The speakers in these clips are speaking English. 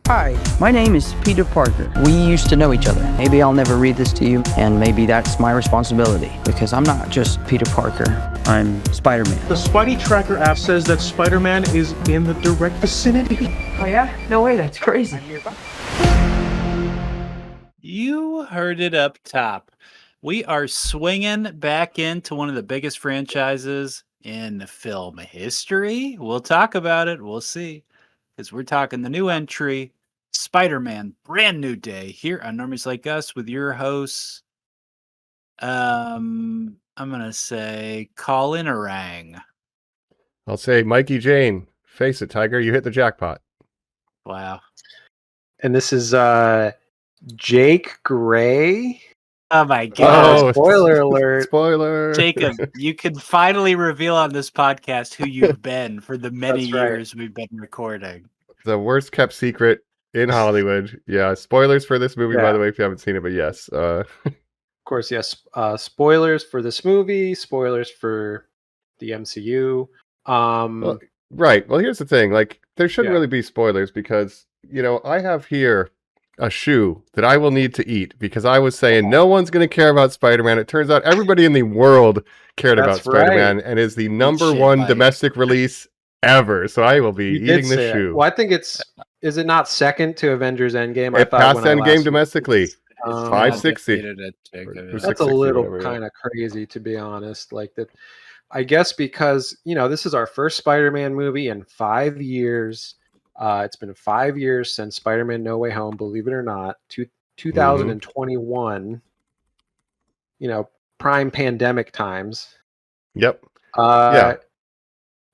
Hi, my name is Peter Parker. We used to know each other. Maybe I'll never read this to you, and maybe that's my responsibility, because I'm not just Peter Parker. I'm Spider-Man. The Spidey tracker app says that Spider-Man is in the direct vicinity. Oh yeah? No way, that's crazy. You heard it up top. We are swinging back into one of the biggest franchises in film history. We'll talk about it. We'll see. Because we're talking the new entry, Spider-Man, Brand New Day, here on Normies Like Us with your hosts. I'm gonna say Colin Orang. I'll say Mikey Jane. Face it, Tiger, you hit the jackpot. Wow. And this is Jake Gray. Oh my god. Oh, Spoiler alert. Spoiler. Jacob, you can finally reveal on this podcast who you've been for the many That's right. years we've been recording. The worst kept secret in Hollywood. Yeah, spoilers for this movie, by Yeah. the way, if you haven't seen it, but yes. Of course, yes. Spoilers for this movie. Spoilers for the MCU. Well, right. Well, here's the thing. Like, there shouldn't Yeah. really be spoilers because, I have here a shoe that I will need to eat because I was saying no one's going to care about Spider-Man. It turns out everybody in the world cared about That's right. Spider-Man and is the number shit, one Mike. domestic release ever. So I will be You did eating say this it. shoe. Well, I think is it not second to Avengers Endgame? It passed when I Endgame last- domestically. Um, 560. Defeated it, Jacob. Or That's 660, a little whatever, yeah. kind of crazy, to be honest. Like that, I guess because this is our first Spider-Man movie in 5 years. It's been 5 years since Spider-Man: No Way Home. Believe it or not, 2021. Prime pandemic times. Yep. Yeah.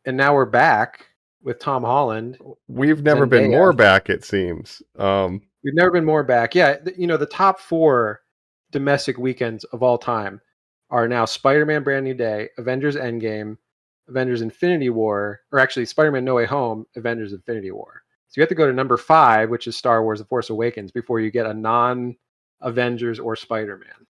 And now we're back with Tom Holland. We've never been Zendaya. more back, it seems. We've never been more back. Yeah, the top 4 domestic weekends of all time are now Spider-Man: Brand New Day, Avengers: Endgame, Avengers: Infinity War, or actually Spider-Man: No Way Home, Avengers: Infinity War. So you have to go to number 5, which is Star Wars: The Force Awakens, before you get a non-Avengers or Spider-Man.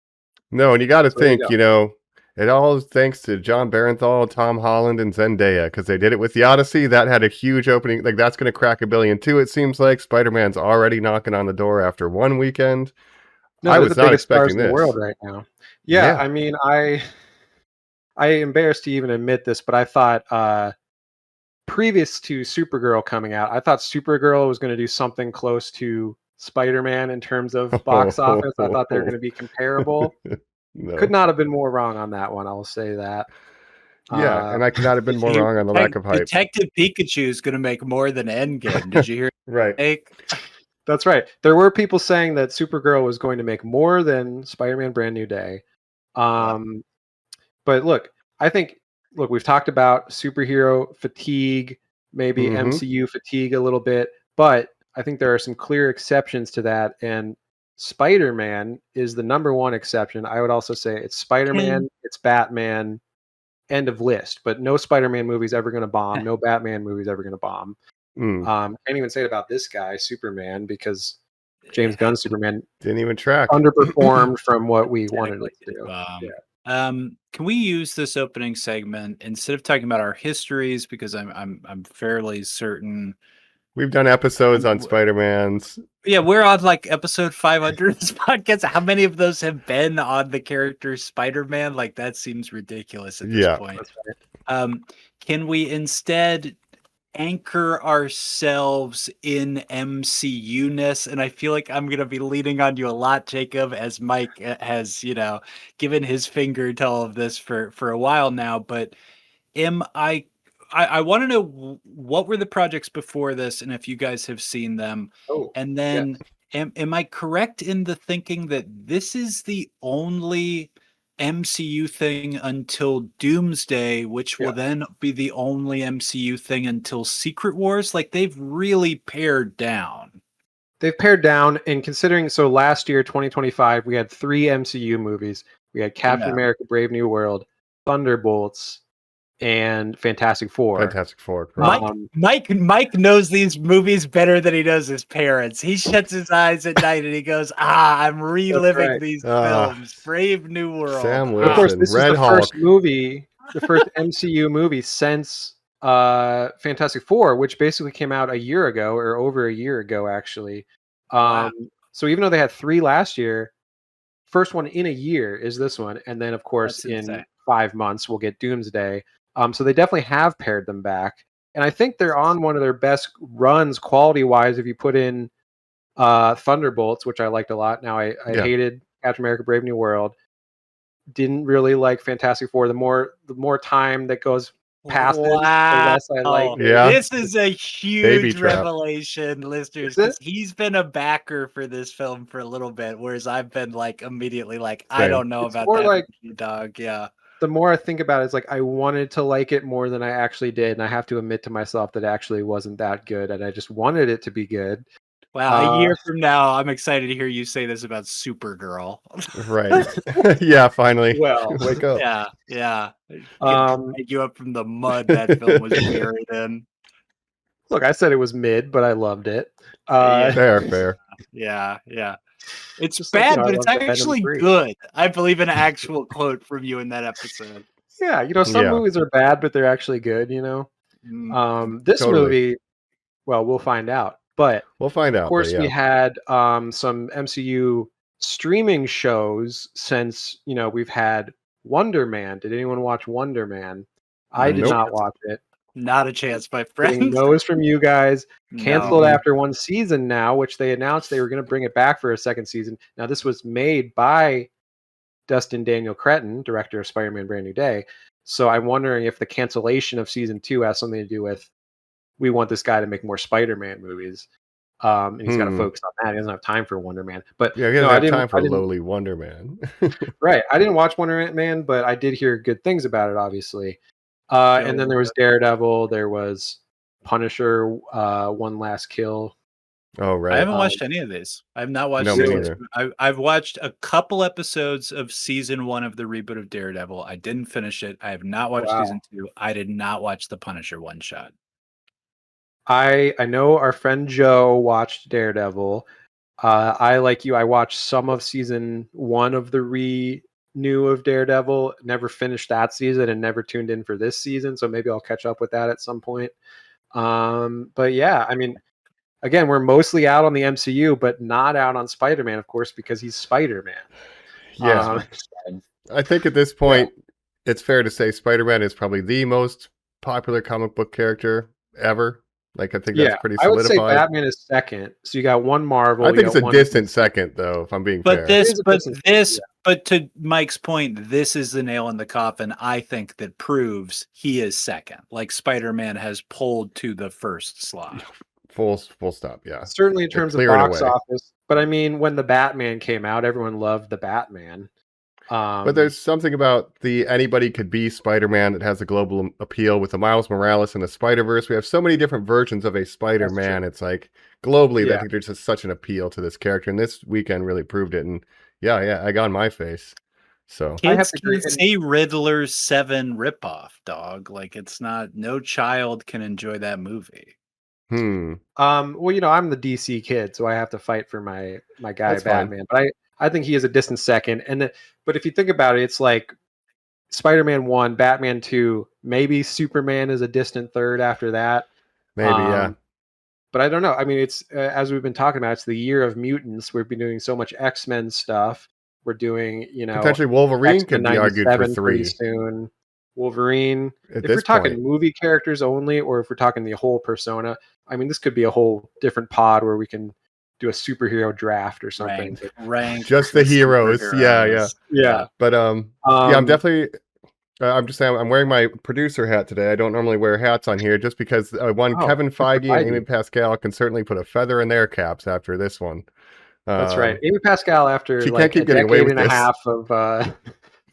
No, and you got to So there you think, go. it all is thanks to John Barenthal, Tom Holland, and Zendaya, because they did it with the Odyssey. That had a huge opening. Like, that's going to crack $1 billion too, it seems like. Spider-Man's already knocking on the door after one weekend. No, I they're was the not biggest stars expecting in the this. world right now. Yeah, Yeah. I mean, I embarrassed to even admit this, but I thought previous to Supergirl coming out, I thought Supergirl was going to do something close to Spider-Man in terms of box office. I thought they were going to be comparable. No. Could not have been more wrong on that one. I'll say that. Yeah, and I could not have been more wrong on the lack of hype. Detective Pikachu is going to make more than Endgame. Did you hear? Right. Jake? That's right. There were people saying that Supergirl was going to make more than Spider-Man: Brand New Day. But look, we've talked about superhero fatigue, maybe Mhm. MCU fatigue a little bit, but I think there are some clear exceptions to that, and Spider-Man is the number one exception. I would also say it's Spider-Man, it's Batman, end of list. But no Spider-Man movie's ever going to bomb. No Batman movie's ever going to bomb. Mm. Can't even say it about this guy, Superman, because James Gunn's Superman Didn't even track. underperformed from what we wanted it to do. Can we use this opening segment instead of talking about our histories, because I'm fairly certain We've done episodes on Spider-Man's. Yeah, we're on like episode 500 of this podcast. How many of those have been on the character Spider-Man? Like, that seems ridiculous at this point. That's right. Can we instead anchor ourselves in MCU-ness? And I feel like I'm going to be leaning on you a lot, Jacob, as Mike has, given his finger to all of this for a while now. But I want to know, what were the projects before this, and if you guys have seen them. And then, am I correct in the thinking that this is the only MCU thing until Doomsday, which will then be the only MCU thing until Secret Wars? Like, they've really pared down. They've pared down, and considering, so last year, 2025, we had 3 MCU movies. We had Captain America: Brave New World, Thunderbolts, and Fantastic Four. Fantastic Four. Correct. Mike knows these movies better than he knows his parents. He shuts his eyes at night and he goes, I'm reliving these films. Brave New World. Sam Wilson, Of course, this Red is the Hulk. first movie, the first MCU movie since Fantastic Four, which basically came out a year ago or over a year ago, actually. Wow. So even though they had 3 last year, first one in a year is this one, and then of course That's in insane. 5 months we'll get Doomsday. So they definitely have paired them back, and I think they're on one of their best runs quality wise. If you put in Thunderbolts, which I liked a lot. Now I Yeah. hated Captain America: Brave New World. Didn't really like Fantastic Four. The more time that goes past it, the Wow. less I like it. Yeah. This is a Baby huge trap. revelation, listeners, Is it? because he's been a backer for this film for a little bit, whereas I've been like immediately like, I Same. don't know It's about more that like movie, dog. Yeah. the more I think about it, it's like I wanted to like it more than I actually did, and I have to admit to myself that it actually wasn't that good, and I just wanted it to be good. Wow. A year from now, I'm excited to hear you say this about Supergirl. Right. Yeah, finally. Well, Wake up. Yeah. Yeah. um, Drag you up from the mud that film was buried in. look, I said it was mid, but I loved it. Yeah. Fair. Yeah. Yeah. It's Just like, bad, I but it's love Venom actually 3. good. I believe an actual quote from you in that episode. Yeah, some Yeah. movies are bad, but they're actually good. This Totally. movie, well, we'll find out. But We'll find of out, but course, we yeah. had some MCU streaming shows since we've had Wonder Man. Did anyone watch Wonder Man? I did Nope. not watch it. Not a chance, my Getting friend. no's from you guys. Canceled No. after one season now, which they announced they were going to bring it back for a second season. Now, this was made by Dustin Daniel Cretton, director of Spider-Man: Brand New Day. So I'm wondering if the cancellation of season 2 has something to do with we want this guy to make more Spider-Man movies, and he's got to focus on that. He doesn't have time for Wonder Man. But Yeah, he no, doesn't I have didn't. time for I didn't. lowly Wonder Man. Right, I didn't watch Wonder Man, but I did hear good things about it, obviously. And then there was Daredevil. There was Punisher. One Last Kill. Oh, I right. haven't watched any of these. I've not watched No, me season neither. 2. I've watched a couple episodes of season 1 of the reboot of Daredevil. I didn't finish it. I have not watched Wow. season 2. I did not watch the Punisher one shot. I know our friend Joe watched Daredevil. I like you. I watched some of season 1 of the renew of Daredevil. Never finished that season and never tuned in for this season. So maybe I'll catch up with that at some point. But yeah, I mean, again, we're mostly out on the MCU, but not out on Spider-Man, of course, because he's Spider-Man. Yeah. I think at this point, it's fair to say Spider-Man is probably the most popular comic book character ever. Like, I think that's pretty I would say solidified. Batman is second. So you got one Marvel. I think it's a one distant DC. second, though, if I'm being But fair. but to Mike's point, this is the nail in the coffin, I think, that proves he is second. Like Spider-Man has pulled to the first slot. Full stop, yeah. Certainly in terms of clearing box away. office. But I mean, when the Batman came out, everyone loved the Batman. But there's something about the anybody could be Spider-Man that has a global appeal with the Miles Morales and the Spider-Verse. We have so many different versions of a Spider-Man. It's like globally, I think there's just such an appeal to this character. And this weekend really proved it. And yeah, egg on my face. So Kids can see Riddler's 7 ripoff, dog. Like, it's not, no child can enjoy that movie. Well, I'm the DC kid, so I have to fight for my guy That's Batman. But I think he is a distant second. But if you think about it, it's like Spider-Man 1, Batman 2, maybe Superman is a distant third after that. Maybe, yeah. But I don't know. I mean, it's as we've been talking about, it's the year of mutants. We've been doing so much X-Men stuff. We're doing, potentially Wolverine X-Men could be argued for 3 pretty soon. Wolverine. At If this we're talking point. movie characters only, or if we're talking the whole persona, I mean, this could be a whole different pod where we can do a superhero draft or something. Rank just the heroes. Yeah. But I'm definitely. I'm just saying, I'm wearing my producer hat today. I don't normally wear hats on here just because Kevin Feige and Amy Pascal can certainly put a feather in their caps after this one. That's right. Amy Pascal, after she like can't keep a getting away decade with and a this. half of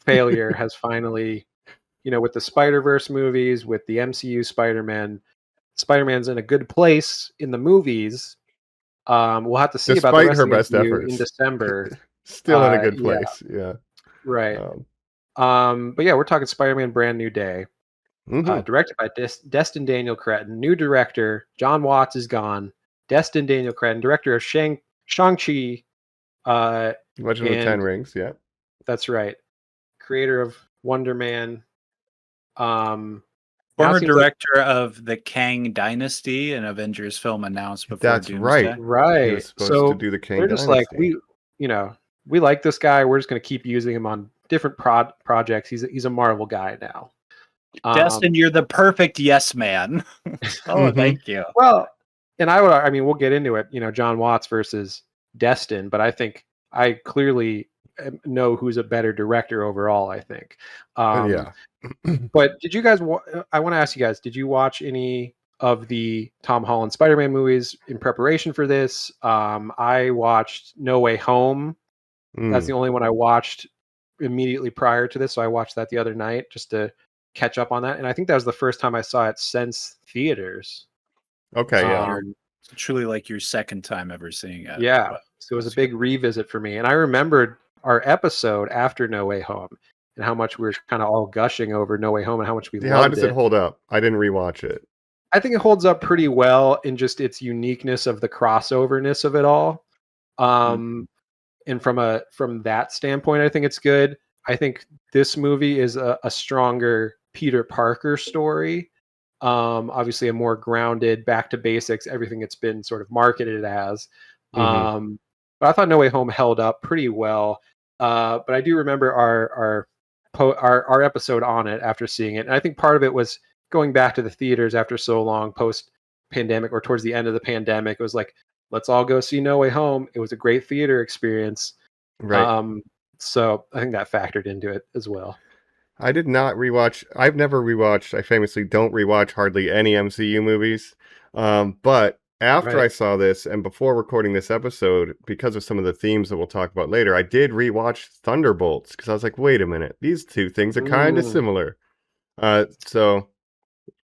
failure, has finally, with the Spider-Verse movies, with the MCU Spider-Man's in a good place in the movies. We'll have to see Despite about the rest her of the best MCU efforts. in December. Still in a good place. Yeah. Right. But yeah, we're talking Spider-Man: Brand New Day. Directed by Destin Daniel Cretton. New director, John Watts is gone. Destin Daniel Cretton, director of Shang-Chi. Legend of the Ten Rings, yeah. That's right. Creator of Wonder Man. Former seems like director of the Kang Dynasty, an Avengers film announced before That's Doomsday. right. He right. was supposed to So do the King they're just like Dynasty. we like this guy. We're just going to keep using him on different projects. He's a Marvel guy now. Destin, you're the perfect yes man. Oh, Mhm. thank you. Well, and I mean, we'll get into it. John Watts versus Destin, but I think I clearly know who's a better director overall. I think. Yeah. But did you guys? I want to ask you guys: did you watch any of the Tom Holland Spider-Man movies in preparation for this? I watched No Way Home. That's the only one I watched immediately prior to this, so I watched that the other night just to catch up on that. And I think that was the first time I saw it since theaters. Okay, yeah. It's truly like your second time ever seeing it. Yeah, But so it was a that's big good. revisit for me, and I remembered our episode after No Way Home and how much we were kind of all gushing over No Way Home and how much we Yeah, how loved does it it. hold up? I didn't rewatch it. I think it holds up pretty well in just its uniqueness of the crossoverness of it all. And from that standpoint, I think it's good. I think this movie is a stronger Peter Parker story. Obviously, a more grounded, back to basics, everything it's been sort of marketed as. Mhm. But I thought No Way Home held up pretty well. But I do remember our episode on it after seeing it, and I think part of it was going back to the theaters after so long, post pandemic or towards the end of the pandemic. It was like, let's all go see No Way Home. It was a great theater experience. Right. So I think that factored into it as well. I did not rewatch. I've never rewatched. I famously don't rewatch hardly any MCU movies. But after Right. I saw this and before recording this episode, because of some of the themes that we'll talk about later, I did rewatch Thunderbolts because I was like, wait a minute, these two things are kind of Mm, similar. So,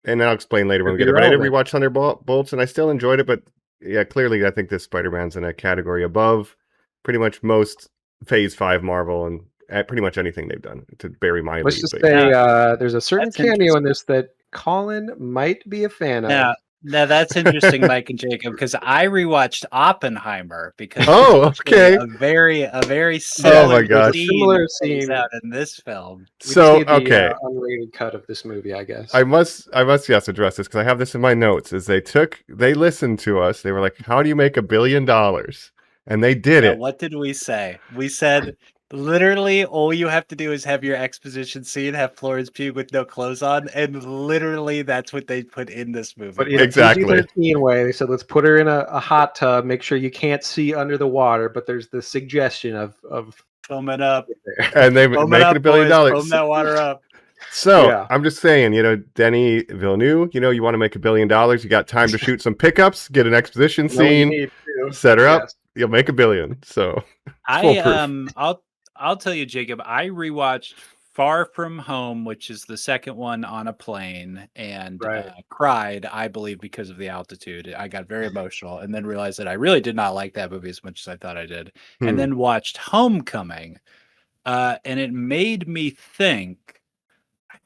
and I'll explain later when could we be get it. But I did relevant. rewatch Thunderbolts and I still enjoyed it. But yeah, clearly, I think this Spider-Man's in a category above pretty much most Phase 5 Marvel and at pretty much anything they've done to bury my Let's lead. just But say Yeah. there's a certain That's cameo in interesting. this that Colin might be a fan Now, of. that's interesting, Mike and Jacob, because I rewatched Oppenheimer because oh, actually okay. a very Oh similar my gosh. scene Similar plays scene. out in this film. We just So, need the okay. unrated cut of this movie, I guess. I must yes address this because I have this in my notes. Is they listened to us. They were like, "How do you make $1 billion?" And they did Yeah, it. what did we say? We said literally all you have to do is have your exposition scene, have Florence Pugh with no clothes on, and literally that's what they put in this movie. But in a Exactly. PG-13 way, they said, let's put her in a hot tub, make sure you can't see under the water, but there's the suggestion of Foam it up. there. And they Foam make it it up, $1 billion. boys. Foam that water up. So Yeah. I'm just saying, Denny Villeneuve, you want to make $1 billion, you got time to shoot some pickups, get an exposition You know what you scene, need to. set her up, Yes. you'll make $1 billion. So it's foolproof. I'll tell you, Jacob, I rewatched Far From Home, which is the second one on a plane, and Right. cried, I believe, because of the altitude. I got very emotional and then realized that I really did not like that movie as much as I thought I did. And then watched Homecoming, and it made me think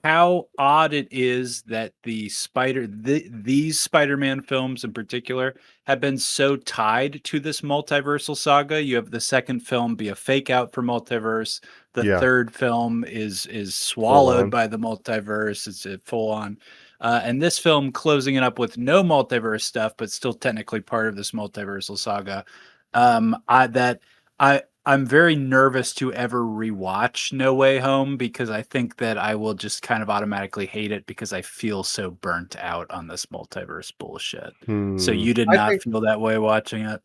how odd it is that these Spider-Man films in particular have been so tied to this multiversal saga. You have the second film be a fake out for multiverse. The Yeah. third film is swallowed on. by the multiverse. It's a full on. And this film closing it up with no multiverse stuff, but still technically part of this multiversal saga. I'm very nervous to ever rewatch No Way Home because I think that I will just kind of automatically hate it because I feel so burnt out on this multiverse bullshit. So you did I not think- feel that way watching it?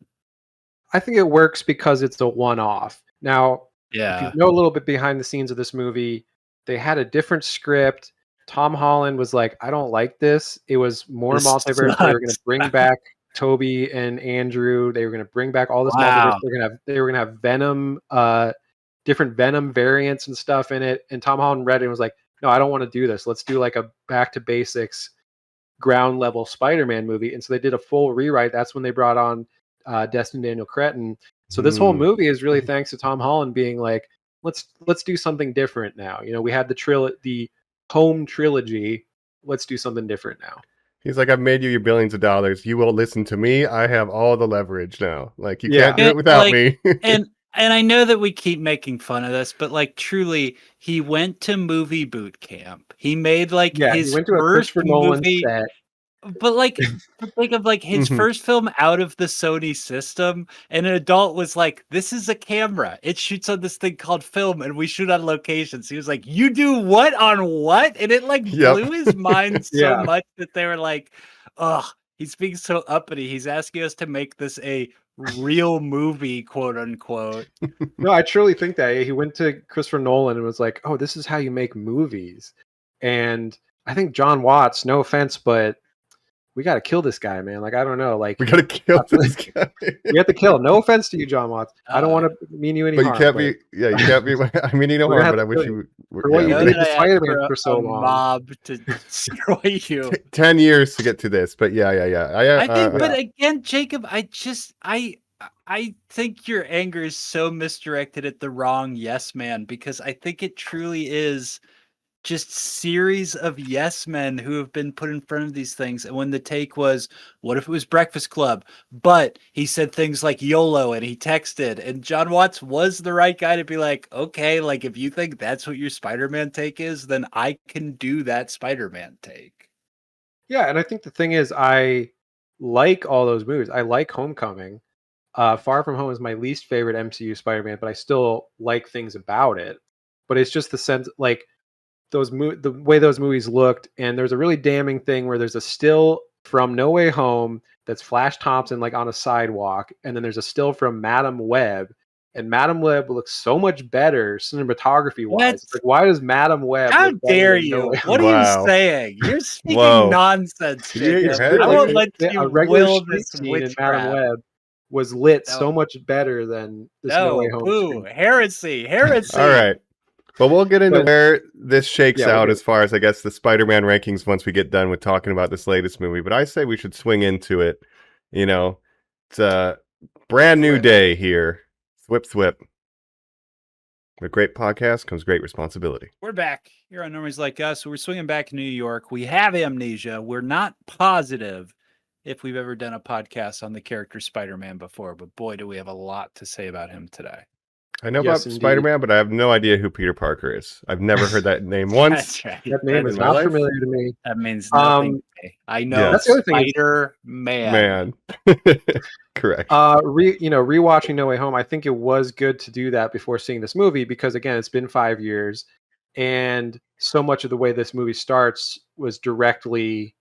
I think it works because it's a one-off. Now, if Yeah. you know a little bit behind the scenes of this movie, they had a different script. Tom Holland was like, I don't like this. It was more This multiverse. They were going to sucks. bring back Toby and Andrew. They were going to bring back all this Wow. multiverse. They were going to have Venom, different Venom variants and stuff in it. And Tom Holland read it and was like, no, I don't want to do this. Let's do like a back to basics ground level Spider-Man movie. And so they did a full rewrite. That's when they brought on Destin Daniel Cretton. So this whole movie is really thanks to Tom Holland being like, let's do something different now. We had the home trilogy. Let's do something different now. He's like, I've made you your billions of dollars. You will listen to me. I have all the leverage now. Like, you can't do it without me. And I know that we keep making fun of this, but like truly, he went to movie boot camp. He made like Yeah, he his went to a first Christopher Nolan movie. set. But like, think of like his Mhm. first film out of the Sony system, and an adult was like, "This is a camera. It shoots on this thing called film, and we shoot on locations." He was like, "You do what on what?" And it like Yep. blew his mind so Yeah. much that they were like, "Ugh, he's being so uppity. He's asking us to make this a real movie, quote unquote." No, I truly think that he went to Christopher Nolan and was like, "Oh, this is how you make movies." And I think John Watts, no offense, but we got to kill this guy, man. Like, I don't know. Like, We gotta kill this guy. we have to kill him. No offense to you, John Watts. I don't want to mean you any But you harm. can't be. Yeah, you can't be. I mean, you know We're gonna harm, have but I to wish kill you. for what I you know did that with I asked Spider-Man for for so a long. mob to destroy you. 10 years to get to this, but yeah. I think, yeah. but again, Jacob, I think your anger is so misdirected at the wrong yes man, because I think it truly is just series of yes men who have been put in front of these things. And when the take was, what if it was Breakfast Club? But he said things like YOLO and he texted, and John Watts was the right guy to be like, okay, like if you think that's what your Spider-Man take is, then I can do that Spider-Man take. Yeah, and I think the thing is, I like all those movies. I like Homecoming. Far From Home is my least favorite MCU Spider-Man, but I still like things about it. But it's just the sense, like the way those movies looked, and there's a really damning thing where there's a still from No Way Home that's Flash Thompson like on a sidewalk, and then there's a still from Madam Web, and Madam Web looks so much better cinematography wise. What? Like, why does Madam Web How look better dare than No you? Way What Home? are you Wow. saying? You're speaking Whoa. nonsense, Did you hit your Jacob. head? I Like, won't let you a regular will street this scene in Madam witchcraft. Web was lit No. so much better than this No Way No, Home boo, scene. heresy. All right. But we'll get into But- where this shakes Yeah, we'll out get- as far as, I guess, the Spider-Man rankings once we get done with talking about this latest movie. But I say we should swing into it. You know, it's a brand new Swip. day here. Swip. With great podcast comes great responsibility. We're back here on Normies Like Us. We're swinging back in New York. We have amnesia. We're not positive if we've ever done a podcast on the character Spider-Man before, but boy, do we have a lot to say about him today. I know Yes, about indeed. Spider-Man, but I have no idea who Peter Parker is. I've never heard that name once. That's right. That name is in my not life? familiar to me. That means nothing to me. I know Yeah. That's the other thing is- Spider-Man. Correct. Rewatching No Way Home, I think it was good to do that before seeing this movie because again, it's been 5 years, and so much of the way this movie starts was directly,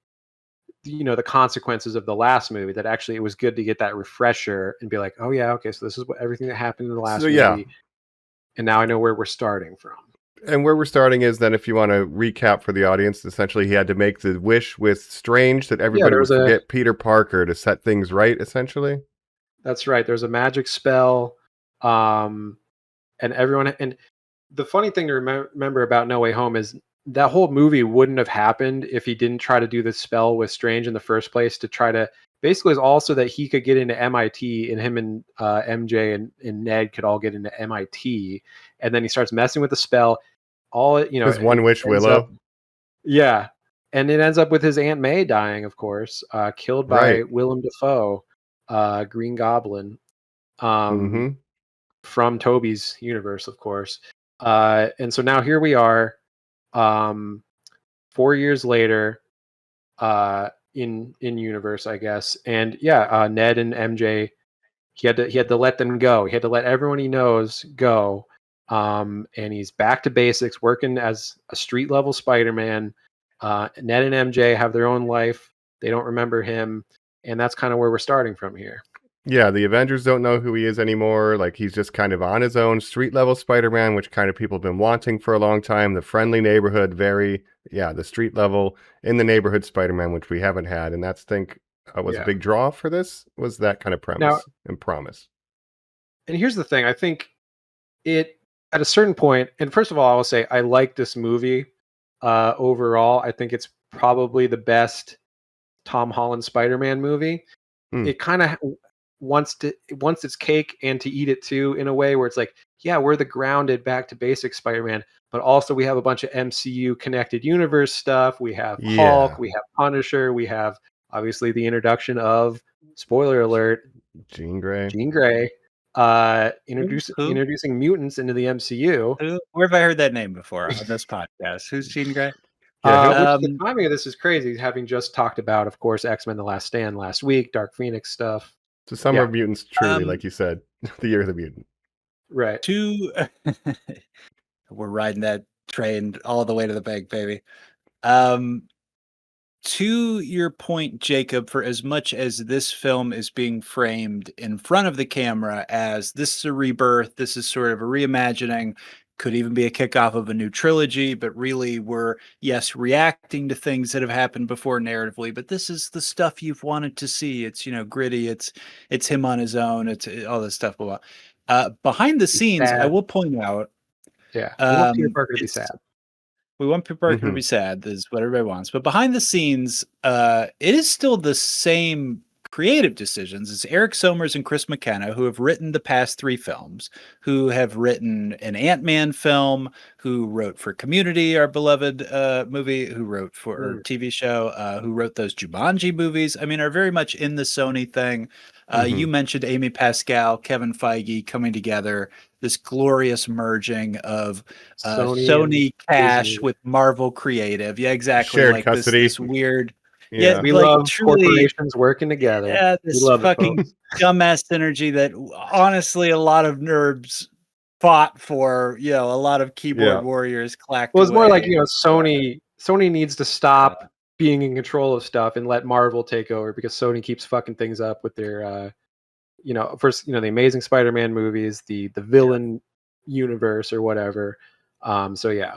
the consequences of the last movie. That actually it was good to get that refresher and be like, oh yeah, okay, so this is everything that happened in the last movie, yeah. and now I know where we're starting from. And where we're starting is then, if you want to recap for the audience, essentially he had to make the wish with Strange that everybody there would was forget Peter Parker to set things right, essentially. That's right. There's a magic spell, and everyone. And the funny thing to remember about No Way Home is that whole movie wouldn't have happened if he didn't try to do the spell with Strange in the first place. To try to basically is also that he could get into MIT, and him and MJ and Ned could all get into MIT, and then he starts messing with the spell. His one wish, Willow. Yeah, and it ends up with his Aunt May dying, of course, killed by Right. Willem Dafoe, Green Goblin, Mm-hmm. from Toby's universe, of course. And so now here we are, 4 years later, in universe, I guess. And yeah, Ned and MJ, he had to let them go. He had to let everyone he knows go. And he's back to basics, working as a street level Spider-Man. Ned and MJ have their own life. They don't remember him, and that's kind of where we're starting from here. Yeah, the Avengers don't know who he is anymore. Like, he's just kind of on his own, street level Spider-Man, which kind of people have been wanting for a long time. The friendly neighborhood, the street level in the neighborhood Spider-Man, which we haven't had, and that's was a big draw for this. Was that kind of premise and promise? And here's the thing: I think it at a certain point. And first of all, I will say I like this movie overall. I think it's probably the best Tom Holland Spider-Man movie. It kind of wants its cake and to eat it too, in a way where it's like, yeah, we're the grounded back to basics Spider-Man, but also we have a bunch of MCU connected universe stuff. We have Hulk, we have Punisher, we have obviously the introduction of, spoiler alert, Jean Grey. Who? introducing mutants into the MCU. Where have I heard that name before on this podcast? Who's Jean Grey? Which the timing of this is crazy, having just talked about, of course, X-Men: The Last Stand last week, Dark Phoenix stuff. So Summer of Mutants, truly, like you said, the year of the mutant. Right. We're riding that train all the way to the bank, baby. To your point, Jacob, for as much as this film is being framed in front of the camera as this is a rebirth, this is sort of a reimagining, could even be a kickoff of a new trilogy, but really we're, yes, reacting to things that have happened before narratively, but this is the stuff you've wanted to see. It's, gritty. It's him on his own. It's all this stuff. Behind the scenes, sad. I will point out. Yeah. We want Peter Parker to be sad. We want Peter Parker to be sad. This is what everybody wants. But behind the scenes, it is still the same creative decisions. It's Eric Somers and Chris McKenna, who have written the past 3 films, who have written an Ant-Man film, who wrote for Community, our beloved movie, who wrote for our TV show, who wrote those Jumanji movies. I mean, are very much in the Sony thing. You mentioned Amy Pascal, Kevin Feige coming together, this glorious merging of Sony cash Disney. with Marvel creative. Yeah, exactly. Shared like custody. This weird. Yeah, we like, love truly, corporations working together. Yeah, this we love fucking dumbass synergy that honestly a lot of nerds fought for. A lot of keyboard warriors clacked. Well, it's more like away. Sony needs to stop being in control of stuff and let Marvel take over, because Sony keeps fucking things up with their first the Amazing Spider-Man movies, the villain universe or whatever. So yeah.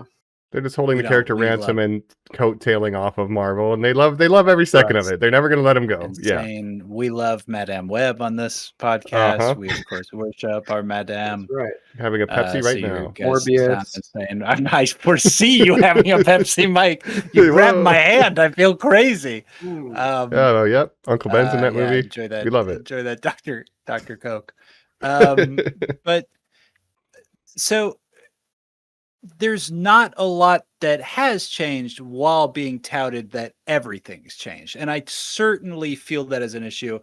They're just holding the character ransom and coattailing off of Marvel, and they love every second of it. They're never going to let him go. Insane. Yeah, we love Madame Web on this podcast. We of course worship our Madame. That's right. Having a Pepsi right now. Morbius. I foresee you having a Pepsi, Mike. You grabbed my hand. I feel crazy. Yep. Uncle Ben's in that movie. Enjoy that. We love it. Enjoy that, Dr. Coke. But so. There's not a lot that has changed while being touted that everything's changed. And I certainly feel that as an issue.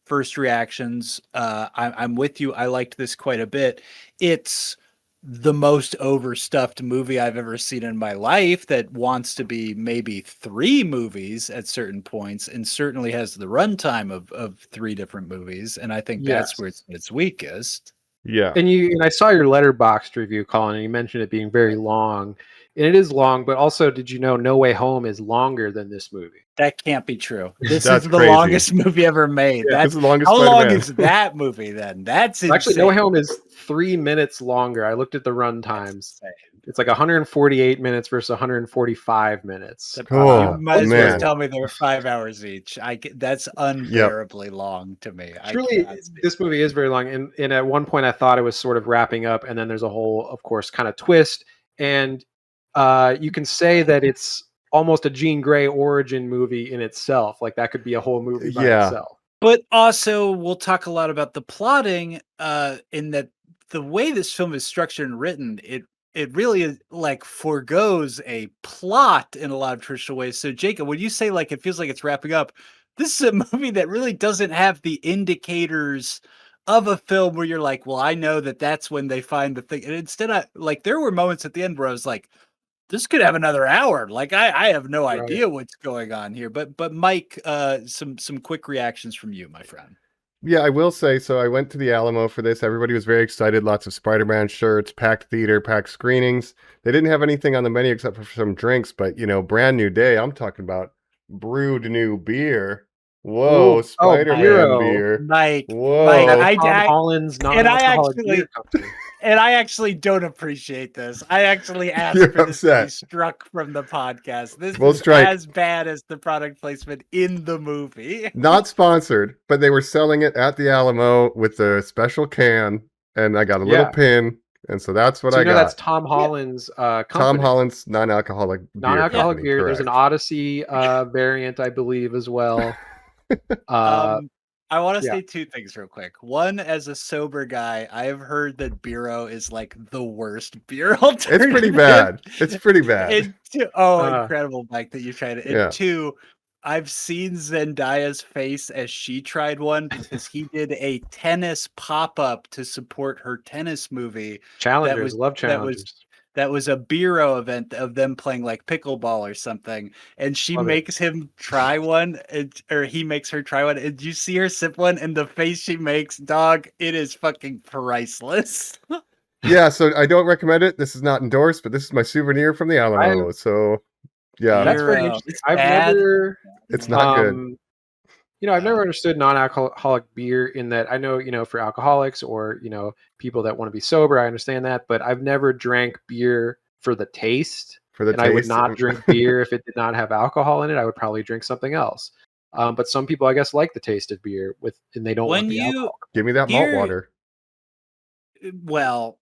First reactions, I'm with you. I liked this quite a bit. It's the most overstuffed movie I've ever seen in my life that wants to be maybe 3 movies at certain points, and certainly has the runtime of 3 different movies. And I think that's where it's weakest. Yeah. And I saw your Letterboxd review, Colin, and you mentioned it being very long. And it is long, but also, did you know No Way Home is longer than this movie? That can't be true. This is the longest movie ever made. Yeah, that's the longest. How long is that movie then? That's insane. Actually, No Way Home is 3 minutes longer. I looked at the run times. It's like 148 minutes versus 145 minutes. You might as well tell me they're 5 hours each. That's unbearably long to me. Truly, this movie is very long. And at one point, I thought it was sort of wrapping up, and then there's a whole, of course, kind of twist. And you can say that it's almost a Jean Grey origin movie in itself. Like that could be a whole movie by itself. But also, we'll talk a lot about the plotting in that the way this film is structured and written, it really is like forgoes a plot in a lot of traditional ways. So Jacob, when you say like it feels like it's wrapping up, this is a movie that really doesn't have the indicators of a film where you're like, well, I know that that's when they find the thing. And instead, there were moments at the end where I was like, this could have another hour. Like I have no idea what's going on here. But Mike, some quick reactions from you, my friend. Yeah, I will say, so I went to the Alamo for this. Everybody was very excited. Lots of Spider-Man shirts, packed theater, packed screenings. They didn't have anything on the menu except for some drinks, but, brand new day. I'm talking about brewed new beer. Whoa, Spider-Man beer. Mike, Tom Holland's non-alcoholic beer company. And I actually don't appreciate this. I actually asked for this to be struck from the podcast. This is as bad as the product placement in the movie. Not sponsored, but they were selling it at the Alamo with the special can, and I got a little pin, and so that's what I got. That's Tom Holland's company. Tom Holland's non-alcoholic beer. Non-alcoholic beer. Correct. There's an Odyssey variant, I believe, as well. I want to say 2 things real quick. One, as a sober guy, I have heard that Bureau is like the worst beer alternative. It's pretty bad. It's pretty bad. And 2, incredible, Mike, that you tried it. And 2, I've seen Zendaya's face as she tried one because he did a tennis pop-up to support her tennis movie. Challengers, love that was challengers. that was a bureau event of them playing like pickleball or something, and she Love it. makes him try one, or he makes her try one. And you see her sip one, and the face she makes, dog, it is fucking priceless. Yeah, so I don't recommend it. This is not endorsed, but this is my souvenir from the Alamo. So yeah, That's very Hero. interesting. It's I've bad. never, it's not good. I've never understood non-alcoholic beer in that I know, for alcoholics or, people that want to be sober, I understand that, but I've never drank beer for the taste. For the And I would taste. not drink beer if it did not have alcohol in it. I would probably drink something else. But some people, I guess, like the taste of beer and they don't want the alcohol. Give me that malt water. Well,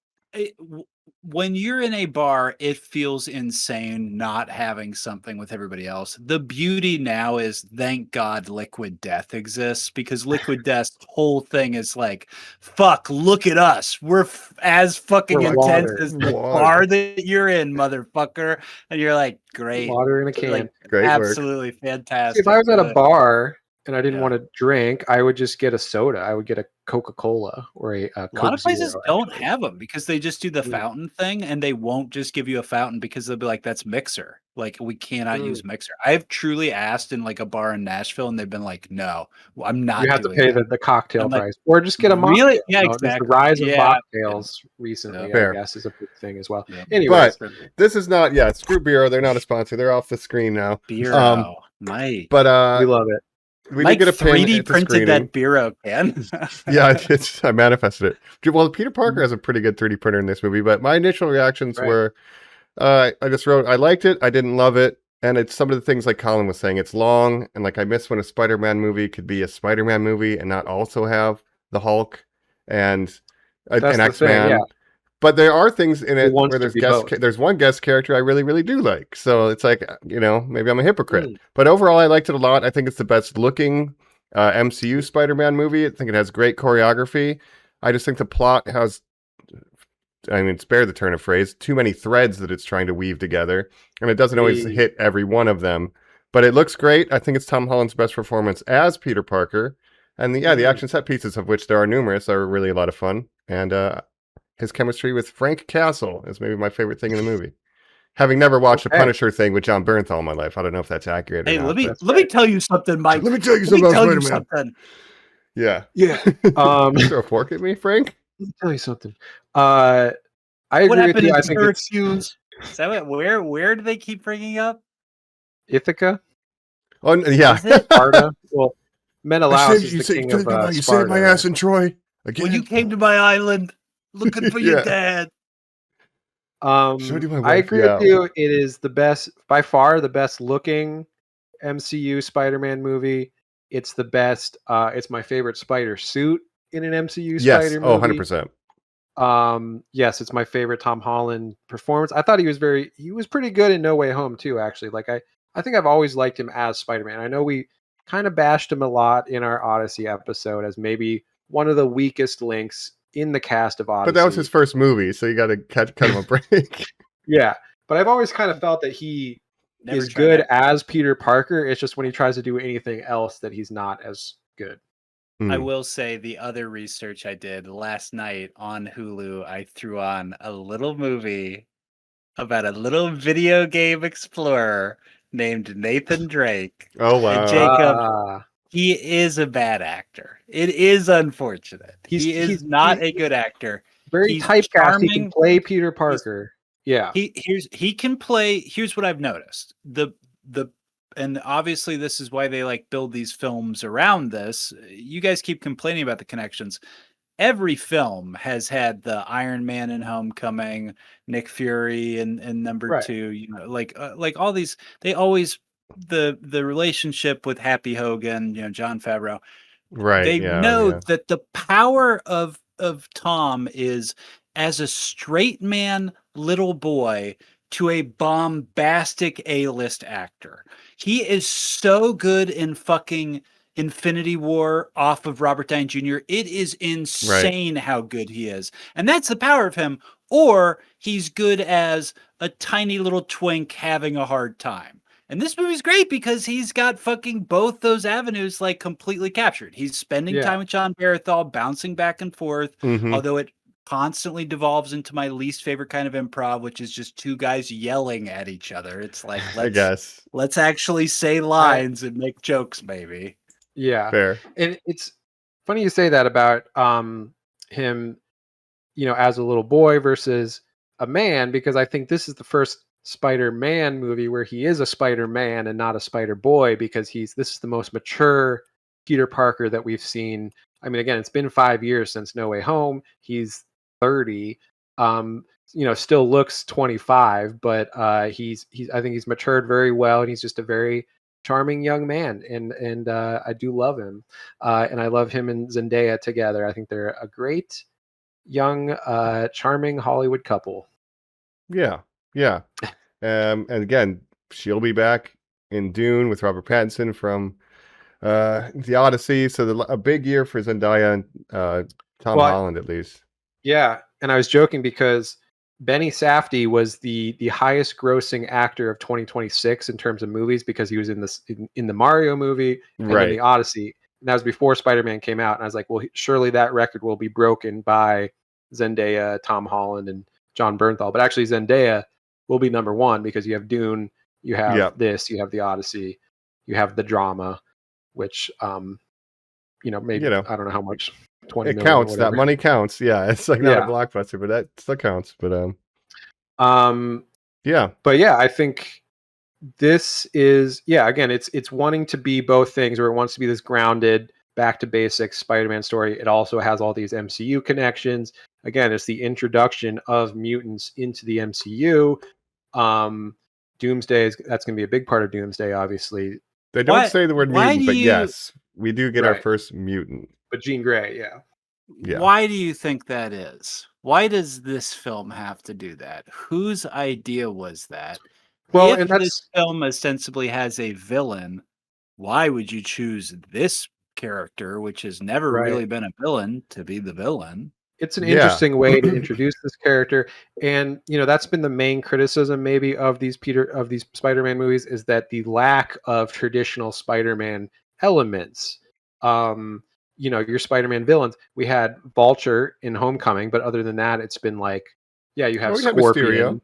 when you're in a bar, it feels insane not having something with everybody else. The beauty now is, thank God, Liquid Death exists, because Liquid Death's whole thing is like, fuck, look at us. We're as fucking We're intense water. as the bar that you're in, motherfucker. And you're like, great. Water in a can. Like, Great work. absolutely fantastic. See, if I was at a bar and I didn't Yeah. want to drink, I would just get a soda. I would get a Coca-Cola or a Coke A lot of places Zero, don't actually. have them because they just do the fountain thing, and they won't just give you a fountain because they'll be like, that's mixer. Like, we cannot use mixer. I've truly asked in like a bar in Nashville, and they've been like, no, I'm not You have to doing pay that. the cocktail I'm like, price, or just get a mocktail. really? Yeah, Just the exactly. rise of Yeah. mocktails recently, Fair. I guess, is a big thing as well. Yeah. Anyways, But this is not, screw Bureau. They're not a sponsor. They're off the screen now. Bureau. Mike. But we love it. we Mike did get a pin 3D at the printed screening. that bureau can. Yeah, I manifested it. Well, Peter Parker has a pretty good 3D printer in this movie, but my initial reactions were, I just wrote, I liked it, I didn't love it, and it's some of the things like Colin was saying. It's long, and like I miss when a Spider-Man movie could be a Spider-Man movie and not also have the Hulk and an That's the X-Man. thing, yeah. But there are things in it wants where to there's be both. there's one guest character I really, really do like. So it's like, maybe I'm a hypocrite. Mm. But overall, I liked it a lot. I think it's the best looking MCU Spider-Man movie. I think it has great choreography. I just think the plot has, spare the turn of phrase, too many threads that it's trying to weave together. And it doesn't always hit every one of them. But it looks great. I think it's Tom Holland's best performance as Peter Parker. And the action set pieces, of which there are numerous, are really a lot of fun. And his chemistry with Frank Castle is maybe my favorite thing in the movie. Having never watched a Punisher thing with John Bernthal in my life, I don't know if that's accurate. Hey, or not, let me tell you something, Mike. Let me tell you something about Spider-Man. Yeah. Yeah. You throw a fork at me, Frank? Let me tell you something. I agree What happened with you. in I think it's Syracuse? Is that where do they keep bringing up? Ithaca. Oh, yeah. Sparta. Well, Menelaus is the king of you Sparta. saved my ass in Troy. Again. When you came to my island looking for your dad. I agree with you. It is the best, by far the best looking MCU Spider-Man movie. It's the best. It's my favorite spider suit in an MCU Spider movie. 100%. Yes, it's my favorite Tom Holland performance. I thought he was pretty good in No Way Home too, actually. Like I think I've always liked him as Spider-Man. I know we kind of bashed him a lot in our Odyssey episode as maybe one of the weakest links in the cast of Odyssey. But that was his first movie, so you got to cut him a break. Yeah, but I've always kind of felt that he is good as Peter Parker. It's just when he tries to do anything else that he's not as good. I will say the other research I did last night on Hulu, I threw on a little movie about a little video game explorer named Nathan Drake. Oh, wow. And Jacob, he is a bad actor. It is unfortunate. He's not a good actor. Very typecast. He can play Peter Parker. He can play. Here's what I've noticed. And obviously this is why they like build these films around this. You guys keep complaining about the connections. Every film has had the Iron Man in Homecoming, Nick Fury and number 2, like all these, they always, the relationship with Happy Hogan, John Favreau, right? They know that the power of Tom is as a straight man, little boy, to a bombastic A-list actor. He is so good in fucking Infinity War off of Robert Downey Jr. It is insane how good he is. And that's the power of him. Or he's good as a tiny little twink having a hard time. And this movie's great because he's got fucking both those avenues like completely captured. He's spending time with John Barathol, bouncing back and forth, although it constantly devolves into my least favorite kind of improv, which is just two guys yelling at each other. It's like, let's actually say lines and make jokes, maybe. Yeah. Fair. And it's funny you say that about him, you know, as a little boy versus a man, because I think this is the first Spider-Man movie where he is a Spider-Man and not a Spider-Boy, because this is the most mature Peter Parker that we've seen. I mean, again, it's been 5 years since No Way Home. He's 30. You know, still looks 25, but he's I think he's matured very well, and he's just a very charming young man, and I do love him, and I love him and Zendaya together. I think they're a great young, charming Hollywood couple. Yeah. And again, she'll be back in Dune with Robert Pattinson from the Odyssey. So a big year for Zendaya and Tom Holland, at least. Yeah, and I was joking because Benny Safdie was the highest grossing actor of 2026 in terms of movies, because he was in the Mario movie and in the Odyssey, and that was before Spider-Man came out. And I was like, well, surely that record will be broken by Zendaya, Tom Holland, and John Bernthal. But actually, Zendaya will be number one, because you have Dune, you have this, you have the Odyssey, you have the drama, which you know, maybe I don't know how much. 20 it counts. That money counts. Yeah, it's like not a blockbuster, but that still counts. But but yeah, I think this is again, it's wanting to be both things, where it wants to be this grounded, back to basics Spider-Man story. It also has all these MCU connections. Again, it's the introduction of mutants into the MCU. Doomsday that's going to be a big part of Doomsday. Obviously, they don't say the word mutant, but yes, we do get our first mutant. But Jean Grey, yeah. Why do you think that is? Why does this film have to do that? Whose idea was that? Well, if this film ostensibly has a villain, why would you choose this character, which has never really been a villain, to be the villain? It's an interesting way to introduce this character. And, you know, that's been the main criticism maybe of these Spider-Man movies, is that the lack of traditional Spider-Man elements. You know, your Spider-Man villains. We had Vulture in Homecoming, but other than that, it's been like, you have Scorpion,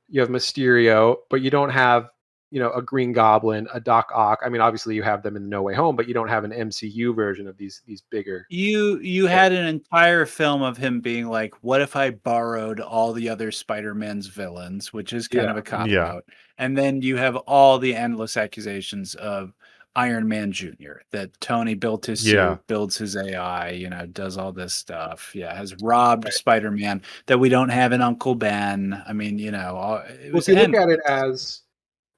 you have Mysterio, but you don't have, you know, a Green Goblin, a Doc Ock. I mean, obviously you have them in No Way Home, but you don't have an MCU version of these bigger. You had an entire film of him being like, what if I borrowed all the other Spider-Man's villains, which is kind of a cop-out. And then you have all the endless accusations of Iron Man Jr., that Tony built his suit, builds his AI, you know, does all this stuff. Has robbed Spider-Man, that we don't have an Uncle Ben. I mean, you know, if you look at it as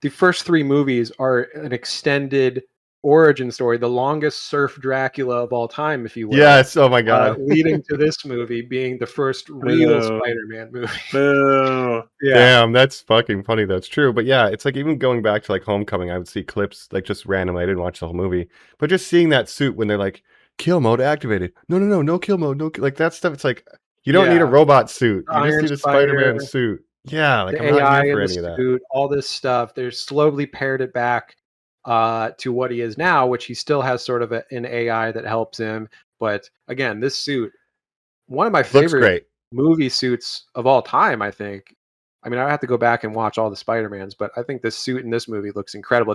the first three movies are an extended origin story, the longest surf Dracula of all time, if you will. Yes, oh my God. Leading to this movie being the first real Spider-Man movie. Damn, that's fucking funny. That's true. But yeah, it's like, even going back to like Homecoming, I would see clips like just randomly. I didn't watch the whole movie, but just seeing that suit when they're like, kill mode activated. No kill mode. No, like that stuff. It's like, you don't need a robot suit. You just need a Spider-Man suit. Yeah, like I'm not here for any of that. All this stuff. They're slowly paired it back to what he is now, which he still has sort of an AI that helps him. But again, this suit, one of my favorite movie suits of all time, I think. I mean, I have to go back and watch all the Spider-Mans, but I think the suit in this movie looks incredible.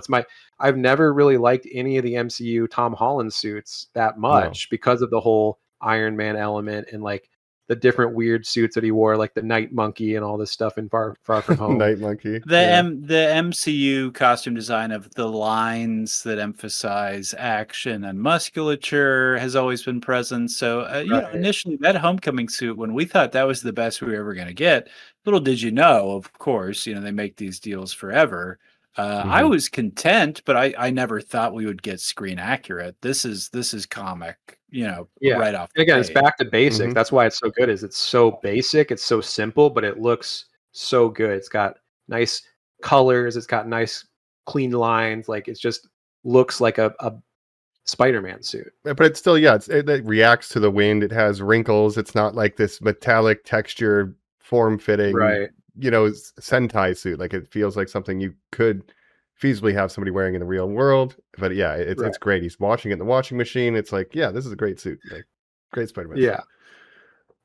I've never really liked any of the MCU Tom Holland suits that much because of the whole Iron Man element and like the different weird suits that he wore, like the Night Monkey and all this stuff in Far From Home. Night Monkey. The MCU costume design of the lines that emphasize action and musculature has always been present. So, you know, initially that Homecoming suit, when we thought that was the best we were ever going to get, little did you know, of course, you know, they make these deals forever. I was content, but I never thought we would get screen accurate. This is comic, you know, right off. And again, it's back to basics. That's why it's so good. Is it's so basic, it's so simple, but it looks so good. It's got nice colors. It's got nice clean lines. Like it just looks like a Spider-Man suit. But it's still, it reacts to the wind. It has wrinkles. It's not like this metallic texture, form-fitting, you know, Sentai suit. Like it feels like something you could feasibly have somebody wearing in the real world. But yeah, it's Right. great. He's watching it in the washing machine. It's like, yeah, this is a great suit. Like, great Spider-Man suit. Yeah.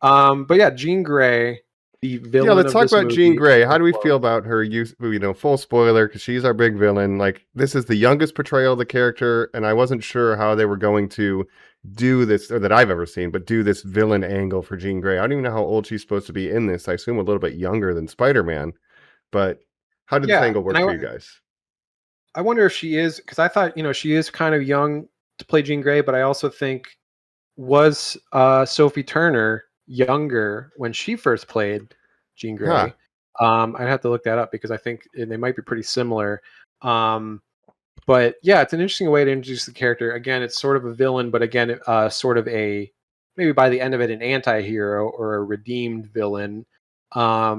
But yeah, Jean Grey, the Yeah, villain let's of talk this about Jean movie. Grey. How do we feel about her use, full spoiler, because she's our big villain. Like, this is the youngest portrayal of the character, and I wasn't sure how they were going to do this, or that I've ever seen, but do this villain angle for Jean Grey. I don't even know how old she's supposed to be in this. I assume a little bit younger than Spider-Man, but how did this Yeah, angle work and for you guys? I wonder if she is, because I thought, she is kind of young to play Jean Grey, but I also think, was Sophie Turner younger when she first played Jean Huh. Grey? I'd have to look that up because I think they might be pretty similar. But yeah, it's an interesting way to introduce the character. Again, it's sort of a villain, but again, sort of maybe by the end of it, an anti-hero or a redeemed villain. It's a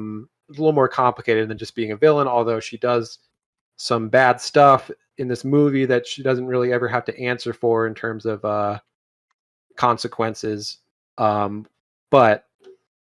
little more complicated than just being a villain, although she does some bad stuff in this movie that she doesn't really ever have to answer for in terms of consequences. But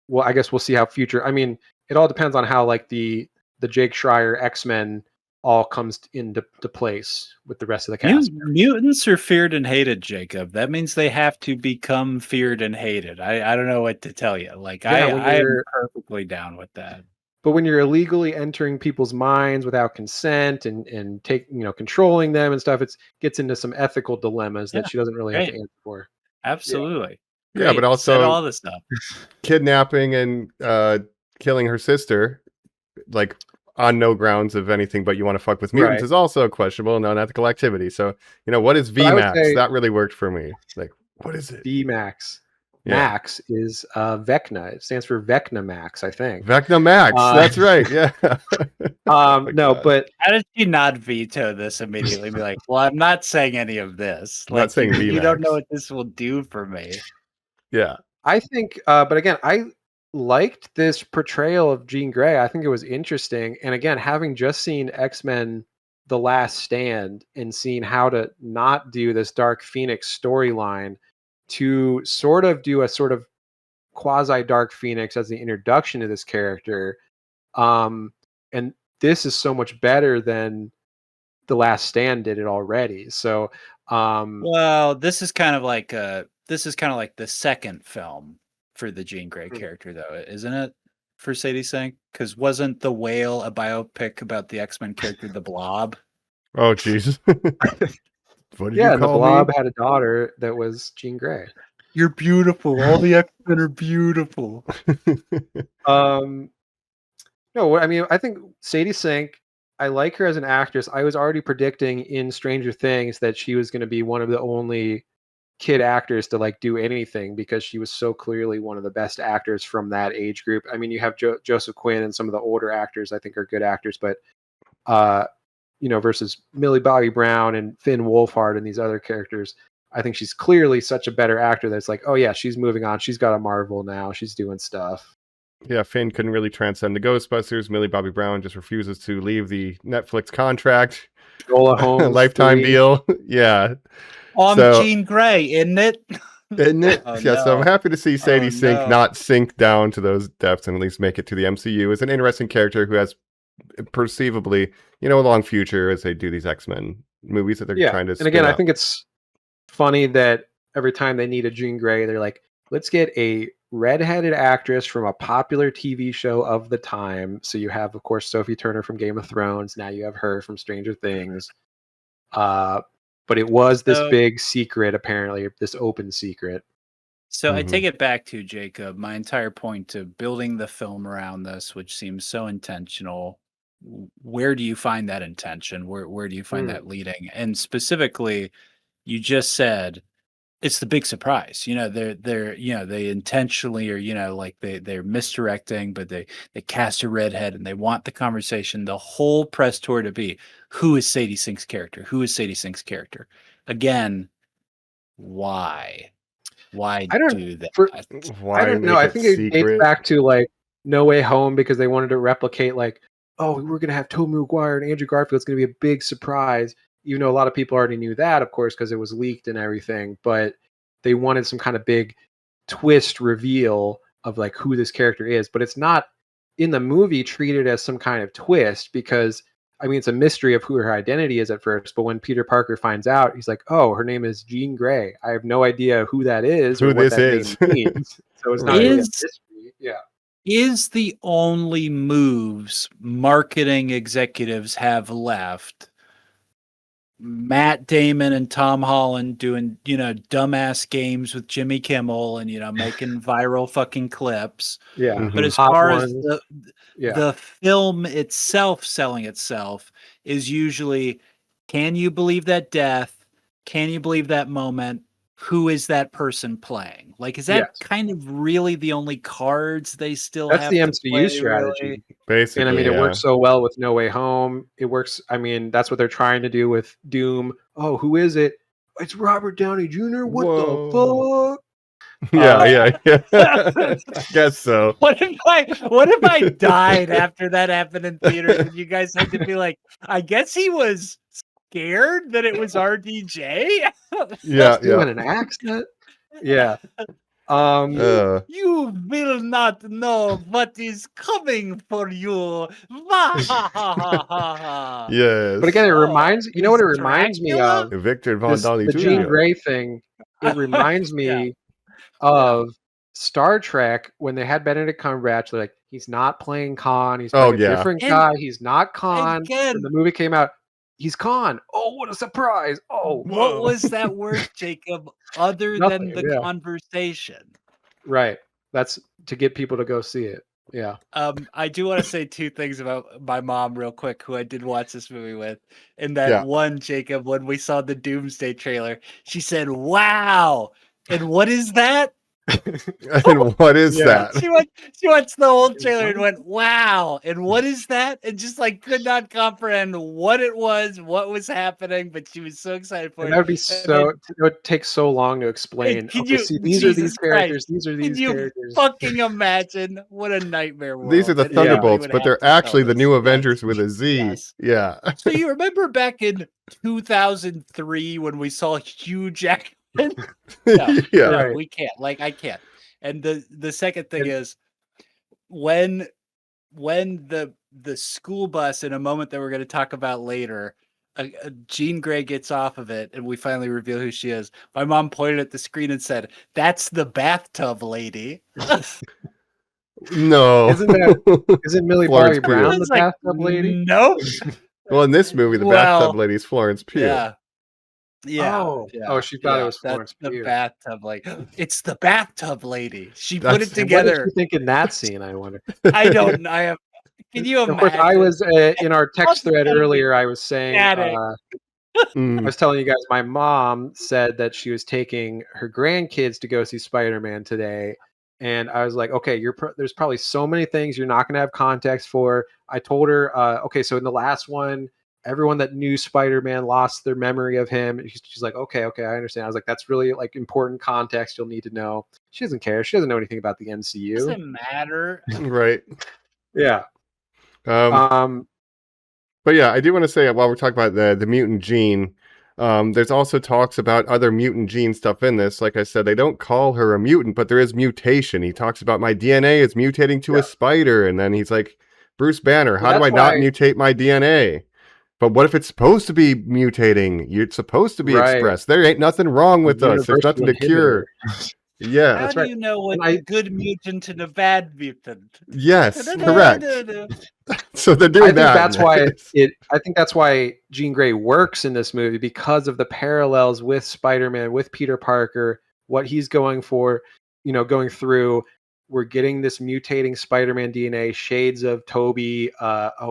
well, I guess we'll see how future. I mean, it all depends on how like the Jake Schreier X-Men all comes into place with the rest of the cast. Mutants are feared and hated, Jacob. That means they have to become feared and hated. I don't know what to tell you. Like Yeah, when I am you're perfectly down with that. but when you're illegally entering people's minds without consent and controlling them and stuff, it gets into some ethical dilemmas Yeah, that she doesn't really have to great. answer for. Absolutely. Yeah, but Great. Set also all this up. kidnapping and killing her sister, like on no grounds of anything, but you want to fuck with mutants Right. is also questionable and unethical activity. So, what is But I would VMAX? say That really worked for me. Like, what is it? VMAX. Yeah. Max is Vecna. It stands for Vecna Max, I think. Vecna Max. That's right. Yeah. Oh my No, God. but How did she not veto this immediately? Be like, well, I'm not saying any of this. I'm not saying you don't know VMAX. what this will do for me. Yeah. I think, but again, I liked this portrayal of Jean Grey. I think it was interesting. And again, having just seen X-Men The Last Stand and seeing how to not do this Dark Phoenix storyline to sort of do a sort of quasi Dark Phoenix as the introduction to this character. And this is so much better than The Last Stand did it already. So, Well, this is kind of like the second film for the Jean Grey character, though, isn't it? For Sadie Sink, because wasn't The Whale a biopic about the X-Men character, the Blob? Oh, Jesus. What did yeah, you and the call Blob me? had a daughter that was Jean Grey. You're beautiful. All the X-Men are beautiful. Um, no, I mean, I think Sadie Sink, I like her as an actress. I was already predicting in Stranger Things that she was going to be one of the only kid actors to like do anything because she was so clearly one of the best actors from that age group. I mean, you have Joseph Quinn and some of the older actors I think are good actors, but versus Millie Bobby Brown and Finn Wolfhard and these other characters, I think she's clearly such a better actor that's like, oh yeah, she's moving on. She's got a Marvel now. She's doing stuff. Yeah, Finn couldn't really transcend the Ghostbusters. Millie Bobby Brown just refuses to leave the Netflix contract. Viola Holmes, Lifetime 3. deal. Yeah. I'm So, Jean Grey, isn't it? isn't it? Oh, Yeah, so I'm no. happy to see Sadie Oh, Sink no. not sink down to those depths and at least make it to the MCU as an interesting character who has perceivably, a long future as they do these X-Men movies that they're trying to And again, spin I up. think it's funny that every time they need a Jean Grey, they're like, let's get a redheaded actress from a popular TV show of the time. So you have, of course, Sophie Turner from Game of Thrones. Now you have her from Stranger Things. But it was this big secret, apparently, this open secret. So I take it back to Jacob, my entire point to building the film around this, which seems so intentional. Where do you find that intention? Where do you find that leading? And specifically, you just said it's the big surprise. They're they intentionally are, like they're misdirecting, but they cast a redhead and they want the conversation, the whole press tour to be, who is Sadie Sink's character? Who is Sadie Sink's character? Again, why? Why do that? Why I don't know. make I it think it dates secret? back to like No Way Home because they wanted to replicate like, oh, we're gonna have Tobey Maguire and Andrew Garfield. It's gonna be a big surprise. Even though a lot of people already knew that, of course, because it was leaked and everything. But they wanted some kind of big twist reveal of like who this character is. But it's not in the movie treated as some kind of twist because I mean, it's a mystery of who her identity is at first, but when Peter Parker finds out, he's like, oh, her name is Jean Grey. I have no idea who that is or Who what this that is. name means. So it's not Right. really a Is mystery. Yeah. is the only moves marketing executives have left Matt Damon and Tom Holland doing, dumbass games with Jimmy Kimmel and, making viral fucking clips. Yeah. Mhm. But as Hot far as ones. Yeah. the film itself selling itself is usually, can you believe that death? Can you believe that moment? Who is that person playing? Like, is that Yes. kind of really the only cards they still That's have the to MCU play, strategy. really? Basically, And I mean, it yeah. works so well with No Way Home. It works. I mean, that's what they're trying to do with Doom. Oh, who is it? It's Robert Downey Jr. What Whoa. the fuck? Yeah. I guess so. What if I died after that happened in theaters and you guys had to be like, I guess he was scared that it was RDJ? Yeah. Doing an accent. Yeah. You will not know what is coming for you. Yes. But again, it reminds you know what it Is reminds me Dracula? of? Victor Von Downey The Jean Jr. Grey thing. It reminds me of Star Trek when they had Benedict Cumberbatch. They're like, he's not playing Khan. He's playing a different And guy. He's not Khan. again- When the movie came out, he's Khan. Oh, what a surprise! Oh, What was that word, Jacob, other Nothing, than the yeah. conversation? Right. That's to get people to go see it. Yeah. I do want to say two things about my mom real quick, who I did watch this movie with. And that Yeah. one, Jacob, when we saw the Doomsday trailer, she said, "Wow." And what is that? And what is that? She watched the whole trailer and went, "Wow." And what is that? And just like could not comprehend what it was, what was happening, but she was so excited for And it. that would be so. It would take so long to explain. Can Okay, you- see, these are these Jesus characters. Christ, These are Can these you characters. fucking imagine what a nightmare world? These are the that everybody Thunderbolts, would but have they're to tell actually the us. new Yes. Avengers with a Z. Yes. Yeah. So you remember back in 2003 when we saw Hugh Jackman? No, Yeah. no, Right. we can't. Like, I can't. And the second thing And- is when the school bus, in a moment that we're going to talk about later, Jean Grey gets off of it and we finally reveal who she is. My mom pointed at the screen and said, "That's the bathtub lady." No. Isn't Millie Florence Bobby Pugh. Brown I the was like, bathtub lady? Nope. Well, in this movie, the Well, bathtub lady's Florence Pugh. Yeah. Yeah. Oh. yeah, Oh, she thought it yeah, was Florence that's Pugh. the bathtub lady. It's the bathtub lady. She put That's- it And what did together. you think in that scene? I wonder. I don't. I have. Can you imagine? Of course, I was in our text thread earlier. I was saying, Static. I Mm. was telling you guys, my mom said that she was taking her grandkids to go see Spider-Man today, and I was like, okay, there's probably so many things you're not going to have context for. I told her, okay, so in the last one, everyone that knew Spider-Man lost their memory of him. She's like, okay, I understand. I was like, that's really like important context you'll need to know. She doesn't care. She doesn't know anything about the MCU. Doesn't matter. Right. Yeah. But yeah, I do want to say, while we're talking about the mutant gene, there's also talks about other mutant gene stuff in this. Like I said, they don't call her a mutant, but there is mutation. He talks about my DNA is mutating to a spider, and then he's like, Bruce Banner, how do I not mutate my DNA? But what if it's supposed to be mutating? It's supposed to be expressed. There ain't nothing wrong with us. There's nothing to cure. Yeah. How do you know what's a good mutant and a bad mutant? Yes, correct. So they're doing that. I think that's why Jean Grey works in this movie, because of the parallels with Spider-Man, with Peter Parker, what he's going for, going through. We're getting this mutating Spider-Man DNA, shades of Toby.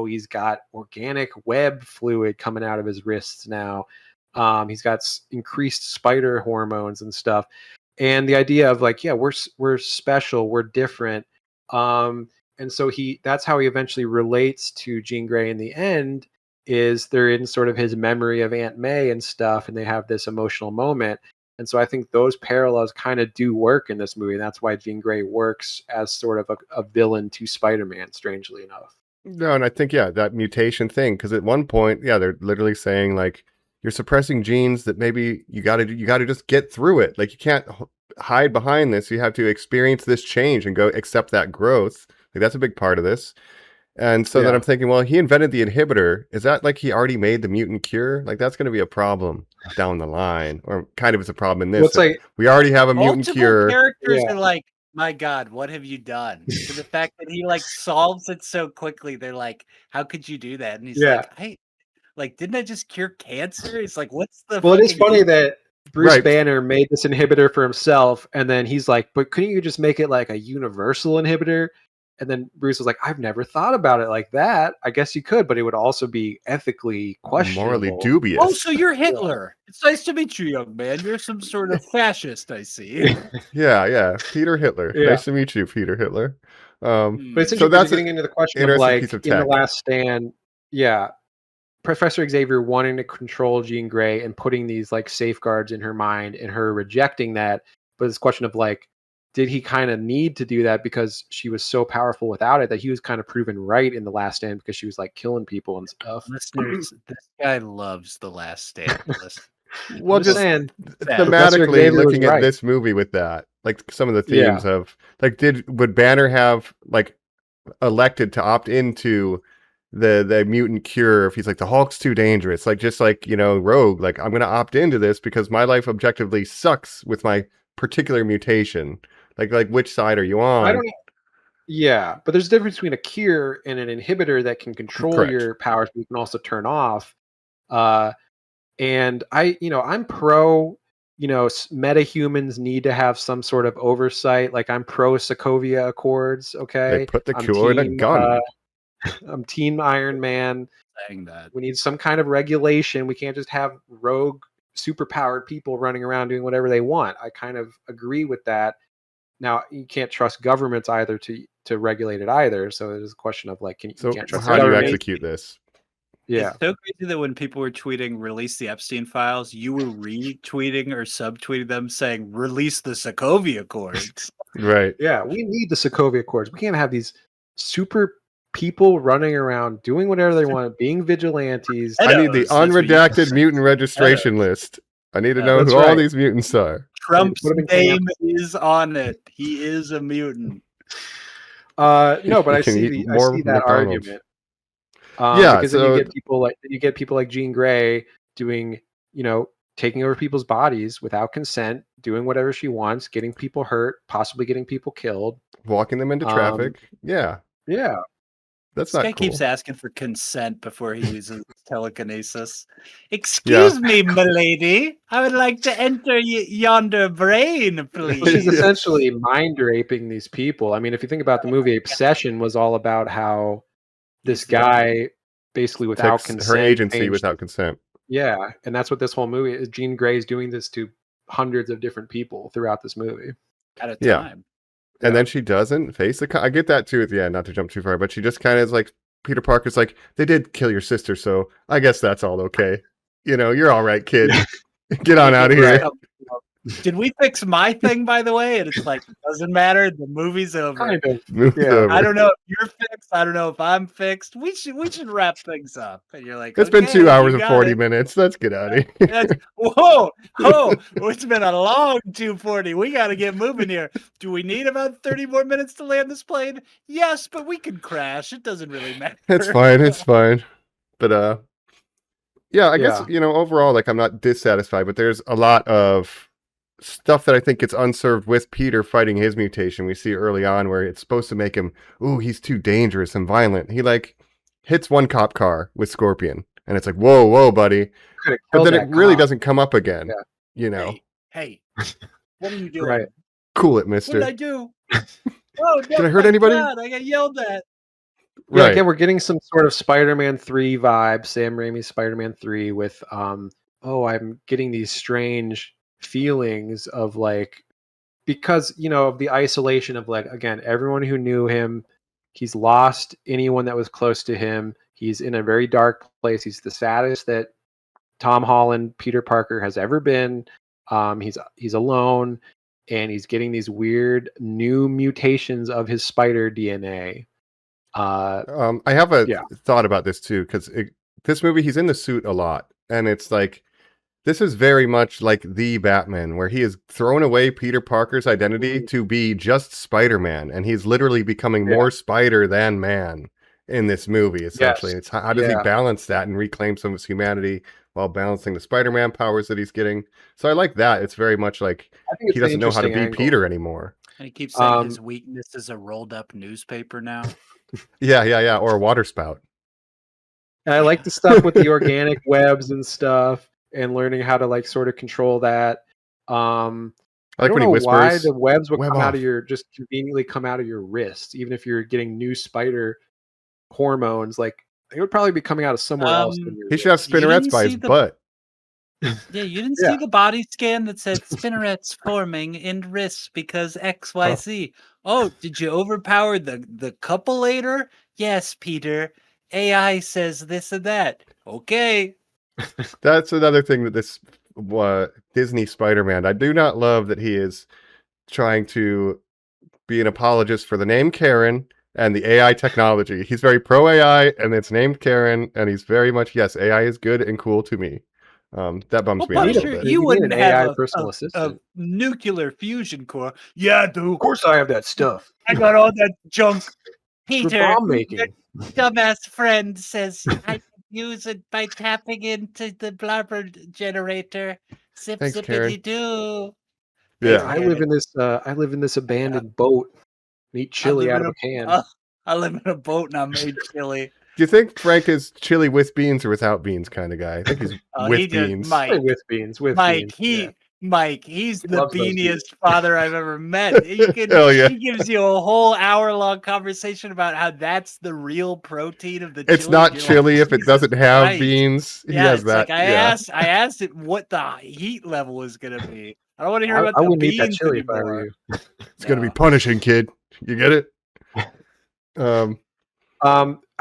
He's got organic web fluid coming out of his wrists now. He's got increased spider hormones and stuff. And the idea of like, yeah, we're special, we're different. And so that's how he eventually relates to Jean Grey in the end, is they're in sort of his memory of Aunt May and stuff, and they have this emotional moment. And so I think those parallels kind of do work in this movie. And that's why Jean Grey works as sort of a villain to Spider-Man, strangely enough. No, and I think, that mutation thing, because at one point, they're literally saying like, you're suppressing genes that maybe you got to just get through it. Like, you can't hide behind this. You have to experience this change and go accept that growth. Like, that's a big part of this. And so then I'm thinking, well, he invented the inhibitor. Is that like he already made the mutant cure? Like that's going to be a problem down the line, or kind of is a problem in this. Well, it's like we already have a mutant multiple cure. characters are like, my God, what have you done? To the fact that he like solves it so quickly, they're like, how could you do that? And he's like, didn't I just cure cancer? He's like, what's the? Well, it is funny that Bruce Right. Banner made this inhibitor for himself, and then he's like, but couldn't you just make it like a universal inhibitor? And then Bruce was like, I've never thought about it like that. I guess you could, but it would also be ethically questionable. Morally dubious. Oh, so you're Hitler. It's nice to meet you, young man. You're some sort of fascist, I see. Yeah. Peter Hitler. Yeah. Nice to meet you, Peter Hitler. But it's so that's getting into the question of like in The Last Stand, Professor Xavier wanting to control Jean Grey and putting these like safeguards in her mind and her rejecting that. But it's a question of like, did he kind of need to do that because she was so powerful without it that he was kind of proven right in The Last Stand because she was like killing people and stuff. Listeners, this guy loves The Last Stand. Well, just saying, thematically looking at this movie with that, like some of the themes of like, would Banner have like elected to opt into the mutant cure if he's like the Hulk's too dangerous, like just like, you know, Rogue, like I'm gonna opt into this because my life objectively sucks with my particular mutation. Like which side are you on? I don't know. Yeah, but there's a difference between a cure and an inhibitor that can control your powers, but you can also turn off. And I'm pro, metahumans need to have some sort of oversight. Like I'm pro Sokovia Accords. Okay, they put the cure in a gun. I'm team Iron Man. Saying that we need some kind of regulation. We can't just have rogue, superpowered people running around doing whatever they want. I kind of agree with that. Now you can't trust governments either to regulate it either. So it is a question of like, you can't trust. How do you execute this? Yeah, it's so crazy that when people were tweeting "release the Epstein files," you were retweeting or subtweeting them saying "release the Sokovia Accords." Right. Yeah, we need the Sokovia Accords. We can't have these super people running around doing whatever they want, being vigilantes. I need the unredacted mutant registration list. I need to know who all these mutants are. Trump's name is on it. He is a mutant. No, but I see that argument. Because then you get people like Jean Grey doing, taking over people's bodies without consent, doing whatever she wants, getting people hurt, possibly getting people killed, walking them into traffic. Yeah. That's this not guy cool. keeps asking for consent before he uses telekinesis. Excuse me, milady. I would like to enter yonder brain, please. Well, she's essentially mind raping these people. I mean, if you think about the movie, Obsession was all about how this guy basically without consent, her agency without consent. Yeah, and that's what this whole movie is. Jean Grey is doing this to hundreds of different people throughout this movie at a time. And then she doesn't face the. I get that too at the end, not to jump too far, but she just kind of is like, Peter Parker's like, they did kill your sister, so I guess that's all okay. You're all right, kid. Get on out of here. Did we fix my thing, by the way? And it's like, it doesn't matter. The movie's over. Kind of. Over. I don't know if you're fixed. I don't know if I'm fixed. We should wrap things up. And you're like, it's been 2 hours and 40 minutes. Let's get out of here. Whoa. It's been a long 2:40. We got to get moving here. Do we need about 30 more minutes to land this plane? Yes, but we can crash. It doesn't really matter. It's fine. But I guess, overall, like I'm not dissatisfied, but there's a lot of stuff that I think gets unserved with Peter fighting his mutation. We see early on where it's supposed to make him, he's too dangerous and violent. He like hits one cop car with Scorpion, and it's like, whoa, buddy. But then it really doesn't come up again. Yeah. Hey, what are you doing? Right. Cool it, mister. What did I do? Oh, did I hurt anybody? God, I got yelled at. Yeah, again, we're getting some sort of Spider-Man 3 vibe, Sam Raimi's Spider-Man 3 with, I'm getting these strange feelings of like, because of the isolation of like, again, everyone who knew him, he's lost anyone that was close to him. He's in a very dark place. He's the saddest that Tom Holland, Peter Parker, has ever been. He's alone, and he's getting these weird new mutations of his spider DNA. I have a thought about this too, because this movie, he's in the suit a lot, and it's like, this is very much like the Batman, where he has thrown away Peter Parker's identity to be just Spider-Man, and he's literally becoming more spider than man in this movie, essentially. Yes. It's how does he balance that and reclaim some of his humanity while balancing the Spider-Man powers that he's getting. So I like that. It's very much like I think he it's an doesn't know how to be interesting angle. Peter anymore. And he keeps saying his weakness is a rolled up newspaper now. Yeah. Or a water spout. And I like the stuff with the organic webs and stuff, and learning how to like sort of control that. I I like don't when he know whispers, why the webs would "Web come out off." of your just conveniently come out of your wrists, even if you're getting new spider hormones. Like they would probably be coming out of somewhere else. Than your He should have wrist. spinnerets by his butt. Yeah, you didn't see the body scan that said spinnerets forming in wrists because XYZ. Oh, did you overpower the coupulator? Yes, Peter. AI says this and that. Okay. That's another thing that this Disney Spider-Man, I do not love that he is trying to be an apologist for the name Karen and the AI technology. He's very pro AI, and it's named Karen, and he's very much, yes, AI is good and cool to me. That bums me out a little bit. You wouldn't an have AI personal assistant. a nuclear fusion core. Yeah, dude. Of course, I have that stuff. I got all that junk. For Peter, bomb making. your dumbass friend says I can use it by tapping into the blubber generator. Zip Thanks, Karen. zippity doo. Yeah, I live in this. I live in this abandoned boat. And eat chili out of a can. I live in a boat and I made chili. Do you think Frank is chili with beans or without beans kind of guy? I think he's with beans. With beans. With beans. Mike, he's the loves those beaniest father I've ever met. He gives you a whole hour-long conversation about how that's the real protein of the chili. It's not chili if it doesn't have beans. He has that. Like I asked it what the heat level is going to be. I don't want to hear about I the wouldn't beans eat that chili anymore. if I were you. It's going to be punishing, kid. You get it?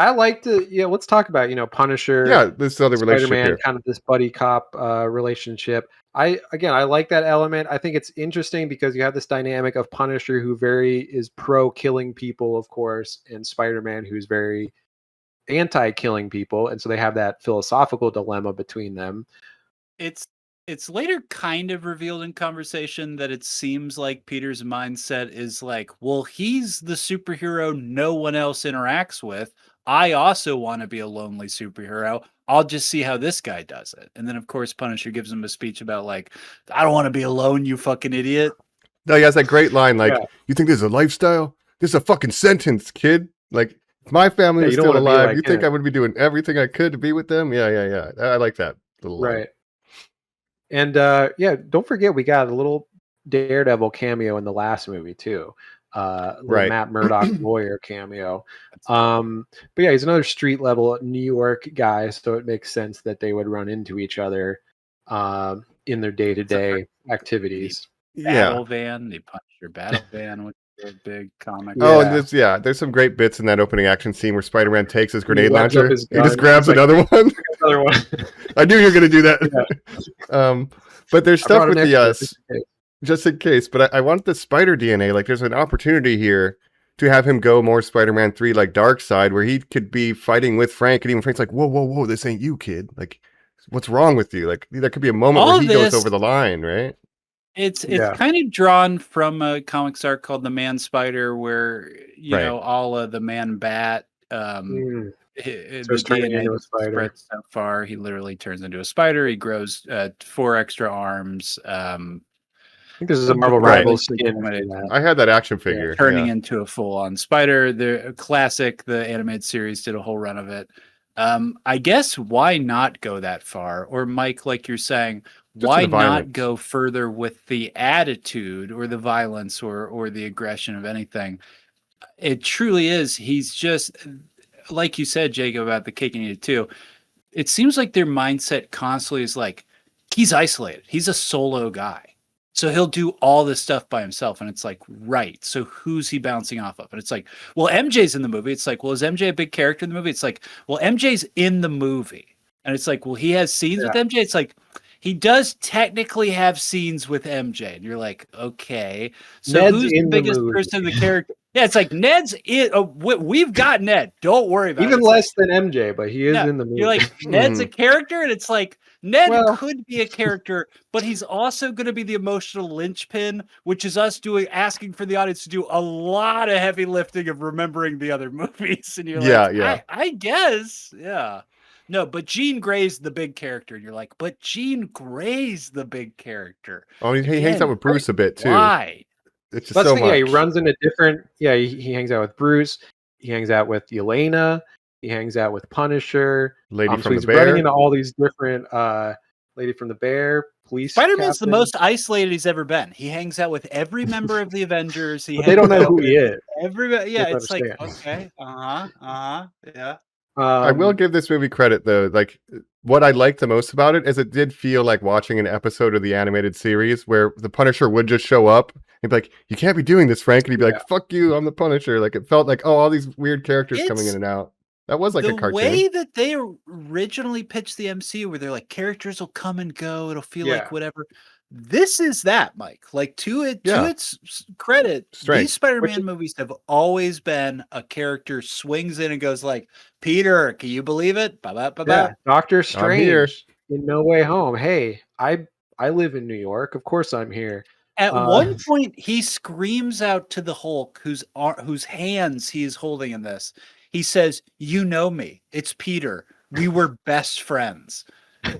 I like to let's talk about Punisher. Yeah, this other relationship Spider-Man, here. kind of this buddy cop relationship. I like that element. I think it's interesting because you have this dynamic of Punisher who is pro killing people, of course, and Spider-Man who's very anti killing people, and so they have that philosophical dilemma between them. It's later kind of revealed in conversation that it seems like Peter's mindset is like, well, he's the superhero no one else interacts with. I also want to be a lonely superhero. I'll just see how this guy does it. And then, of course, Punisher gives him a speech about, like, I don't want to be alone, you fucking idiot. No, he has that great line, like, you think this is a lifestyle? This is a fucking sentence, kid. Like, if my family was still alive, you think I would be doing everything I could to be with them? Yeah. I like that little line. Right. And don't forget we got a little Daredevil cameo in the last movie too. Matt Murdock lawyer cameo. But yeah, he's another street level New York guy, so it makes sense that they would run into each other in their day-to-day activities. Battle van, they punch your battle van, which is a big comic. Oh, and there's some great bits in that opening action scene where Spider-Man takes his grenade launcher. He just grabs another one. Another one. I knew you were going to do that. But there's stuff with the just in case. But I want the Spider DNA. Like, there's an opportunity here to have him go more Spider-Man 3 like Dark Side, where he could be fighting with Frank, and even Frank's like, whoa, this ain't you, kid. Like, what's wrong with you? Like, there could be a moment where he goes over the line, right? It's kind of drawn from a comics arc called The Man Spider, where all of the Man Bat. The DNA spreads so far, he literally turns into a spider. He grows 4 extra arms. I think this is a Marvel Rivals skin. I had that action figure. Turning into a full-on spider. The classic, the animated series did a whole run of it. I guess why not go that far? Or Mike, like you're saying, why not go further with the attitude or the violence or the aggression of anything? It truly is. He's just, like you said, Jacob, about the cake and eat it too. It seems like their mindset constantly is like, he's isolated. He's a solo guy. So he'll do all this stuff by himself. And it's like, right. So who's he bouncing off of? And it's like, well, MJ's in the movie. It's like, well, is MJ a big character in the movie? It's like, well, MJ's in the movie. And it's like, well, he has scenes with MJ. It's like, he does technically have scenes with MJ. And you're like, okay. So Ned's who's the biggest person in the character? Yeah, it's like Ned's in. We've got Ned. Don't worry about it. Even less than MJ, but he is in the movie. You're like, Ned's a character? And it's like, Ned Well- could be a character, but he's also going to be the emotional linchpin, which is us asking for the audience to do a lot of heavy lifting of remembering the other movies. And you're like, I guess, yeah. No, but Jean Grey's the big character. And you're like, but Jean Grey's the big character. Oh, he hangs out with Bruce a bit too. Why? It's just That's so the thing, much. yeah, he runs into different. Yeah, he hangs out with Bruce. He hangs out with Yelena. He hangs out with Punisher. Lady so from he's the Bear. running into all these different. Lady from the Bear. Police. Spider-Man's captain. the most isolated he's ever been. He hangs out with every member of the Avengers. But they don't know who he is. Everybody, yeah, They don't it's like, understand. okay, yeah. I will give this movie credit though. Like what I liked the most about it is it did feel like watching an episode of the animated series where the Punisher would just show up and be like, "You can't be doing this, Frank," and he'd be like, "Fuck you, I'm the Punisher." Like it felt like, oh, all these weird characters coming in and out. That was like a cartoon. The way that they originally pitched the MCU, where they're like, characters will come and go, it'll feel like whatever. This is that, Mike. Like to its credit, these Spider-Man movies have always been a character swings in and goes like, "Peter, can you believe it?" Doctor Strange in No Way Home. Hey, I live in New York. Of course, I'm here. At one point, he screams out to the Hulk, whose hands he is holding in this. He says, "You know me. It's Peter. We were best friends."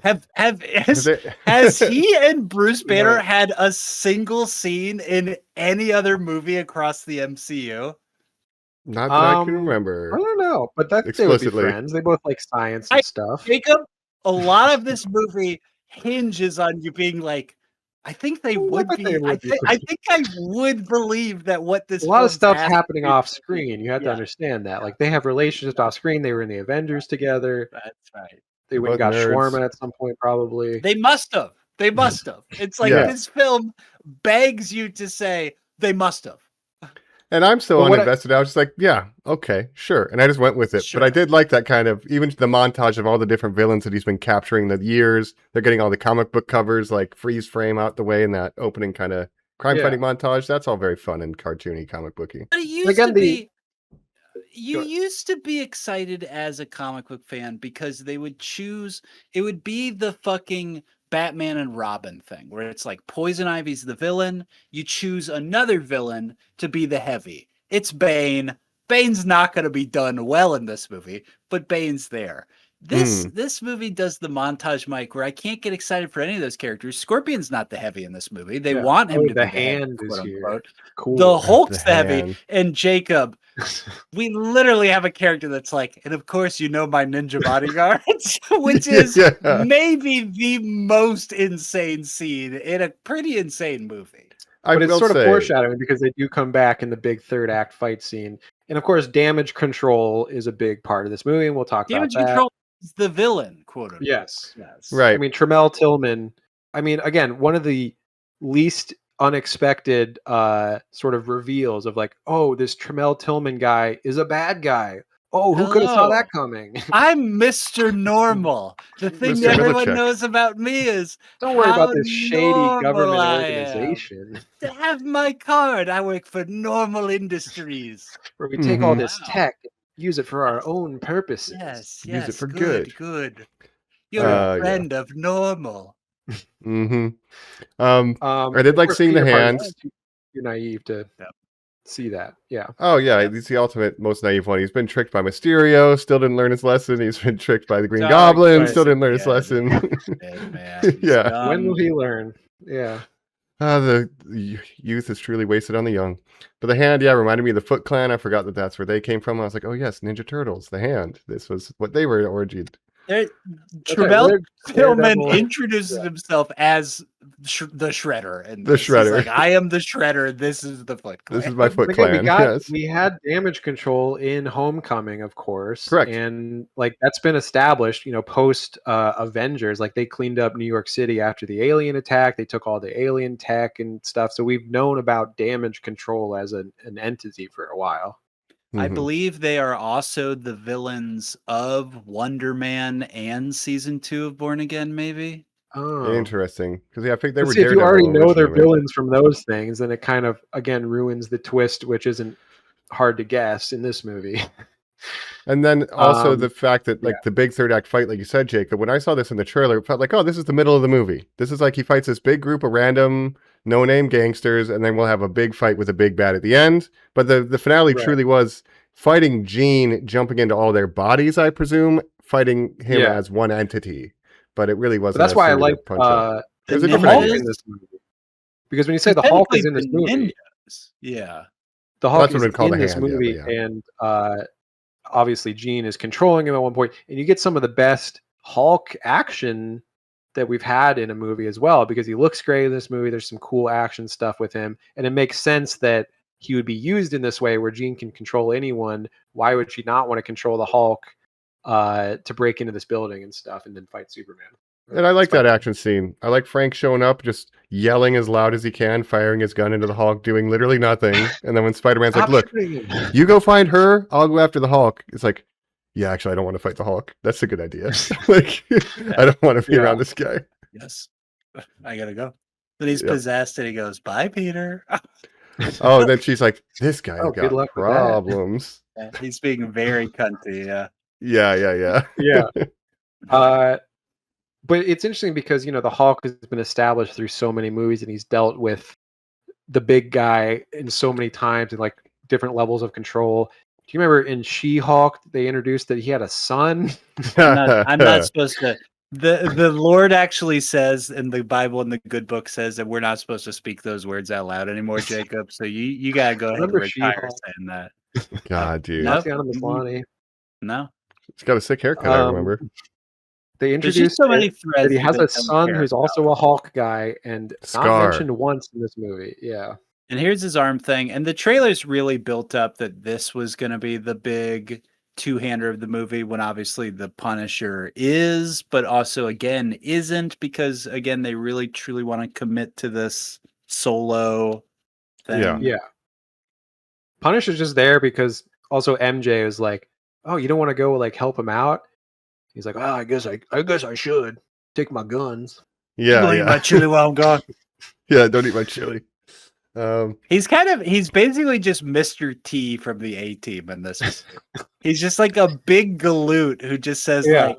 Has he and Bruce Banner had a single scene in any other movie across the MCU? Not that I can remember. I don't know, but that they would be friends. They both like science and stuff. Jacob, a lot of this movie hinges on you being like, I think they would be. I think I would believe that what this. A lot of stuff's happening off screen. You have to understand that. Like they have relationships off screen. They were in the Avengers together. That's right. They went and got shawarma at some point, probably. They must have. They must have. It's like this film begs you to say they must have. And I'm so uninvested. I was just like, yeah, okay, sure. And I just went with it. Sure. But I did like that kind of, even the montage of all the different villains that he's been capturing the years. They're getting all the comic book covers, like freeze frame out the way in that opening kind of crime fighting montage. That's all very fun and cartoony, comic booky. But it used to be. You used to be excited as a comic book fan because they would choose, it would be the fucking Batman and Robin thing where it's like Poison Ivy's the villain. You choose another villain to be the heavy. It's Bane. Bane's not going to be done well in this movie, but Bane's there. This movie does the montage, Mike, where I can't get excited for any of those characters. Scorpion's not the heavy in this movie. They want him to be the hand, quote unquote. Cool. The Hulk's the heavy, and Jacob. We literally have a character that's like, and of course, you know my ninja bodyguards, which is maybe the most insane scene in a pretty insane movie. But it's sort of foreshadowing because they do come back in the big third act fight scene. And of course, damage control is a big part of this movie, and we'll talk about that. Damage control is the villain, quote unquote. Yes. Right. I mean, Tremel Tillman, I mean, again, one of the least unexpected sort of reveals of like, oh, this Tremel Tillman guy is a bad guy. Oh, who could have saw that coming? I'm Mr. Normal. The thing Mr. that everyone Milichek. knows about me is don't worry about this shady government organization. To have my card, I work for Normal Industries, where we take all this tech, use it for our own purposes. Yes, use it for good. Good. You're a friend of Normal. I did like seeing the hands. You're naive to see that. Yeah. Oh yeah, he's the ultimate most naive one. He's been tricked by Mysterio, still didn't learn his lesson. He's been tricked by the Green Goblin, still didn't learn his lesson. Yeah. When will he learn? Yeah. The youth is truly wasted on the young. But the hand, reminded me of the Foot Clan. I forgot that that's where they came from. I was like, oh yes, Ninja Turtles, the hand. This was what they were originated. Tremel Tillman introduces himself as the Shredder, and the Shredder. Like, I am the Shredder. This is the Foot Clan. This is my Foot Clan. We had damage control in Homecoming, of course. Correct. And like that's been established, post Avengers. Like they cleaned up New York City after the alien attack. They took all the alien tech and stuff. So we've known about damage control as an entity for a while. I believe they are also the villains of Wonder Man and season 2 of Born Again, maybe. Oh, interesting. Because I think they were. See, if you already know they're villains from those things, then it kind of again ruins the twist, which isn't hard to guess in this movie. And then also Um, the fact that yeah. like the big third act fight, like you said, Jacob, when I saw this in the trailer, it felt like, oh, this is the middle of the movie. This is like he fights this big group of random no-name gangsters, and then we'll have a big fight with a big bad at the end. But the finale Right. truly was fighting Jean, jumping into all their bodies, I presume, fighting him Yeah. as one entity. But it really But wasn't that's as why I singular like punch up. The It was a the different Hulk idea. in this movie. Because when you say Because the Hulk is technically in this the movie, ninjas. Yeah. the Well, Hulk that's what is it called in a this hand, yeah, but movie, yeah. and obviously Jean is controlling him at one point, and you get some of the best Hulk action that we've had in a movie as well, because he looks great in this movie. There's some cool action stuff with him, and it makes sense that he would be used in this way where Jean can control anyone. Why would she not want to control the Hulk to break into this building and stuff and then fight Superman? And I like that Spider-Man. action scene. I like Frank showing up, just yelling as loud as he can, firing his gun into the Hulk, doing literally nothing. And then when Spider-Man's like, Stop look, shooting him. you go find her, I'll go after the Hulk. It's like, yeah, actually, I don't want to fight the Hulk. That's a good idea. Like, I don't want to be Yeah. around this guy. Yes. I gotta go. Then he's Yep. possessed and he goes, bye, Peter. Oh, and then she's like, this guy's Oh, good got luck with that. problems. Yeah, he's being very cunty, yeah. Yeah. Yeah. But it's interesting because, you know, the Hulk has been established through so many movies, and he's dealt with the big guy in so many times and like different levels of control. Do you remember in She-Hulk they introduced that he had a son? I'm not supposed to. The Lord actually says in the Bible, in the good book, says that we're not supposed to speak those words out loud anymore, Jacob. So you gotta go ahead and Remember retire She-Hulk? saying that. God, dude. No. Tatiana Maslany. No. He's got a sick haircut, I remember. They There's just introduced so many it, threads that he we've has been a don't son care who's about. also a Hulk guy, and Scar. not mentioned once in this movie. Yeah. And here's his arm thing. And the trailers really built up that this was going to be the big two-hander of the movie, when obviously the Punisher is, but also again isn't, because again they really truly want to commit to this solo thing. Yeah. Yeah. Punisher's just there because also MJ was like, "Oh, you don't want to go like help him out?" He's like, "Oh, I guess I should take my guns." Yeah. chili while I'm gone. Yeah, don't eat my chili. He's basically just Mr. T from the A-Team in this. He's just like a big galoot who just says Yeah. like,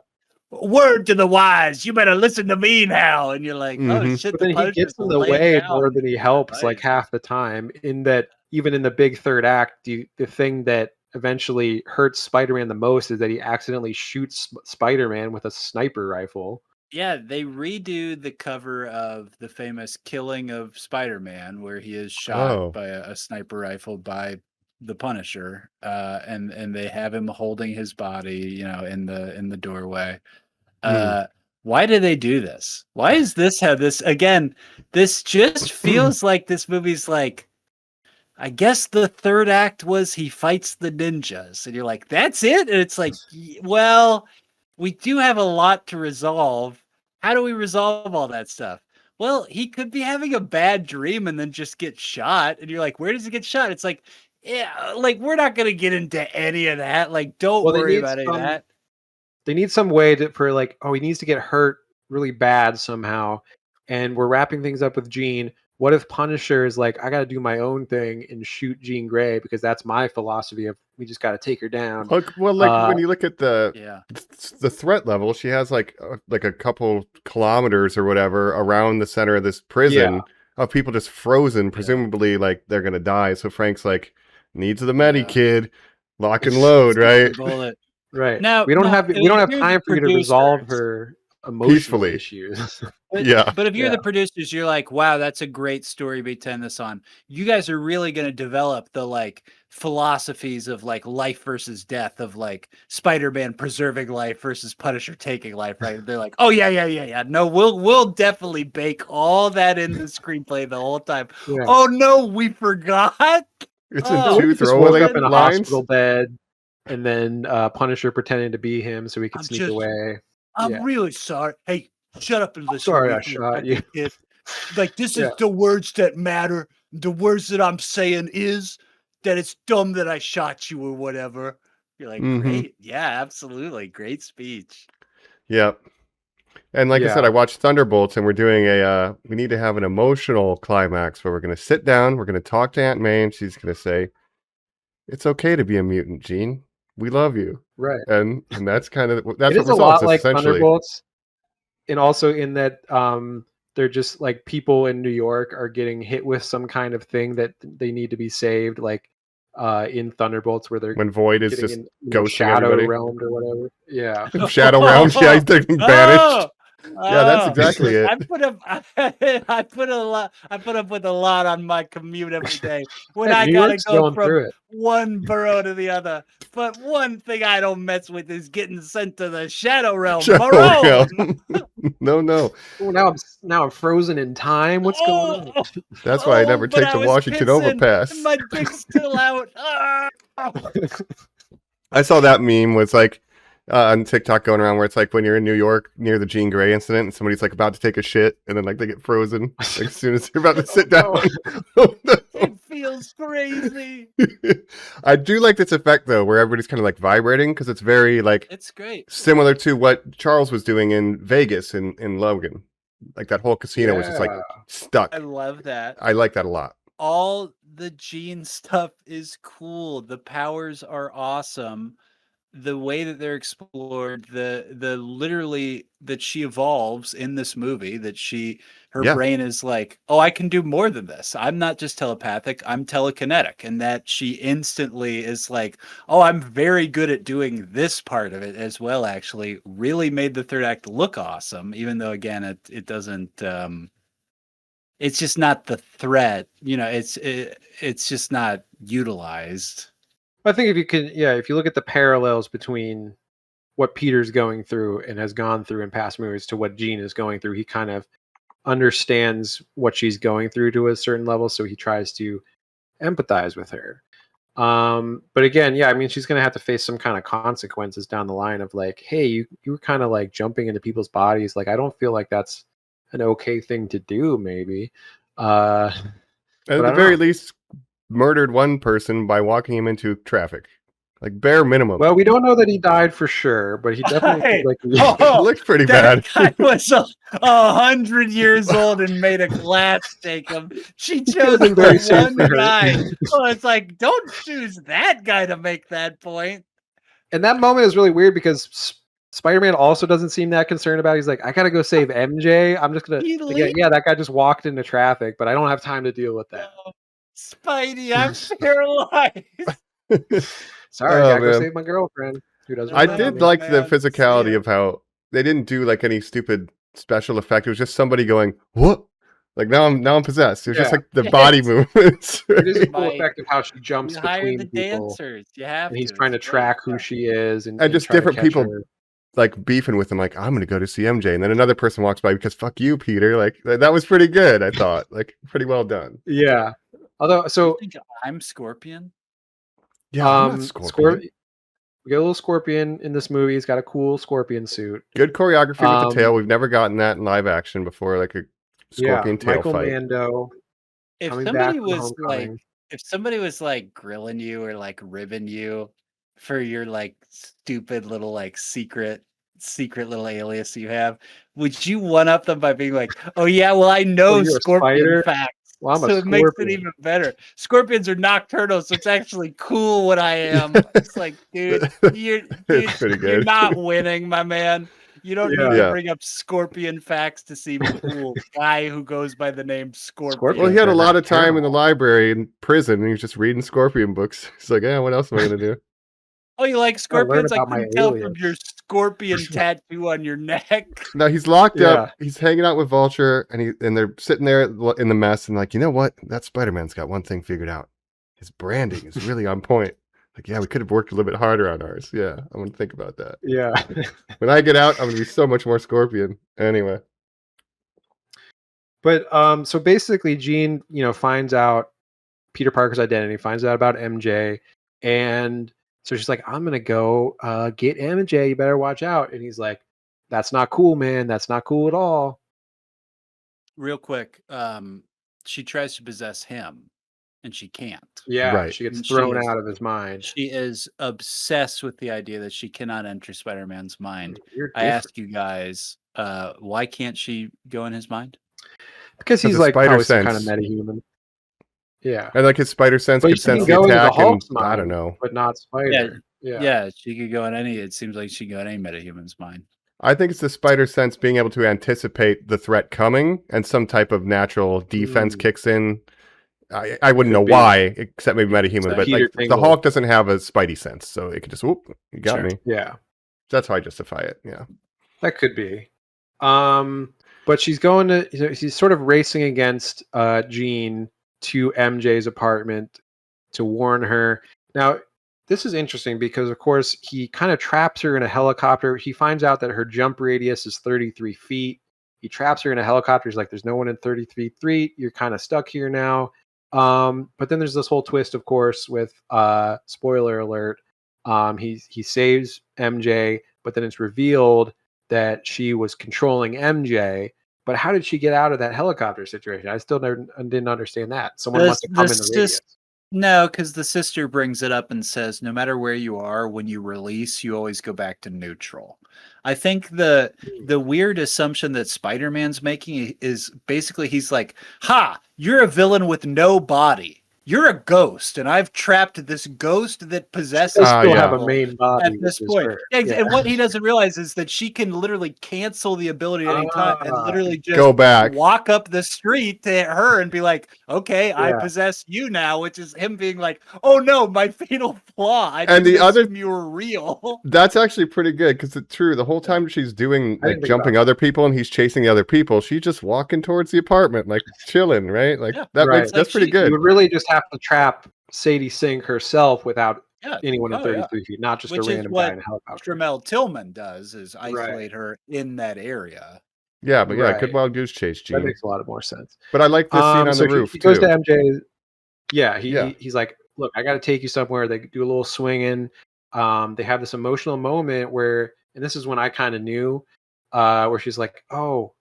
word to the wise, you better listen to me now. And you're like, oh Mhm. shit, But the then he Punisher's gets in the laying way down. more than he helps, like Right. half the time. In that, even in the big third act, the thing that eventually hurts Spider-Man the most is that he accidentally shoots Spider-Man with a sniper rifle. Yeah, they redo the cover of the famous Killing of Spider-Man, where he is shot Oh. by a sniper rifle by the Punisher, and they have him holding his body, you know, in the doorway. Why do they do this? Why is this how this again? This just feels like this movie's like, I guess the third act was he fights the ninjas, and you're like, that's it? And it's like, well, we do have a lot to resolve. How do we resolve all that stuff? Well, he could be having a bad dream and then just get shot. And you're like, where does he get shot? It's like, yeah, like we're not gonna get into any of that. Like, don't Well, they worry need about any of some- that. They need some way for like, oh, he needs to get hurt really bad somehow, and we're wrapping things up with Jean. What if Punisher is like, I got to do my own thing and shoot Jean Grey because that's my philosophy of we just got to take her down. Well, like when you look at the threat level, she has like a couple kilometers or whatever around the center of this prison of people just frozen, presumably like they're gonna die. So Frank's like, needs the medi kid, lock and load, right? Right. Now we don't have time for you to resolve producers- her emotional Peacefully. issues. But if you're the producers, you're like, wow, that's a great story to end this on. You guys are really going to develop the like philosophies of like life versus death, of like Spider-Man preserving life versus Punisher taking life, right? They're like, oh yeah. No, we'll definitely bake all that in the screenplay the whole time. Yeah. Oh no, we forgot. It's What in two if he just woke throwaway up in a lines. hospital bed, and then Punisher pretending to be him so he could sneak away. I'm really sorry. Hey, shut up and listen. Sorry to me I for a shot second, you. kid. Like, this is the words that matter. The words that I'm saying is that it's dumb that I shot you or whatever. You're like, great. Yeah, absolutely. Great speech. Yep. And like I said, I watched Thunderbolts, and we're doing we need to have an emotional climax where we're going to sit down, we're going to talk to Aunt May, and she's going to say, it's okay to be a mutant, Jean. we love you. Right. And that's kind of that's It what is a resolves lot this, like essentially. Thunderbolts, and also in that they're just like people in New York are getting hit with some kind of thing that they need to be saved, like in Thunderbolts where they're When Void is getting just in ghosting shadow everybody. realmed or whatever. Yeah. Shadow realms, yeah, he's getting banished. Yeah, that's exactly it. I put up with a lot on my commute every day when I New gotta York's go going from through it. one borough to the other. But one thing I don't mess with is getting sent to the Shadow Realm. Shadow Maroon! realm. No. Oh, now I'm frozen in time. What's going on? That's why I never but take I the was Washington pissing, overpass. and my dick's still out. Ah! I saw that meme was like on TikTok going around where it's like when you're in New York near the Jean Grey incident and somebody's like about to take a shit and then like they get frozen like as soon as they're about to sit down. Oh, no. It feels crazy. I do like this effect though where everybody's kind of like vibrating because it's very like It's great. similar to what Charles was doing in Vegas in Logan. Like that whole casino was just like stuck. I love that. I like that a lot. All the Jean stuff is cool. The powers are awesome. The way that they're explored, the literally that she evolves in this movie, that her brain is like, oh, I can do more than this. I'm not just telepathic, I'm telekinetic. And that she instantly is like, oh, I'm very good at doing this part of it as well, actually. Really made the third act look awesome, even though again it doesn't it's just not the threat, it's just not utilized. I think if you look at the parallels between what Peter's going through and has gone through in past movies to what Jean is going through, he kind of understands what she's going through to a certain level, so he tries to empathize with her. But again, yeah, I mean, she's going to have to face some kind of consequences down the line of like, hey, you were kind of like jumping into people's bodies. Like, I don't feel like that's an okay thing to do, maybe. At the very least, murdered one person by walking him into traffic, like bare minimum. Well, we don't know that he died for sure, but he definitely it looked pretty that bad. Guy was 100 years old and made a glass take him. She chose been very one safe for her. guy. Well, it's like, don't choose that guy to make that point. And that moment is really weird because Spider-Man also doesn't seem that concerned about it. He's like, I gotta go save MJ. I'm just gonna that guy just walked into traffic, but I don't have time to deal with that. Spidey, I'm paralyzed. Sorry, I gotta go save my girlfriend. Who doesn't I did like the physicality of how they didn't do like any stupid special effect. It was just somebody going, what? Like now I'm possessed. It was just like the body movements. It is a cool effect of how she jumps between the people. Dancers. You have and he's to. trying to track who she is and just try to different catch people her. like beefing with him, like, I'm gonna go to see MJ, and then another person walks by because fuck you, Peter. Like that was pretty good, I thought. Like pretty well done. Yeah. Although you think I'm Scorpion? Yeah, I'm not Scorpion. We get a little Scorpion in this movie. He's got a cool Scorpion suit. Good choreography with the tail. We've never gotten that in live action before, like a Scorpion tail Michael fight. Mando. If somebody was like grilling you or like ribbing you for your like stupid little like secret little alias you have, would you one up them by being like, oh yeah, well I know Scorpion facts. Well, so it makes it even better. Scorpions are nocturnal, so it's actually cool what I am. It's like, dude, you're not winning, my man. You don't need to bring up Scorpion facts to seem cool. Guy who goes by the name Scorpion. Well, he had a lot of time in the library in prison, and he was just reading Scorpion books. He's like, yeah, what else am I gonna do? Oh, you like scorpions? I couldn't tell from your scorpion tattoo on your neck. No, he's locked up. He's hanging out with Vulture, and they're sitting there in the mess, and like, you know what? That Spider-Man's got one thing figured out. His branding is really on point. Like, yeah, we could have worked a little bit harder on ours. Yeah, I'm gonna think about that. Yeah. When I get out, I'm gonna be so much more Scorpion. Anyway. But so basically, Jean, finds out Peter Parker's identity, finds out about MJ, and so she's like, I'm gonna go get MJ. You better watch out. And he's like, that's not cool, man. That's not cool at all. Real quick, she tries to possess him, and she can't. Yeah, right. She gets thrown out of his mind. She is obsessed with the idea that she cannot enter Spider-Man's mind. I ask you guys, why can't she go in his mind? Because he's like probably some kind of metahuman. Yeah, and like his spider sense could sense the attack, and I don't know, but not Spider. Yeah, Yeah, she could go in any. It seems like she could go in any metahuman's mind. I think it's the spider sense being able to anticipate the threat coming, and some type of natural defense kicks in. I wouldn't know why, except maybe metahuman, but Peter like the Tingle. Hulk doesn't have a spidey sense, so it could just whoop, you got me. Yeah, That's how I justify it. Yeah, that could be. But she's going to. She's sort of racing against Jean to MJ's apartment to warn her. Now, this is interesting because, of course, he kind of traps her in a helicopter. He finds out that her jump radius is 33 feet. He traps her in a helicopter. He's like, "There's no one in 33 feet. You're kind of stuck here now." But then there's this whole twist, of course, with spoiler alert. He saves MJ, but then it's revealed that she was controlling MJ. But how did she get out of that helicopter situation? I still didn't understand that. Someone must have come in the radius. No, because the sister brings it up and says, no matter where you are, when you release, you always go back to neutral. I think the weird assumption that Spider-Man's making is basically he's like, ha, you're a villain with no body. You're a ghost, and I've trapped this ghost that possesses still have a main body at this point. And what he doesn't realize is that she can literally cancel the ability at any time and literally just go back, walk up the street to her and be like, okay, I possess you now, which is him being like, oh no, my fatal flaw. I and the other, you were real. That's actually pretty good because it's true. The whole time she's doing like jumping other people and he's chasing the other people, she's just walking towards the apartment, like chilling, right? Like that's pretty good. You would really just have to trap Sadie Sink herself without anyone in 33 feet, not just a random guy in a helicopter. Tramel Tillman does is isolate her in that area. Yeah, but good wild goose chase, Gene. That makes a lot of more sense. But I like this scene on the roof. He goes to MJ. Yeah, he's like, look, I got to take you somewhere. They do a little swinging. They have this emotional moment where, and this is when I kind of knew, where she's like, oh,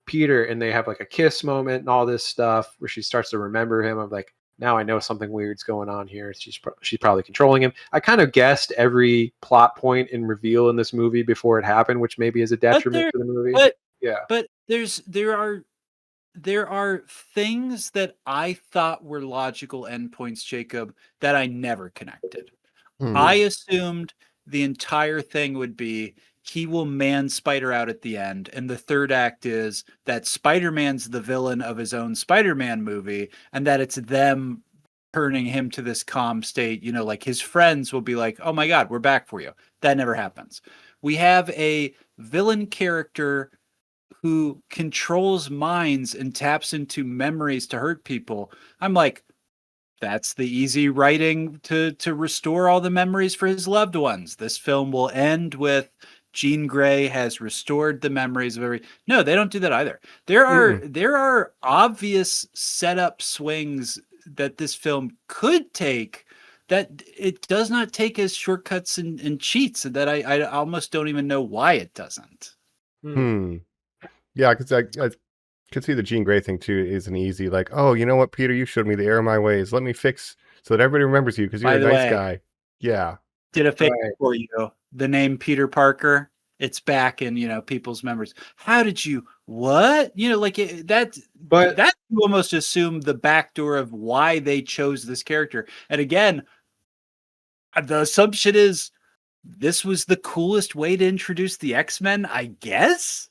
Peter, and they have like a kiss moment and all this stuff where she starts to remember him. I'm like, now I know something weird's going on here. She's probably controlling him. I kind of guessed every plot point and reveal in this movie before it happened, which maybe is a detriment to the movie. But there are things that I thought were logical endpoints, Jacob, that I never connected. I assumed the entire thing would be he will man Spider out at the end, and the third act is that Spider-Man's the villain of his own Spider-Man movie, and that it's them turning him to this calm state. You know, like his friends will be like, oh my God, we're back for you. That never happens. We have a villain character who controls minds and taps into memories to hurt people. I'm like, that's the easy writing to restore all the memories for his loved ones. This film will end with Jean Grey has restored the memories of every. No, they don't do that either. There are obvious setup swings that this film could take that it does not take as shortcuts and cheats, that I almost don't even know why it doesn't. Yeah, because I could see the Jean Grey thing too isn't easy. Like, oh, you know what, Peter, you showed me the error of my ways. Let me fix so that everybody remembers you because you're a nice guy. Yeah. Did a favor for you. The name Peter Parker, it's back in, people's memories. How did you, what? Like that you almost assume the backdoor of why they chose this character. And again, the assumption is this was the coolest way to introduce the X-Men, I guess?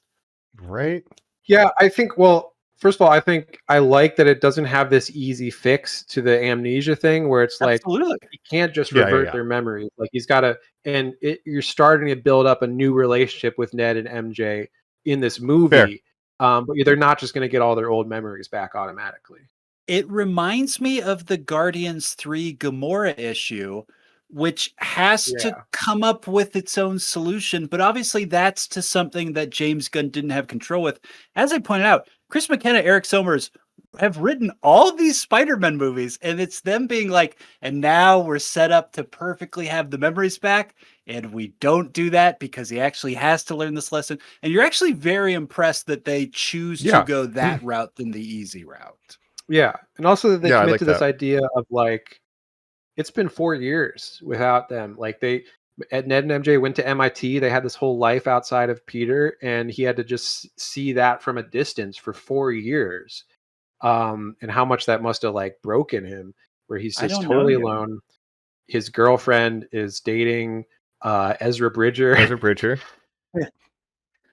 Right? Yeah, I think, well, first of all, I think I like that it doesn't have this easy fix to the amnesia thing where it's like, you can't just revert their memories. Like he's got to, and you're starting to build up a new relationship with Ned and MJ in this movie. But they're not just going to get all their old memories back automatically. It reminds me of the Guardians 3 Gamora issue, which has to come up with its own solution. But obviously that's to something that James Gunn didn't have control with. As I pointed out, Chris McKenna, Eric Somers have written all these Spider-Man movies, and it's them being like, and now we're set up to perfectly have the memories back. And we don't do that because he actually has to learn this lesson. And you're actually very impressed that they choose to go that route than the easy route. Yeah. And also that they commit to this idea of like, it's been 4 years without them. Like Ned and MJ went to MIT. They had this whole life outside of Peter, and he had to just see that from a distance for 4 years. And how much that must have like broken him, where he's just totally alone. his girlfriend is dating Ezra Bridger. Ezra Bridger.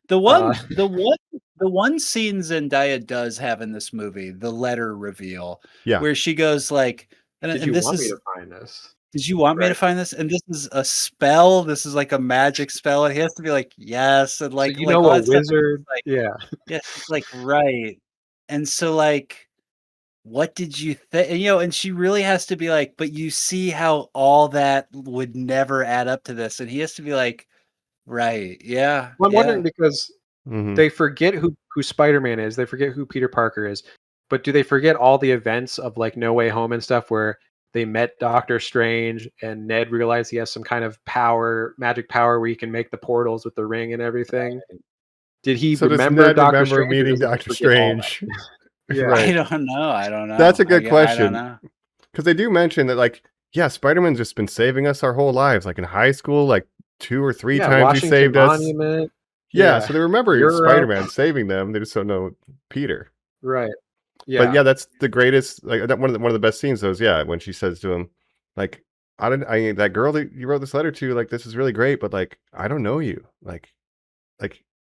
The one scene Zendaya does have in this movie, the letter reveal, Yeah. where she goes like, Did you want me to find this? Did you want me to find this? And this is a spell. This is like a magic spell. And he has to be like, yes. And like, So like a all that stuff. wizard. Like, yeah. Yeah. She's like, right. And so like, what did you think? You know, and she really has to be like, but you see how all that would never add up to this. And he has to be like, right. Yeah. Well, I'm wondering because Mhm. they forget who Spider-Man is. They forget who Peter Parker is. But do they forget all the events of like No Way Home and stuff where they met Doctor Strange and Ned realized he has some kind of power, magic power where he can make the portals with the ring and everything? Did he remember Doctor Strange? Meeting Doctor Strange? Yeah. Right. I don't know. That's a good question. I don't know. Because they do mention that, like, yeah, Spider-Man's just been saving us our whole lives. Like in high school, like 2 or 3 times Washington he saved Monument. us. Yeah, so they remember Europe. Spider-Man saving them. They just don't know Peter. Right. Yeah. But yeah, that's the greatest. Like one of the best scenes. Those, yeah, when she says to him, like, that girl that you wrote this letter to, like, this is really great, but like, I don't know you. Like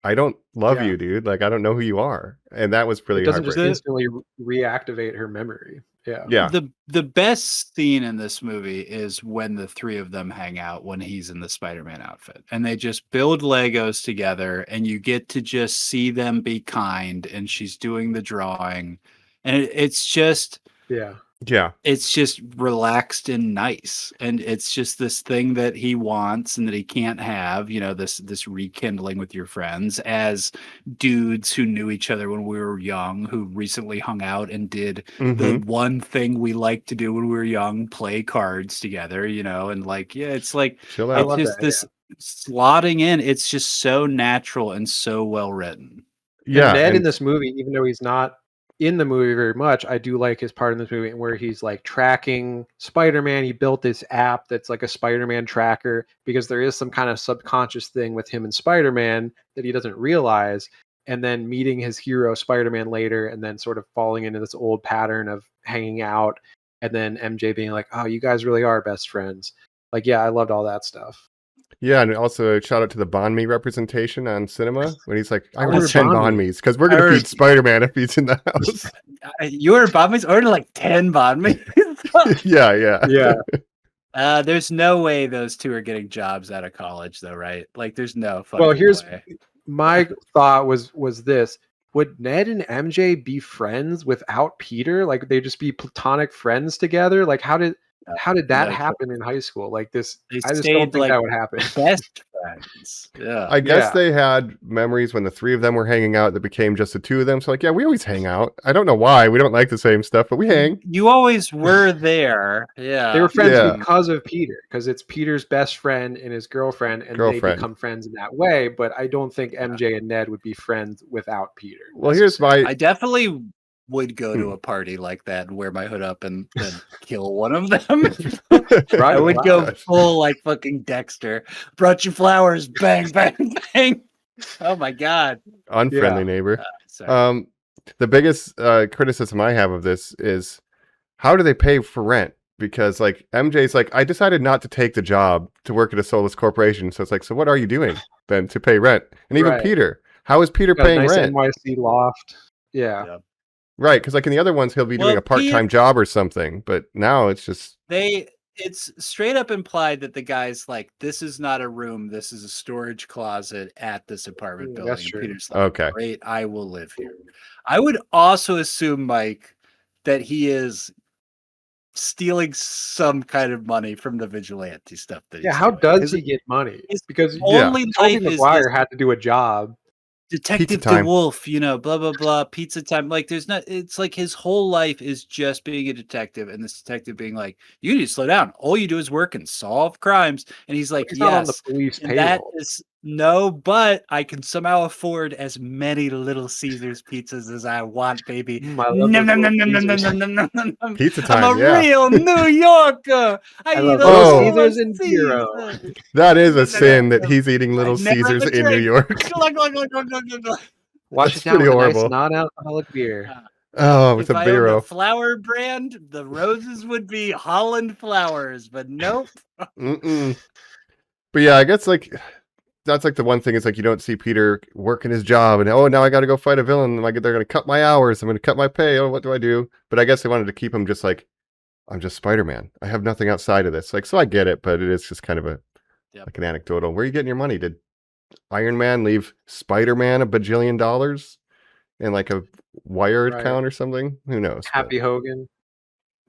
I don't love you, dude. Like, I don't know who you are. And that was really it doesn't just heartbreaking. instantly reactivate her memory. Yeah. Yeah. The best scene in this movie is when the three of them hang out when he's in the Spider-Man outfit. And they just build Legos together and you get to just see them be kind and she's doing the drawing. And it's just it's just relaxed and nice. And it's just this thing that he wants and that he can't have, you know, this rekindling with your friends as dudes who knew each other when we were young, who recently hung out and did the one thing we liked to do when we were young, play cards together, you know, and like, yeah, it's like chill out. it's just this slotting in. It's just so natural and so well written. Yeah. And Ned in this movie, even though he's not in the movie very much, I do like his part in this movie where he's like tracking Spider-Man. He built this app that's like a Spider-Man tracker because there is some kind of subconscious thing with him and Spider-Man that he doesn't realize. And then meeting his hero Spider-Man later and then sort of falling into this old pattern of hanging out. And then MJ being like, oh, you guys really are best friends. Like, yeah, I loved all that stuff. Yeah, and also shout out to the banh mi representation on cinema when he's like, I ordered 10 banh mi's because we're going to feed Spider-Man if he's in the house. You ordered banh mi's? Ordered like 10 banh mi's? Yeah. There's no way those two are getting jobs out of college, though, right? Like, there's no fucking way. My thought was this. Would Ned and MJ be friends without Peter? Like, they just be platonic friends together? Like, how did that happen in high school? Like this, I just don't think that would happen. Best friends. Yeah. I guess they had memories when the three of them were hanging out that became just the two of them. So like, yeah, we always hang out. I don't know why. We don't like the same stuff, but we hang. You always were there. Yeah. They were friends because of Peter, because it's Peter's best friend and his girlfriend, and they become friends in that way. But I don't think MJ and Ned would be friends without Peter. Well, I definitely would go to a party like that and wear my hood up and then kill one of them. I would go full like fucking Dexter. Brought you flowers, bang, bang, bang. Oh my god. Unfriendly neighbor. The biggest criticism I have of this is how do they pay for rent? Because like MJ's like, I decided not to take the job to work at a soulless corporation. So it's like, so what are you doing then to pay rent? And even Peter, how is Peter paying rent? NYC loft. Yeah. Right, because like in the other ones, he'll be doing a part-time job or something, but now it's just it's straight up implied that the guy's like, this is not a room, this is a storage closet at this apartment building. That's true. Peter's like, okay, great, I will live here. I would also assume, Mike, that he is stealing some kind of money from the vigilante stuff. How does he get money? Because only Tobey Maguire had to do a job. Detective DeWolf, you know, blah, blah, blah, pizza time. Like, it's like his whole life is just being a detective, and this detective being like, you need to slow down. All you do is work and solve crimes. And he's like, he's not on the police payroll. That is no, but I can somehow afford as many Little Caesars pizzas as I want, baby. Pizza time, I'm a real New Yorker. I eat Little Caesars in Bureau. That is a sin that he's eating Little Caesars in New York. Wash it down with a nice non-alcoholic beer. Oh, with If a I owned a bureau. flower brand, the roses would be Holland flowers, but nope. Mm-mm. But yeah, I guess like that's like the one thing is like you don't see Peter working his job and oh now I got to go fight a villain. Like they're gonna cut my hours. I'm gonna cut my pay. Oh, what do I do? But I guess they wanted to keep him just like I'm just Spider-Man. I have nothing outside of this. Like so I get it, but it is just kind of a like an anecdotal. Where are you getting your money? Did Iron Man leave Spider-Man $1 bajillion in like a wire account or something? Who knows? Happy Hogan.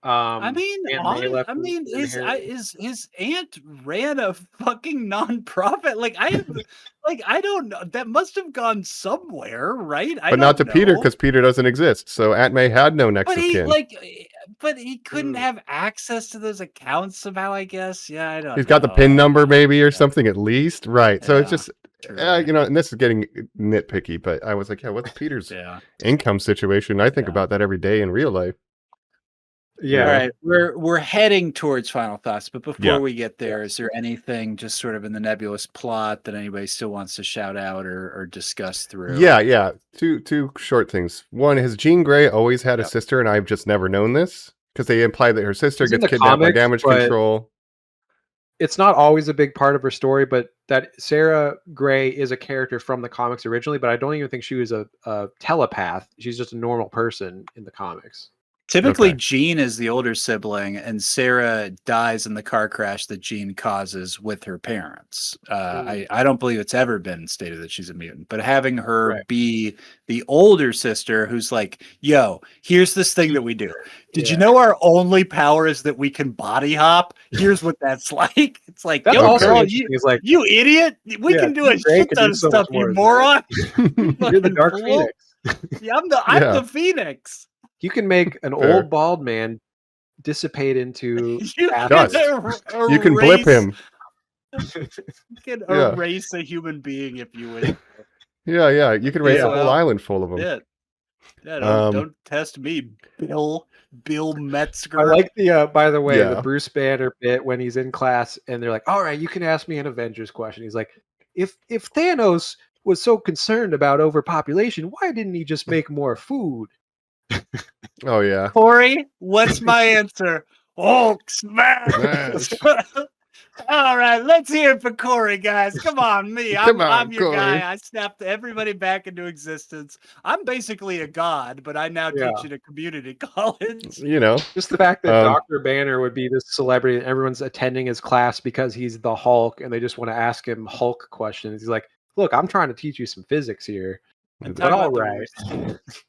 I mean, Aunt May left his aunt ran a fucking nonprofit. I don't know. That must have gone somewhere, right? But not to Peter because Peter doesn't exist. So Aunt May had no next But of he kin. but he couldn't have access to those accounts somehow. I guess. Yeah, I don't know. He's got the PIN number maybe or something at least, right? So it's just you know, and this is getting nitpicky, but I was like, yeah, what's Peter's income situation? I think about that every day in real life. Yeah. All right. We're heading towards final thoughts, but before we get there, is there anything just sort of in the nebulous plot that anybody still wants to shout out or discuss through? Yeah. Two short things. One, has Jean Grey always had a sister, and I've just never known this? Because they imply that her sister gets kidnapped by damage control. It's not always a big part of her story, but that Sarah Gray is a character from the comics originally, but I don't even think she was a telepath. She's just a normal person in the comics. Typically, Jean is the older sibling, and Sarah dies in the car crash that Jean causes with her parents. I don't believe it's ever been stated that she's a mutant, but having her be the older sister who's like, yo, here's this thing that we do. Did you know our only power is that we can body hop? Here's what that's like. It's like, that's yo, girl, you idiot. We can do a shit ton of stuff, you moron. You're the Dark Phoenix. Yeah, I'm the Phoenix. You can make an old bald man dissipate into dust. You can blip him. You can erase a human being if you wish. Yeah. You can raise a whole island full of them. Yeah, don't test me, Bill Metzger. I like the by the way, the Bruce Banner bit when he's in class and they're like, all right, you can ask me an Avengers question. He's like, if Thanos was so concerned about overpopulation, why didn't he just make more food? Oh yeah, Corey, what's my answer? Hulk smash! All right, let's hear it for Corey, guys. Come on, me. I'm your Corey. Guy. I snapped everybody back into existence. I'm basically a god, but I now teach at a community college. You know, just the fact that Dr. Banner would be this celebrity and everyone's attending his class because he's the Hulk, and they just want to ask him Hulk questions. He's like, "Look, I'm trying to teach you some physics here." But all right.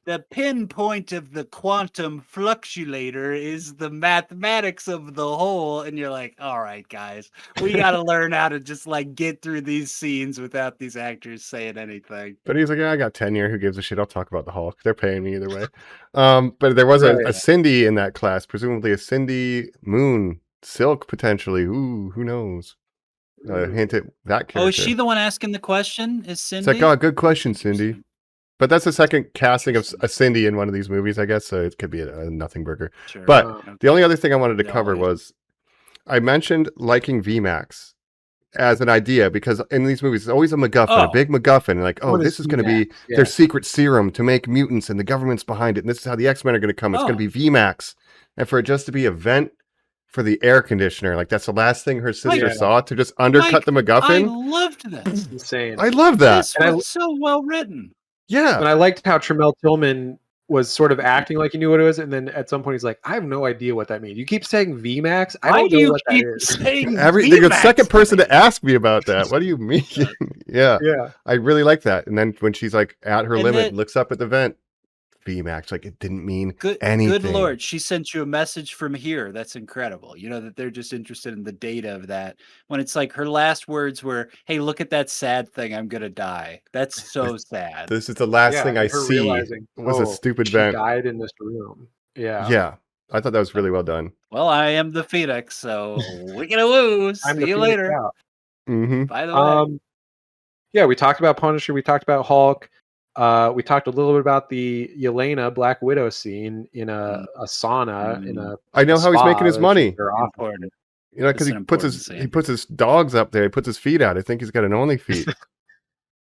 The pinpoint of the quantum fluctuator is the mathematics of the whole, and you're like, all right, guys, we got to learn how to just like get through these scenes without these actors saying anything. But he's like, I got tenure. Who gives a shit? I'll talk about the Hulk. They're paying me either way. But there was a Cindy in that class, presumably a Cindy Moon Silk potentially. Ooh, who knows? Hint at that character. Oh, is she the one asking the question? Is Cindy? It's like, oh, good question, Cindy. But that's the second casting of a Cindy in one of these movies, I guess. So it could be a nothing burger. Sure. But the only other thing I wanted to cover was I mentioned liking VMAX as an idea because in these movies, it's always a MacGuffin, a big MacGuffin. Like, oh, this is going to be their secret serum to make mutants and the government's behind it. And this is how the X-Men are going to come. It's going to be VMAX. And for it just to be a vent for the air conditioner, like that's the last thing her sister saw to just undercut the MacGuffin. I loved this. That's insane. I love that. This was so well written. Yeah. And I liked how Tremel Tillman was sort of acting like he knew what it was, and then at some point he's like, I have no idea what that means. You keep saying VMAX? I don't know what that is. You're the second person to ask me about that. What do you mean? Yeah. I really like that. And then when she's like at her limit, looks up at the vent, VMAX, like it didn't mean anything. Good Lord, she sent you a message from here. That's incredible. You know, that they're just interested in the data of that. When it's like her last words were, hey, look at that sad thing. I'm going to die. That's so sad. This is the last thing I see was a stupid vent. She died in this room. Yeah. Yeah. I thought that was really well done. Well, I am the Phoenix, so we're going to lose. See you later. Mm-hmm. By the way. Yeah, we talked about Punisher. We talked about Hulk. We talked a little bit about the Yelena Black Widow scene in a sauna in a. I know how he's making his money. Important. You know, because he puts his dogs up there. He puts his feet out. I think he's got an only feet.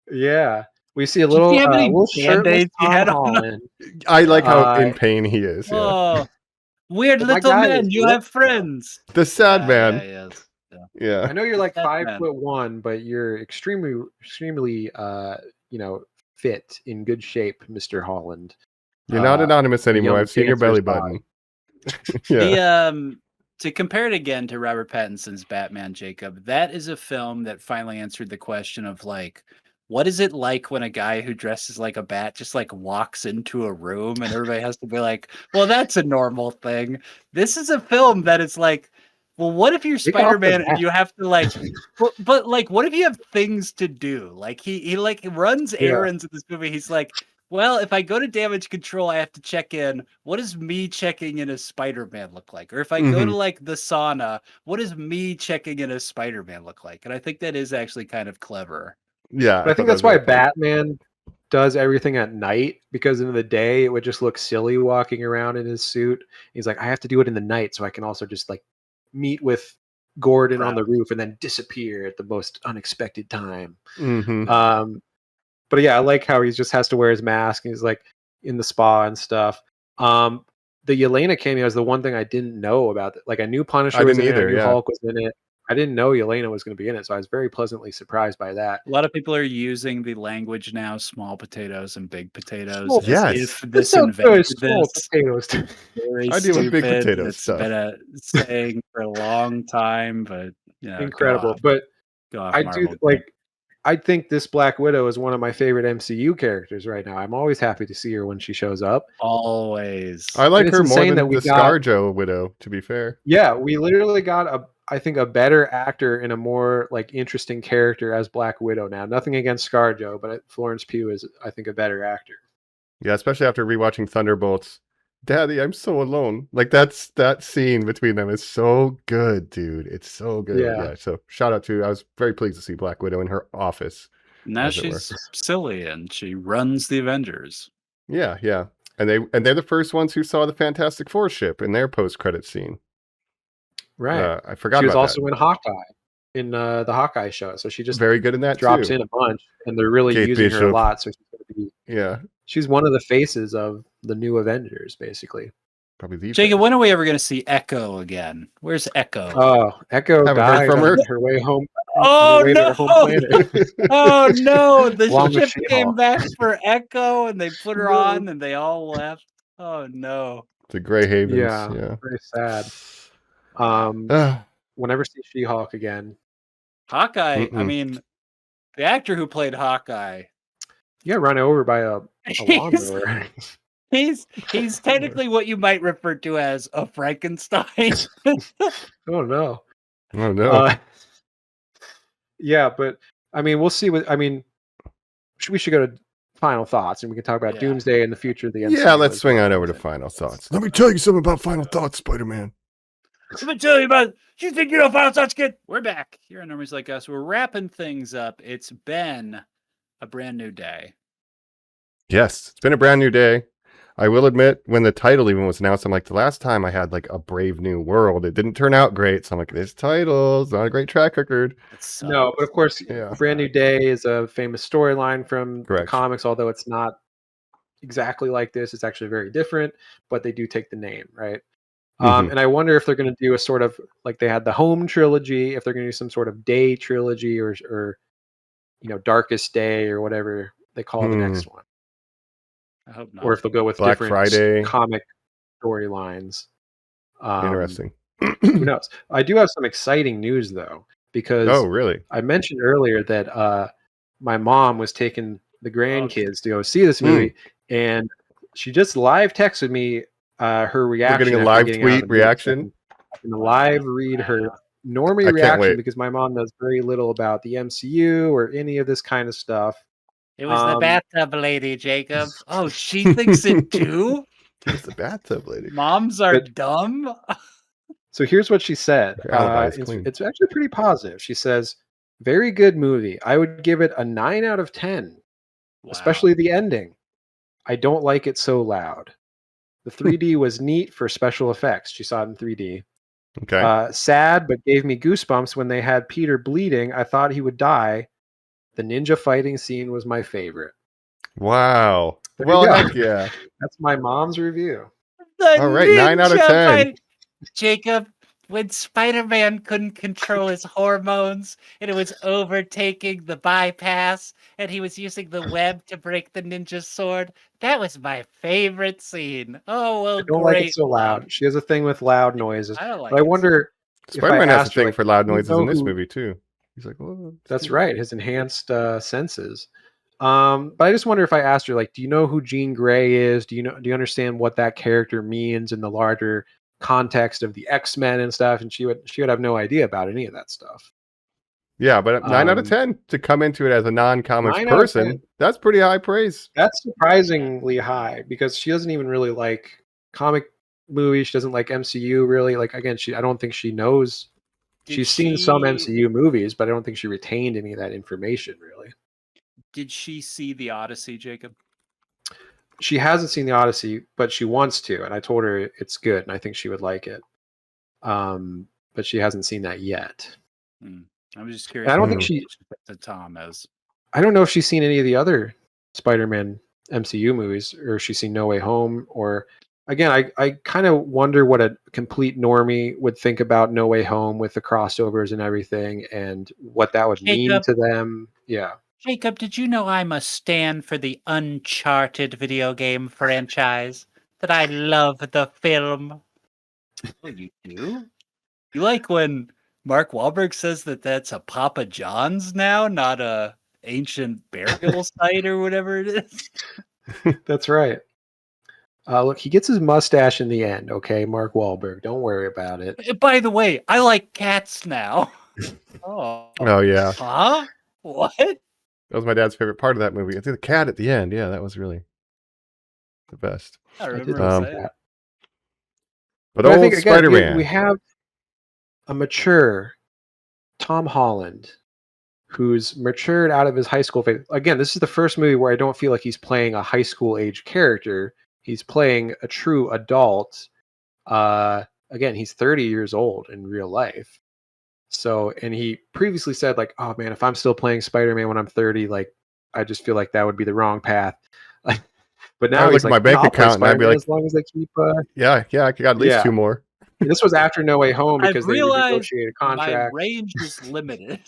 Yeah. We see a Did you have any little shirtless Band-Aids you Tom had on? Holland. I like how Uh, in pain he is. Yeah. Oh, weird But my little guy man, is you ripped, have friends. The sad Yeah, man. he is. Yeah. Yeah. I know you're like Sad man. 5'1", but you're extremely fit, in good shape, Mr. Holland. You're not anonymous the anymore. young I've seen your belly dancer's button. Yeah. The to compare it again to Robert Pattinson's Batman, Jacob, that is a film that finally answered the question of like, what is it like when a guy who dresses like a bat just like walks into a room and everybody has to be like, well, that's a normal thing. This is a film that is like, well, what if you're Take off the Spider-Man and bat. you have to like, but like, what if you have things to do? Like he like runs Yeah. errands in this movie. He's like, well, if I go to damage control, I have to check in. What does me checking in as Spider-Man look like? Or if I go to like the sauna, what does me checking in as Spider-Man look like? And I think that is actually kind of clever. Yeah. But I think that's why Batman does everything at night, because in the day it would just look silly walking around in his suit. He's like, I have to do it in the night so I can also just like meet with Gordon on the roof and then disappear at the most unexpected time. But yeah, I like how he just has to wear his mask and he's like in the spa and stuff. The Yelena cameo is the one thing I didn't know about. Like I knew Punisher was in it, I knew Hulk was in it. I didn't know Yelena was going to be in it, so I was very pleasantly surprised by that. A lot of people are using the language now, small potatoes and big potatoes. Well, yes. If this So invented small this. potatoes. Very I deal with big stupid. potato It's stuff. been a saying for a long time, but you know, Incredible. But I do Marvel. like. I think this Black Widow is one of my favorite MCU characters right now. I'm always happy to see her when she shows up. Always. I like her more than that we the ScarJo Widow, to be fair. Yeah, we literally got I think a better actor and a more like interesting character as Black Widow now. Nothing against ScarJo, but Florence Pugh is, I think, a better actor. Yeah, especially after rewatching Thunderbolts. Daddy, I'm so alone. Like that scene between them is so good, dude. It's so good. Yeah. So shout out to, I was very pleased to see Black Widow in her office. Now she's silly and she runs the Avengers. Yeah, yeah. And they're the first ones who saw the Fantastic Four ship in their post-credit scene. Right. I forgot. She was about also that. in Hawkeye, in the Hawkeye show. So she just very good in that drops too. in a bunch, and they're really Kate using Bishop. her a lot. So she's going to be. Yeah. She's one of the faces of the new Avengers, basically. Probably the Jacob, when are we ever going to see Echo again? Where's Echo? Oh, Echo Haven't heard died from her. on her way home. Oh way to her home planet. Oh no! The Along with ship She-Hulk. came back for Echo, and they put her on, and they all left. Oh no! The Grey Havens. Yeah, Yeah. very sad. We'll never see She-Hulk again. Hawkeye. I mean, the actor who played Hawkeye. You got run over by a lawnmower. He's technically what you might refer to as a Frankenstein. Oh no! Oh no! Yeah, but I mean, we'll see. We should go to final thoughts, and we can talk about Doomsday and the future of the MCU. Yeah, let's swing on over to final thoughts. Let me tell you something about final thoughts, Spider-Man. Let me tell you about. You think you know final thoughts, kid? We're back here on Normies Like Us. We're wrapping things up. It's been a brand new day. Yes, it's been a brand new day. I will admit, when the title even was announced, I'm like, the last time I had like a Brave New World, it didn't turn out great. So I'm like, this title's not a great track record. No, but of course, Brand New Day is a famous storyline from the comics, although it's not exactly like this. It's actually very different, but they do take the name, right? And I wonder if they're going to do a sort of, like they had the Home trilogy, if they're going to do some sort of Day trilogy or Darkest Day or whatever they call the next one. I hope not. Or if they'll go with Black different Friday comic storylines. Interesting. Who knows? I do have some exciting news though, because really? I mentioned earlier that my mom was taking the grandkids to go see this movie, and she just live texted me her reaction. We're getting a live tweet reaction. And live read her Normie reaction, because my mom knows very little about the MCU or any of this kind of stuff. It was the bathtub lady, Jacob. Oh, she thinks it too? It's the bathtub lady. Moms are dumb? So here's what she said. It's actually pretty positive. She says, very good movie. I would give it a 9 out of 10, especially the ending. I don't like it so loud. The 3D was neat for special effects. She saw it in 3D. Okay. Sad, but gave me goosebumps when they had Peter bleeding. I thought he would die. The ninja fighting scene was my favorite. Wow. There Well, you go. heck yeah. That's my mom's review. The All right, 9 out of ninja 10. fight- Jacob, when Spider-Man couldn't control his hormones and it was overtaking the bypass and he was using the web to break the ninja sword, that was my favorite scene. Oh, well, I don't like it great. so loud. She has a thing with loud noises. I don't But like I it. wonder if I Spider-Man has a asked her, thing like, for loud "Do you noises know in this who-" movie too. He's like, "Oh, That's right, his enhanced senses. But I just wonder if I asked her, like, do you know who Jean Grey is? Do you understand what that character means in the larger context of the X-Men and stuff? And she would have no idea about any of that stuff. Yeah, but 9 out of Um, 10 to come into it as a non-comics 9 out of 10. person, that's pretty high praise. That's surprisingly high because she doesn't even really like comic movies. She doesn't like MCU really. Like again, I don't think she knows. Did She's seen some she MCU movies, but I don't think she retained any of that information really. did she see the Odyssey, Jacob? She hasn't seen the Odyssey, but she wants to, and I told her it's good, and I think she would like it. But she hasn't seen that yet. I was just And curious. I don't what think she. the Tom is. I don't know if she's seen any of the other Spider-Man MCU movies, or if she's seen No Way Home, or again, I kind of wonder what a complete normie would think about No Way Home with the crossovers and everything, and what that would mean Jacob. to them. Yeah. Jacob, did you know I'm a stan for the Uncharted video game franchise? That I love the film. Oh, you do? You like when Mark Wahlberg says that that's a Papa John's now, not a ancient burial site or whatever it is? That's right. Look, he gets his mustache in the end. Okay, Mark Wahlberg. Don't worry about it. By the way, I like cats now. Oh. Oh yeah, Huh? What? that was my dad's favorite part of that movie. It's the cat at the end. Yeah, that was really the best. I I remember did him like saying. that. But I old think again, Spider-Man. we have a mature Tom Holland who's matured out of his high school phase. Again, this is the first movie where I don't feel like he's playing a high school age character. He's playing a true adult. Again, he's 30 years old in real life. So, and he previously said, like, oh man, if I'm still playing Spider-Man when I'm 30, like, I just feel like that would be the wrong path. But now I would he's look at like, my bank I'll play account and I'd be Spider-Man like, as long as they keep. yeah, I got at least Yeah. 2 more. This was after No Way Home I've because they realized renegotiated my contract. range is limited.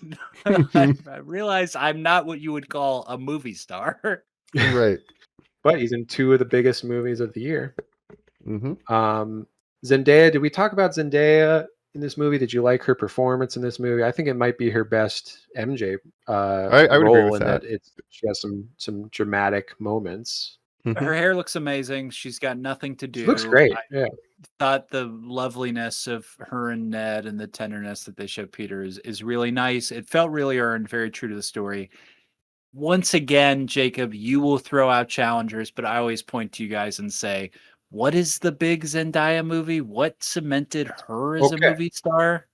I realize I'm not what you would call a movie star. Right. But he's in 2 of the biggest movies of the year. Mm-hmm. Zendaya, did we talk about Zendaya in this movie? Did you like her performance in this movie? I think it might be her best MJ I would agree role with in that. that she has some dramatic moments. Her hair looks amazing. She's got nothing to do. She looks great. I Yeah. thought the loveliness of her and Ned and the tenderness that they show Peter is really nice. It felt really earned, very true to the story. Once again, Jacob, you will throw out challengers, but I always point to you guys and say, what is the big Zendaya movie? What cemented her as a Okay. movie star?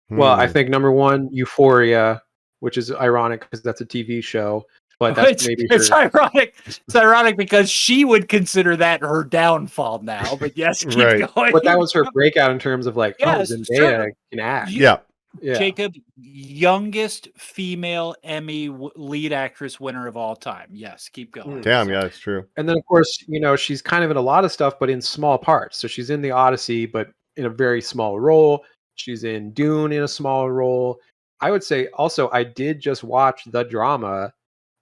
Well, I think number 1, Euphoria, which is ironic because that's a TV show. But that's maybe it's her. ironic. It's ironic because she would consider that her downfall now. But yes, keep Right. going. But that was her breakout in terms of like, Yes, oh, Zendaya sure. can act. Yeah. Yeah. Jacob, youngest female Emmy lead actress winner of all time. Yes, keep going. Damn, yeah, that's true. And then, of course, she's kind of in a lot of stuff, but in small parts. So she's in the Odyssey, but in a very small role. She's in Dune in a small role. I would say also, I did just watch the drama,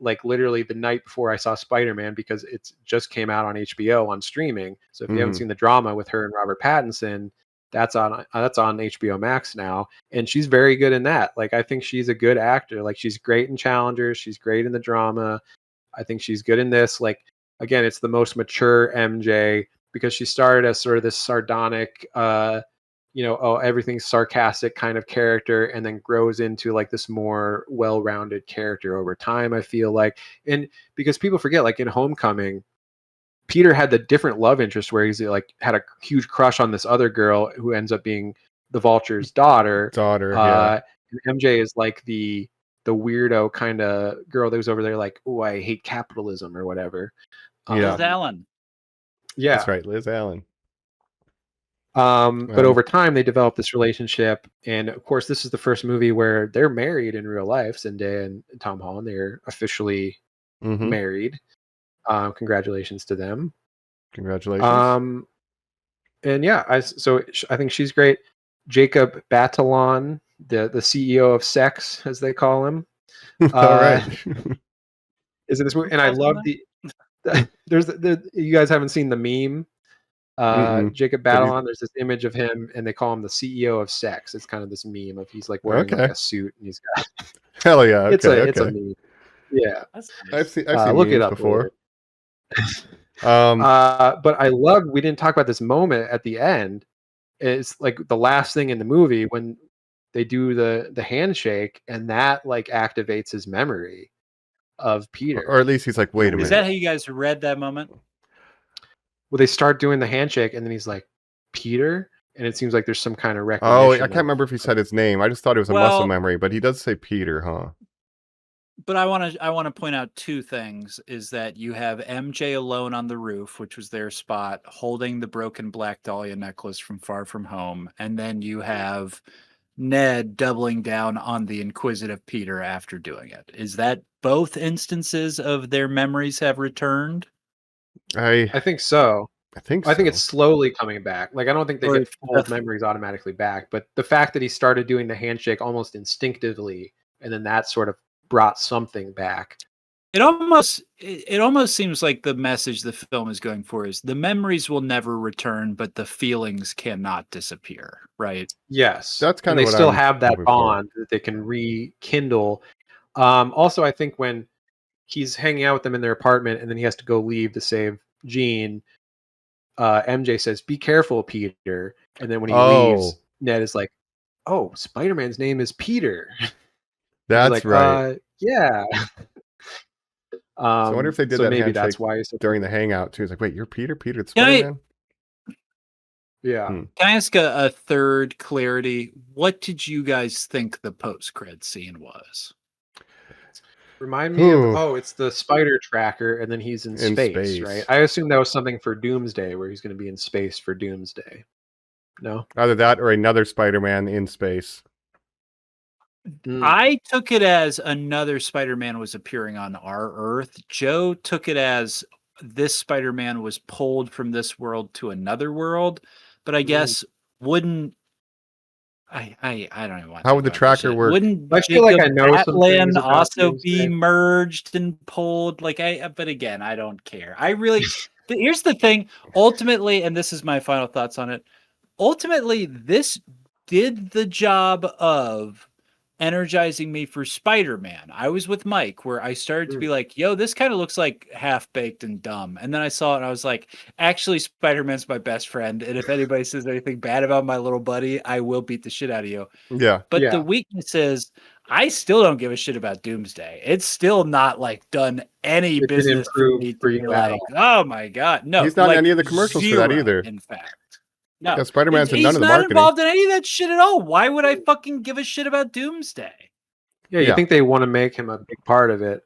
like literally the night before I saw Spider-Man, because it just came out on HBO on streaming. So if you haven't seen the drama with her and Robert Pattinson, that's on HBO Max now, and she's very good in that. Like, I think she's a good actor. Like, she's great in Challengers. She's great in the drama. I think she's good in this. Like, again, it's the most mature MJ because she started as sort of this sardonic, everything's sarcastic kind of character, and then grows into like this more well-rounded character over time, I feel like. And because people forget, like in Homecoming, Peter had the different love interest where he's like had a huge crush on this other girl who ends up being the Vulture's daughter. Yeah. And MJ is like the weirdo kind of girl that was over there like, oh, I hate capitalism or whatever. Yeah. Liz Allen. Yeah. That's right, Liz Allen. But over time they develop this relationship, and of course this is the first movie where they're married in real life. Zendaya and Tom Holland, they're officially married. Congratulations to them. Congratulations. And yeah, I think she's great. Jacob Batalon, the CEO of Sex, as they call him, All right. is in this movie, and I love there's you guys haven't seen the meme. Mm-mm. Jacob But Batalon, there's this image of him, and they call him the CEO of Sex. It's kind of this meme of he's like wearing like Okay. a suit, and he's got Hell yeah. Okay. it's a Okay. meme. Yeah, That's I've nice. seen look it memes up before. but I love we didn't talk about this moment at the end. It's like the last thing in the movie when they do the handshake, and that like activates his memory of Peter. Or at least he's like, wait a Is minute. that how you guys read that moment? Well, they start doing the handshake, and then he's like, Peter, and it seems like there's some kind of recognition. Oh, I can't remember if he said his name. I just thought it was a muscle memory, but he does say Peter, huh? But I want to point out two things: is that you have MJ alone on the roof, which was their spot, holding the broken Black Dahlia necklace from Far From Home, and then you have Ned doubling down on the inquisitive Peter after doing it. Is that both instances of their memories have returned? I think so. I think it's slowly coming back. Like I don't think they get full memories automatically back, but the fact that he started doing the handshake almost instinctively, and then that sort of brought something back. It almost seems like the message the film is going for is the memories will never return, but the feelings cannot disappear, right? Yes. That's kind of what they still I'm have that hoping bond that they can rekindle. Also, I think when he's hanging out with them in their apartment and then he has to go leave to save Jean, MJ says, "Be careful, Peter." And then when he leaves, Ned is like, "Oh, Spider-Man's name is Peter." That's like, right. Yeah. So I wonder if they did that maybe handshake that's why during the hangout too. It's like, wait, you're Peter? Peter the Spider-Man? Yeah. Can I ask a third clarity? What did you guys think the post-cred scene was? Remind me of it's the spider tracker, and then he's in space, right? I assume that was something for Doomsday, where he's going to be in space for Doomsday. No, either that or another Spider-Man in space. I took it as another Spider-Man was appearing on our Earth. Joe took it as this Spider-Man was pulled from this world to another world, but I guess wouldn't I don't even want to. How would the tracker work? Wouldn't I feel like I know some things about also be merged and pulled? But again, I don't care. I really here's the thing. Ultimately, and this is my final thoughts on it. Ultimately, this did the job of energizing me for Spider-Man. I was with Mike where I started to be like, yo, this kind of looks like half-baked and dumb. And then I saw it and I was like, actually, Spider-Man's my best friend. And if anybody says anything bad about my little buddy, I will beat the shit out of you. Yeah. But the weakness is I still don't give a shit about Doomsday. It's still not like done any business for me to be like, oh my God. No. He's not in any of the commercials for that either. In fact. No, yeah, Spider-Man's in none of the He's marketing. not involved in any of that shit at all. Why would I fucking give a shit about Doomsday? Yeah, you think they want to make him a big part of it.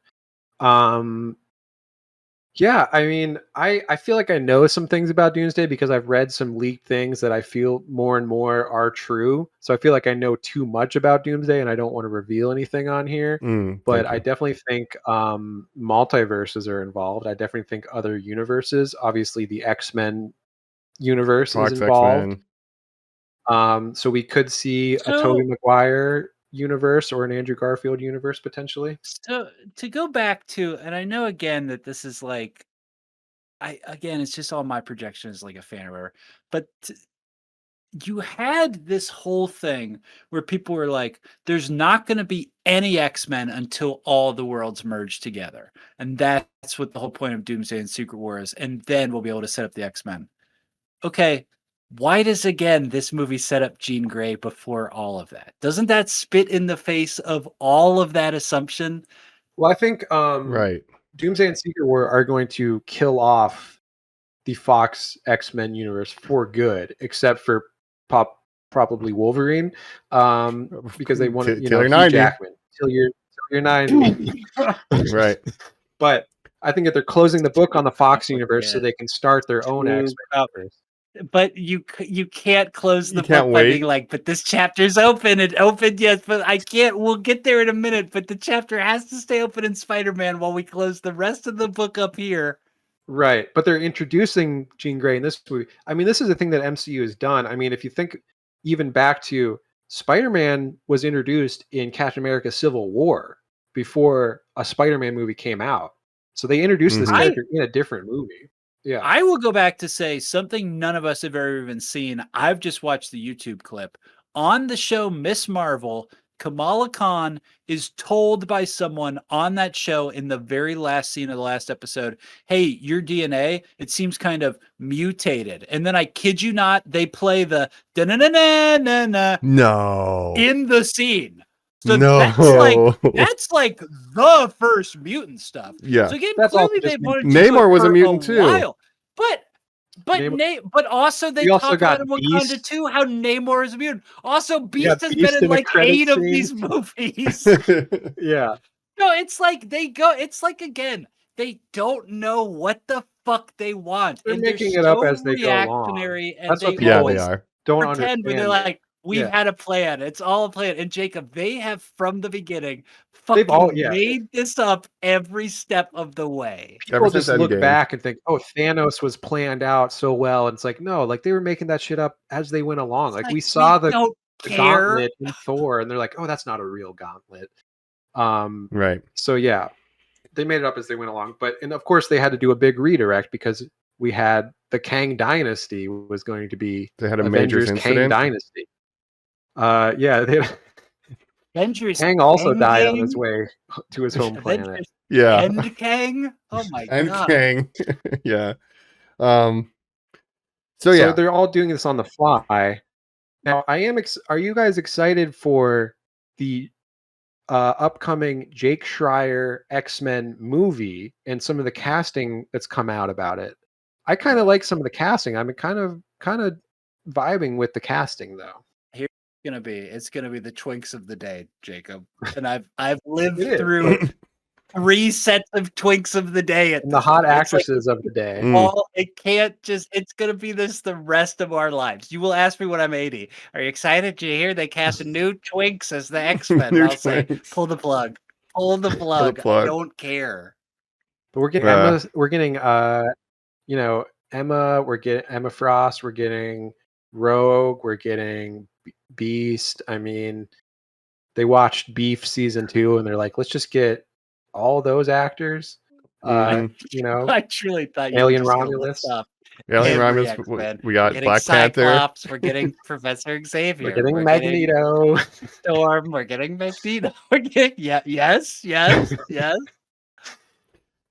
Yeah, I mean, I feel like I know some things about Doomsday because I've read some leaked things that I feel more and more are true. So I feel like I know too much about Doomsday and I don't want to reveal anything on here. But I definitely think multiverses are involved. I definitely think other universes. Obviously, the X-Men universe is involved. So we could see a Tobey Maguire universe or an Andrew Garfield universe potentially. So to go back to, and I know again that this is like, it's just all my projection as like a fan or whatever, but you had this whole thing where people were like, there's not going to be any X-Men until all the worlds merge together. And that's what the whole point of Doomsday and Secret War is. And then we'll be able to set up the X-Men. Okay. Why does, again, this movie set up Jean Grey before all of that? Doesn't that spit in the face of all of that assumption? Well, I think Doomsday and Secret War are going to kill off the Fox X-Men universe for good, except for probably Wolverine, because they want to, Hugh Jackman till you're 90, right? But I think that they're closing the book on the Fox universe so they can start their own X-Men universe. But you can't close the book by being like, but this chapter's open. It opened, yes, but I can't. We'll get there in a minute. But the chapter has to stay open in Spider-Man while we close the rest of the book up here. Right, but they're introducing Jean Grey in this movie. I mean, this is a thing that MCU has done. I mean, if you think even back to Spider-Man was introduced in Captain America: Civil War before a Spider-Man movie came out. So they introduced this Mhm. character in a different movie. Yeah. I will go back to say something none of us have ever even seen. I've just watched the YouTube clip. On the show Miss Marvel, Kamala Khan is told by someone on that show in the very last scene of the last episode, hey, your DNA, it seems kind of mutated. And then I kid you not, they play the da-na-na-na-na-na No. in the scene. So No. that's like the first mutant stuff. Yeah. So again, That's also clearly just they wanted to do Namor it was a for mutant too. while. But Namor- but also they We also talk about got in Wakanda Beast. too how Namor is a mutant. Also, Beast has been Beast in in a like credit 8 of scene. these movies. Yeah. No, it's like it's like again, they don't know what the fuck they want. They're And making they're it up so as they go along. reactionary and That's what they people Yeah, they always are. don't pretend when they're understand. like, we've Yeah. had a plan. It's all a plan. And Jacob, they have from the beginning They've all fucking made this up every step of the way. Ever People since just look Endgame. back and think, "Oh, Thanos was planned out so well." And it's like, no, like they were making that shit up as they went along. It's Like like, we saw the don't care. gauntlet in Thor, and they're like, "Oh, that's not a real gauntlet." Right. So yeah, they made it up as they went along. But and of course they had to do a big redirect because we had the Kang Dynasty was going to be They had a major Avengers Kang incident. Dynasty. Yeah, Avengers Kang also died on Endgame? his way to his home planet. Avengers Yeah. End Kang? Oh my And god. Kang. Yeah. So So yeah. they're all doing this on the fly. Now, are you guys excited for the upcoming Jake Schreier X-Men movie and some of the casting that's come out about it? I kind of like some of the casting. I'm kind of vibing with the casting though. It's gonna be the twinks of the day, Jacob. And I've lived It is. through 3 sets of twinks of the day at And the this hot point. It's like actresses of the day. it can't just it's gonna be this the rest of our lives. You will ask me when I'm 80. Are you excited? Did you hear they cast a new twinks as the X-Men? New I'll say, twinks. pull the plug. Pull the plug. I plug. don't care. But we're getting Emma. We're getting Emma. We're getting Emma Frost. We're getting Rogue. We're getting Beast. I mean, they watched Beef season 2 and they're like, let's just get all those actors. I truly thought you Alien were just gonna Romulus. list off Alien every Romulus. X-Men. We got Getting Black Panther. Cyclops, we're getting Professor Xavier. We're getting Magneto. Storm, we're getting Magneto. We're getting yes.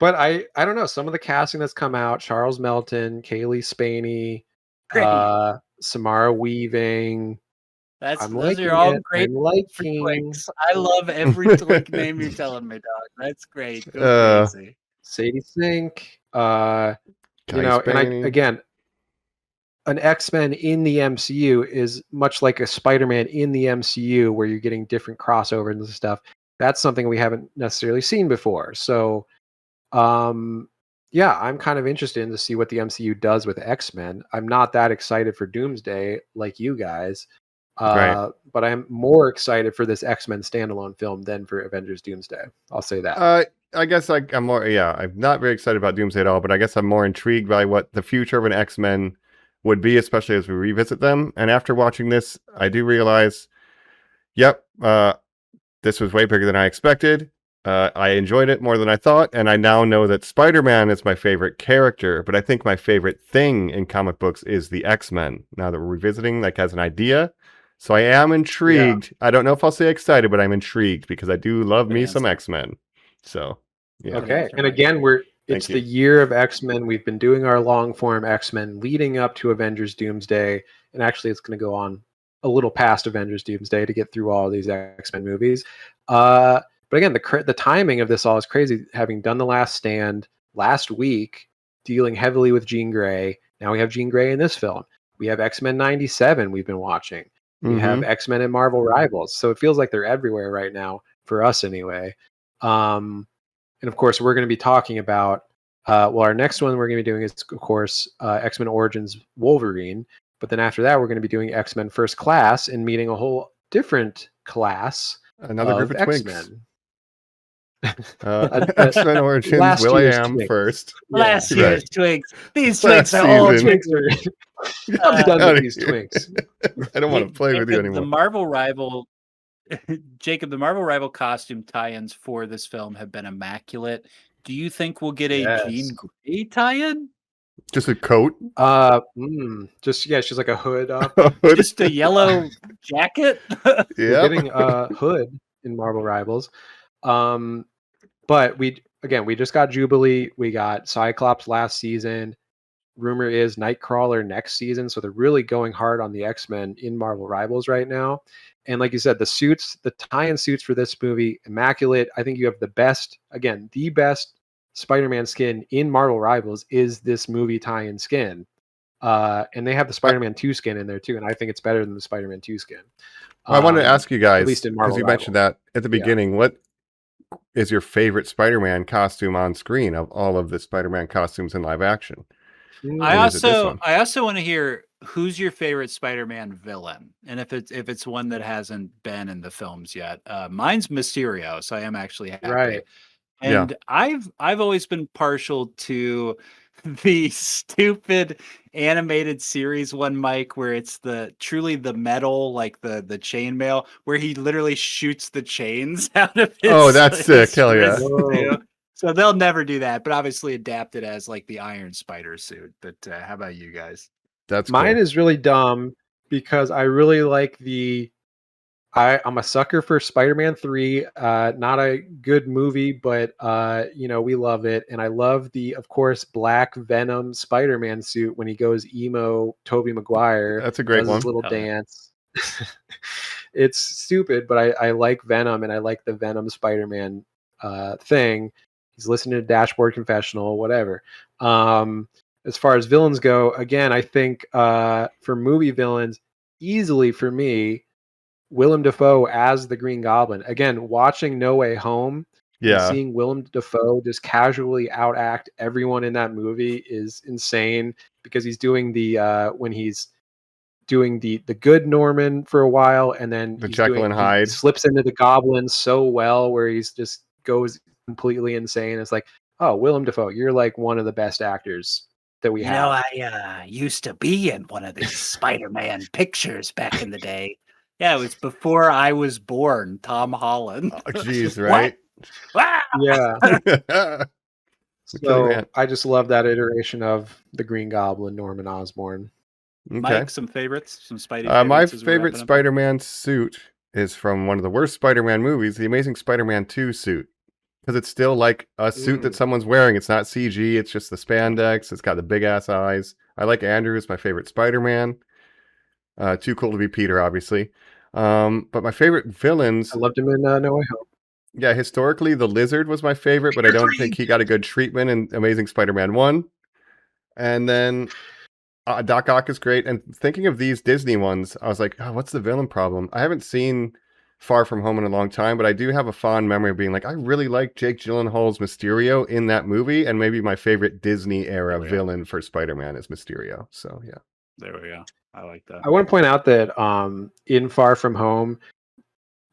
But I don't know. Some of the casting that's come out: Charles Melton, Kaylee Spaney, Great. Samara Weaving. Those are all great I'm for liking. twinks. I love every twink name you're telling me, dog. That's great. Go crazy. Sadie Sink. Kai And Spaney. an X-Men in the MCU is much like a Spider-Man in the MCU, where you're getting different crossovers and stuff. That's something we haven't necessarily seen before. So, yeah, I'm kind of interested to see what the MCU does with X-Men. I'm not that excited for Doomsday like you guys, Right. but I'm more excited for this X-Men standalone film than for Avengers Doomsday. I'll say that. I guess I'm more, I'm not very excited about Doomsday at all, but I guess I'm more intrigued by what the future of an X-Men would be, especially as we revisit them. And after watching this, I do realize, yep, this was way bigger than I expected. I enjoyed it more than I thought, and I now know that Spider-Man is my favorite character, but I think my favorite thing in comic books is the X-Men, now that we're revisiting, like, as an idea. So I am intrigued. Yeah. I don't know if I'll say excited, but I'm intrigued because I do love me some X-Men. So, yeah. Okay. And again, it's the year of X-Men. We've been doing our long form X-Men leading up to Avengers Doomsday. And actually it's going to go on a little past Avengers Doomsday to get through all of these X-Men movies. But again, the timing of this all is crazy. Having done The Last Stand last week, dealing heavily with Jean Grey. Now we have Jean Grey in this film. We have X-Men 97 we've been watching. We have X-Men and Marvel Rivals. So it feels like they're everywhere right now, for us anyway. And of course, we're going to be talking about, our next one we're going to be doing is, of course, X-Men Origins Wolverine. But then after that, we're going to be doing X-Men First Class and meeting a whole different class. Another group of X-Men. twinks. X-Men Origins, Last Will I year's Am Twix. first. Yeah. Last year's Twinks. These Last Twinks are old. season. Twinks are. I'm Uh, done Outta with these here. Twinks. I don't want to play with you Jacob, the anymore. Marvel rival, Jacob, the Marvel rival costume tie-ins for this film have been immaculate. Do you think we'll get a Yes. Jean Grey tie-in? Just a coat. Just she's like a hood up. Just a yellow jacket? We're Yeah. getting a hood in Marvel Rivals. But we just got Jubilee. We got Cyclops last season. Rumor is Nightcrawler next season. So they're really going hard on the X-Men in Marvel Rivals right now. And like you said, the suits, the tie-in suits for this movie, immaculate. I think you have the best Spider-Man skin in Marvel Rivals is this movie tie-in skin. And they have the Spider-Man 2 skin in there too. And I think it's better than the Spider-Man 2 skin. I wanted to ask you guys, at least in because Marvel you mentioned that at the beginning, what is your favorite Spider-Man costume on screen of all of the Spider-Man costumes in live action? I And is it this also one? want to hear who's your favorite Spider-Man villain, and if it's one that hasn't been in the films yet. Mine's Mysterio, so I am actually happy. Right. And I've always been partial to the stupid animated series one, Mike, where it's truly the metal, like the chainmail, where he literally shoots the chains out of his. Oh, that's sick! Hell yeah! wrist, too. So they'll never do that, but obviously adapt it as like the Iron Spider suit. But how about you guys? That's mine cool. is really dumb because I really like I'm a sucker for Spider-Man 3. Not a good movie, but we love it. And I love the, of course, black Venom Spider-Man suit when he goes emo Tobey Maguire. That's a great does one. his little Hell yeah. dance. It's stupid, but I like Venom and I like the Venom Spider-Man thing. He's listening to Dashboard Confessional, whatever. As far as villains go, again, I think for movie villains, easily for me, Willem Dafoe as the Green Goblin. Again, watching No Way Home and seeing Willem Dafoe just casually outact everyone in that movie is insane because he's doing when he's doing the good Norman for a while, and then The Jekyll and Hyde. he slips into the Goblin so well where he's just goes completely insane. It's like, oh, Willem Dafoe, you're like one of the best actors that we have. I used to be in one of these Spider-Man pictures back in the day. Yeah, it was before I was born, Tom Holland. Oh, geez, right? Wow. Yeah. So man. I just love that iteration of the Green Goblin, Norman Osborn. Okay. Mike, some favorites, some Spidey favorites. My as we're favorite wrapping up? Spider-Man suit is from one of the worst Spider-Man movies, the Amazing Spider-Man 2 suit. Because it's still like a suit that someone's wearing. It's not CG, it's just the spandex. It's got the big-ass eyes. I like Andrew, my favorite Spider-Man. Too cool to be Peter, obviously. But my favorite villains... I loved him in No Way Home. Yeah, historically, the Lizard was my favorite, but I don't think he got a good treatment in Amazing Spider-Man 1. And then Doc Ock is great. And thinking of these Disney ones, I was like, oh, what's the villain problem? I haven't seen Far From Home in a long time, but I do have a fond memory of being like, I really like Jake Gyllenhaal's Mysterio in that movie. And maybe my favorite Disney era villain for Spider-Man is Mysterio. So, yeah. There we go. I like that. I want to point out that in Far From Home,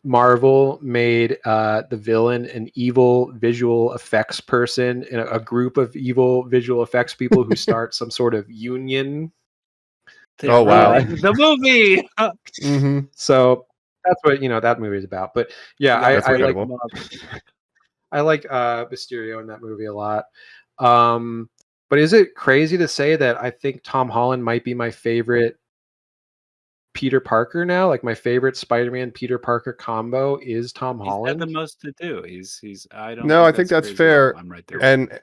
Marvel made the villain an evil visual effects person in a group of evil visual effects people who start some sort of union. Oh, wow. The movie. Mm-hmm. So that's what that movie is about. But yeah, I like Mysterio in that movie a lot. But is it crazy to say that I think Tom Holland might be my favorite Peter Parker now? Like my favorite Spider-Man Peter Parker combo is Tom Holland. He's got the most to do. He's I don't. No, I think that's crazy. fair. I'm right there. And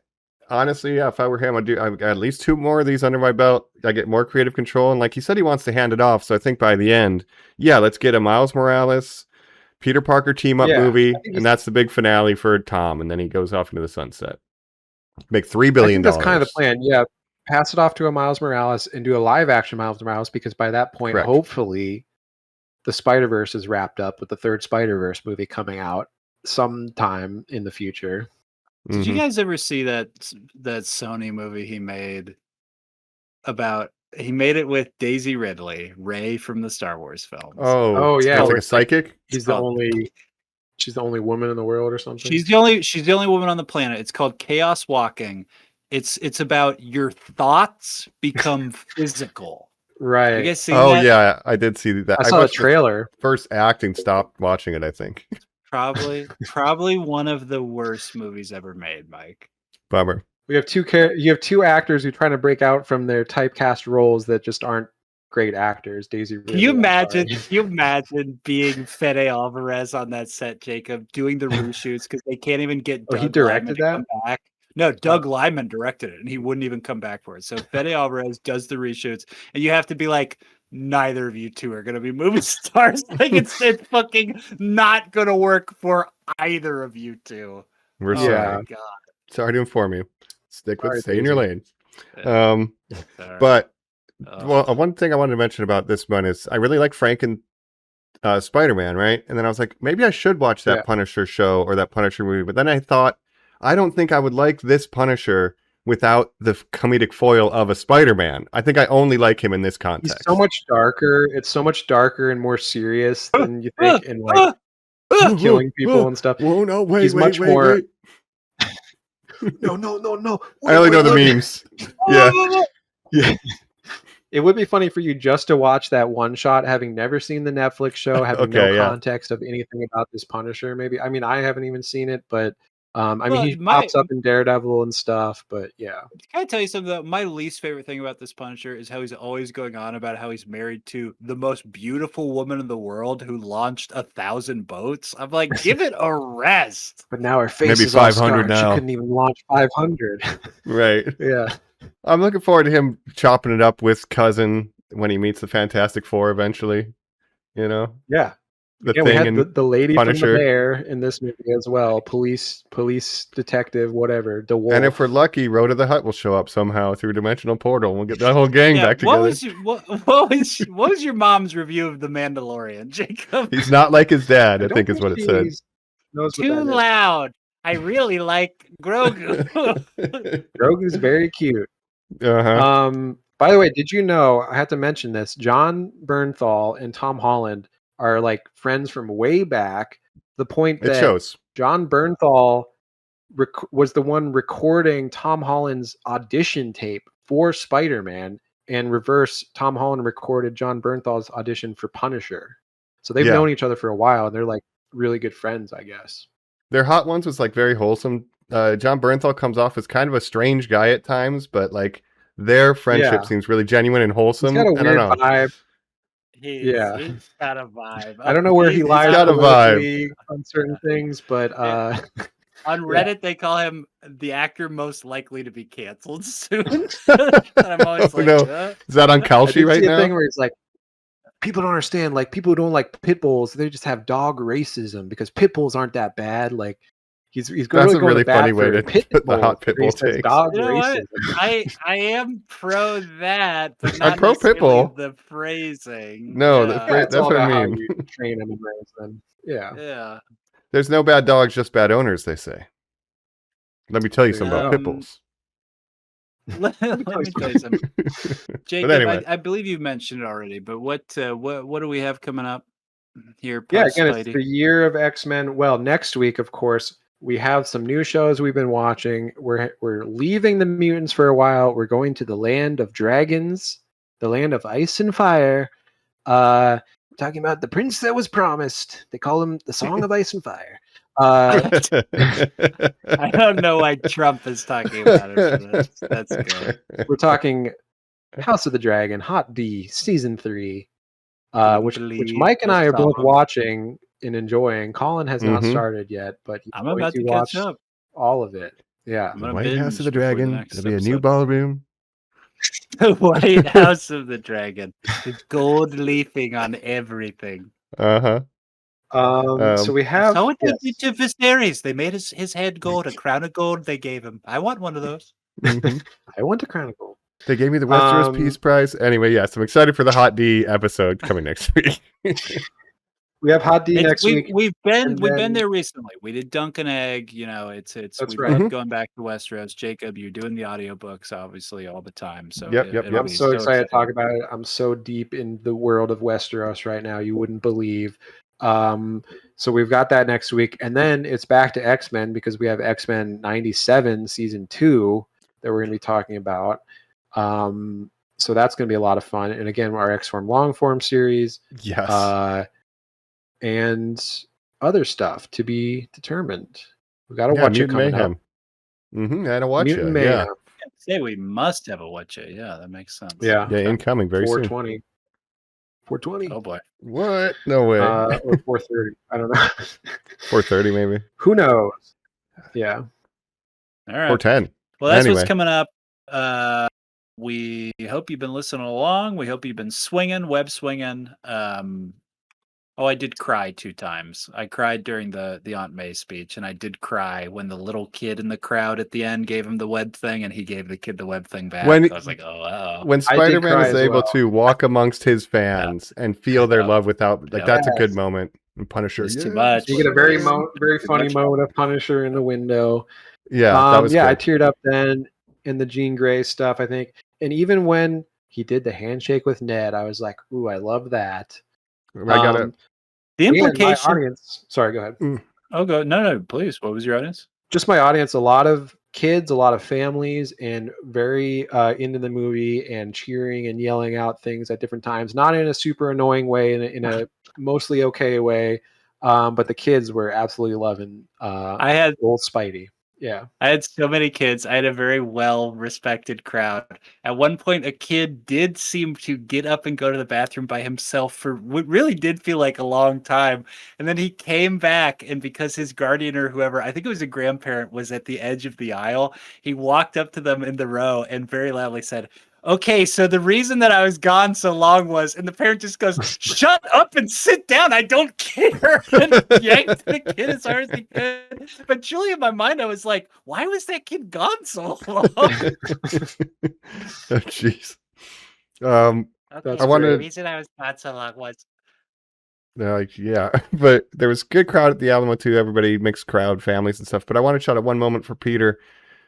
honestly, yeah, if I were him, I've got at least 2 more of these under my belt. I get more creative control. And like he said, he wants to hand it off. So I think by the end, yeah, let's get a Miles Morales, Peter Parker team up movie. And that's the big finale for Tom. And then he goes off into the sunset. Make $3 billion. I think that's kind of the plan. Yeah. Pass it off to a Miles Morales and do a live action Miles Morales, because by that point, hopefully the Spider-Verse is wrapped up with the 3rd Spider-Verse movie coming out sometime in the future. Did you guys ever see that Sony movie he made about? He made it with Daisy Ridley, Rey from the Star Wars films. Oh yeah, it's like a psychic. He's the only. She's the only woman in the world or something. She's the only woman on the planet. It's called Chaos Walking. It's about your thoughts become physical. Right. You guys seen Oh that? yeah, I did see that. I saw the watched trailer. first act and stopped watching it, I think. Probably one of the worst movies ever made, Mike. Bummer. You have two actors who trying to break out from their typecast roles that just aren't great actors. Daisy Ridley. Can you imagine being Fede Alvarez on that set, Jacob, doing the reshoots because they can't even get Doug he directed Liman to that? come back? No, Doug Liman directed it, and he wouldn't even come back for it. So Fede Alvarez does the reshoots, and you have to be like, neither of you two are going to be movie stars. Like it's fucking not going to work for either of you two. We're Oh sorry. my God. Sorry to inform you. Stick with Sorry, stay in your lane. Sorry. But well, one thing I wanted to mention about this one is I really like Frank and Spider-Man, right? And then I was like, maybe I should watch that Punisher show or that Punisher movie. But then I thought, I don't think I would like this Punisher without the comedic foil of a Spider-Man. I think I only like him in this context. He's so much darker. It's so much darker and more serious than you think, and like killing people and stuff. Whoa, no, wait, He's wait, much wait, more. wait. No. I only know the memes. Yeah. Yeah. It would be funny for you just to watch that one shot, having never seen the Netflix show, having no context of anything about this Punisher. Maybe, I mean, I haven't even seen it, but I mean, he pops up in Daredevil and stuff. But yeah, can I tell you something? Though? My least favorite thing about this Punisher is how he's always going on about how he's married to the most beautiful woman in the world who launched 1,000 boats. I'm like, give it a rest. But now her face maybe is all 500 scarred. now. She couldn't even launch 500. Right. Yeah. I'm looking forward to him chopping it up with Cousin when he meets the Fantastic Four eventually. You know? Yeah. The we Thing had and the lady Punisher. from the Bear in this movie as well. Police detective, whatever. DeWolf. And if we're lucky, Road to the Hut will show up somehow through a dimensional portal. We'll get that whole gang back together. What was your mom's review of The Mandalorian, Jacob? He's not like his dad, I think is what it said. Too loud. I really like Grogu. Grogu's very cute. By the way, did you know, I had to mention this, John Bernthal and Tom Holland are like friends from way back. The point that shows. John Bernthal was the one recording Tom Holland's audition tape for Spider-Man, and reverse, Tom Holland recorded John Bernthal's audition for Punisher. So they've known each other for a while, and they're like really good friends, I guess. Their Hot Ones was like very wholesome. John Bernthal comes off as kind of a strange guy at times, but like their friendship seems really genuine and wholesome. He's got a weird vibe. He's got a vibe. I don't know where he lies got a vibe on certain things, but on Reddit they call him the actor most likely to be canceled soon. I'm always like, is that on Kalshi right now? Thing where it's like, people don't understand. Like, people who don't like pit bulls, they just have dog racism because pit bulls aren't that bad. Like, he's that's a really funny way to put the hot pit bull take. Dog racism. I am pro that, but not I'm pro pit bull. The phrasing. No, that's what I mean. You train them and raise them. Yeah. There's no bad dogs, just bad owners, they say. Let me tell you something about pit bulls. Let me tell you something. Jacob, anyway. I believe you mentioned it already, but what do we have coming up here? Yeah, again, it's the year of X-Men. Well, next week, of course, we have some new shows we've been watching. We're leaving the mutants for a while. We're going to the land of dragons, the land of ice and fire. We're talking about the prince that was promised. They call him the Song of Ice and Fire. I don't know why Trump is talking about it. That's good. We're talking House of the Dragon, Hot D, Season 3, which Mike and I are both watching and enjoying. Colin has not started yet, but I'm about to catch up. All of it. Yeah. The White House of the Dragon. There'll be a new ballroom. The White House of the Dragon. It's gold leafing on everything. So we have. So it did to Viserys. They made his head gold, a crown of gold. They gave him. I want one of those. I want a crown of gold. They gave me the Westeros Peace Prize. Anyway, yes, I'm excited for the Hot D episode coming next week. We have Hot D next week. We've been there recently. We did Dunk and Egg. You know, we love going back to Westeros. Jacob, you're doing the audiobooks obviously all the time. So I'm so excited to talk about it. I'm so deep in the world of Westeros right now. You wouldn't believe. So we've got that next week, and then it's back to X-Men because we have X-Men 97 season 2 that we're going to be talking about. So that's going to be a lot of fun. And again, our X-Form long form series. Yes. And other stuff to be determined. We got to Yeah, watch it Mutant coming Mayhem. up. And a watch Mutant it. Mayhem. Yeah. I'd say we must have a watch it. Yeah, that makes sense. Yeah. Yeah, incoming very soon. 420. 420. Oh boy. What? No way. Or 430. I don't know. 4:30 maybe. Who knows? Yeah. All right. 4:10. Well, that's Anyway. what's coming up. We hope you've been listening along. We hope you've been web swinging. I did cry 2 times. I cried during the Aunt May speech, and I did cry when the little kid in the crowd at the end gave him the web thing, and he gave the kid the web thing back. I was like, oh, wow. When Spider-Man is able to walk amongst his fans and feel their love without, that's a good moment. And Punisher, it's too much. You get a very funny moment of Punisher in the window. Yeah, that was good. I good. teared up then in the Jean Grey stuff, I think. And even when he did the handshake with Ned, I was like, ooh, I love that. I got it. The implication. My audience. Sorry, go ahead. Oh, go. No, please. What was your audience? Just my audience. A lot of kids, a lot of families, and very into the movie and cheering and yelling out things at different times. Not in a super annoying way, in a mostly okay way. But the kids were absolutely loving. I had old Spidey. Yeah. I had so many kids. I had a very well-respected crowd. At one point, a kid did seem to get up and go to the bathroom by himself for what really did feel like a long time. And then he came back, and because his guardian or whoever, I think it was a grandparent, was at the edge of the aisle, he walked up to them in the row and very loudly said, okay, so the reason that I was gone so long was, and the parent just goes, shut up and sit down. I don't care. And yanked the kid as hard as he could. But truly in my mind, I was like, why was that kid gone so long? Jeez. I wanted- the reason I was gone so long was. Yeah, but there was a good crowd at the Alamo too. Everybody, mixed crowd, families and stuff. But I want to shout out one moment for Peter.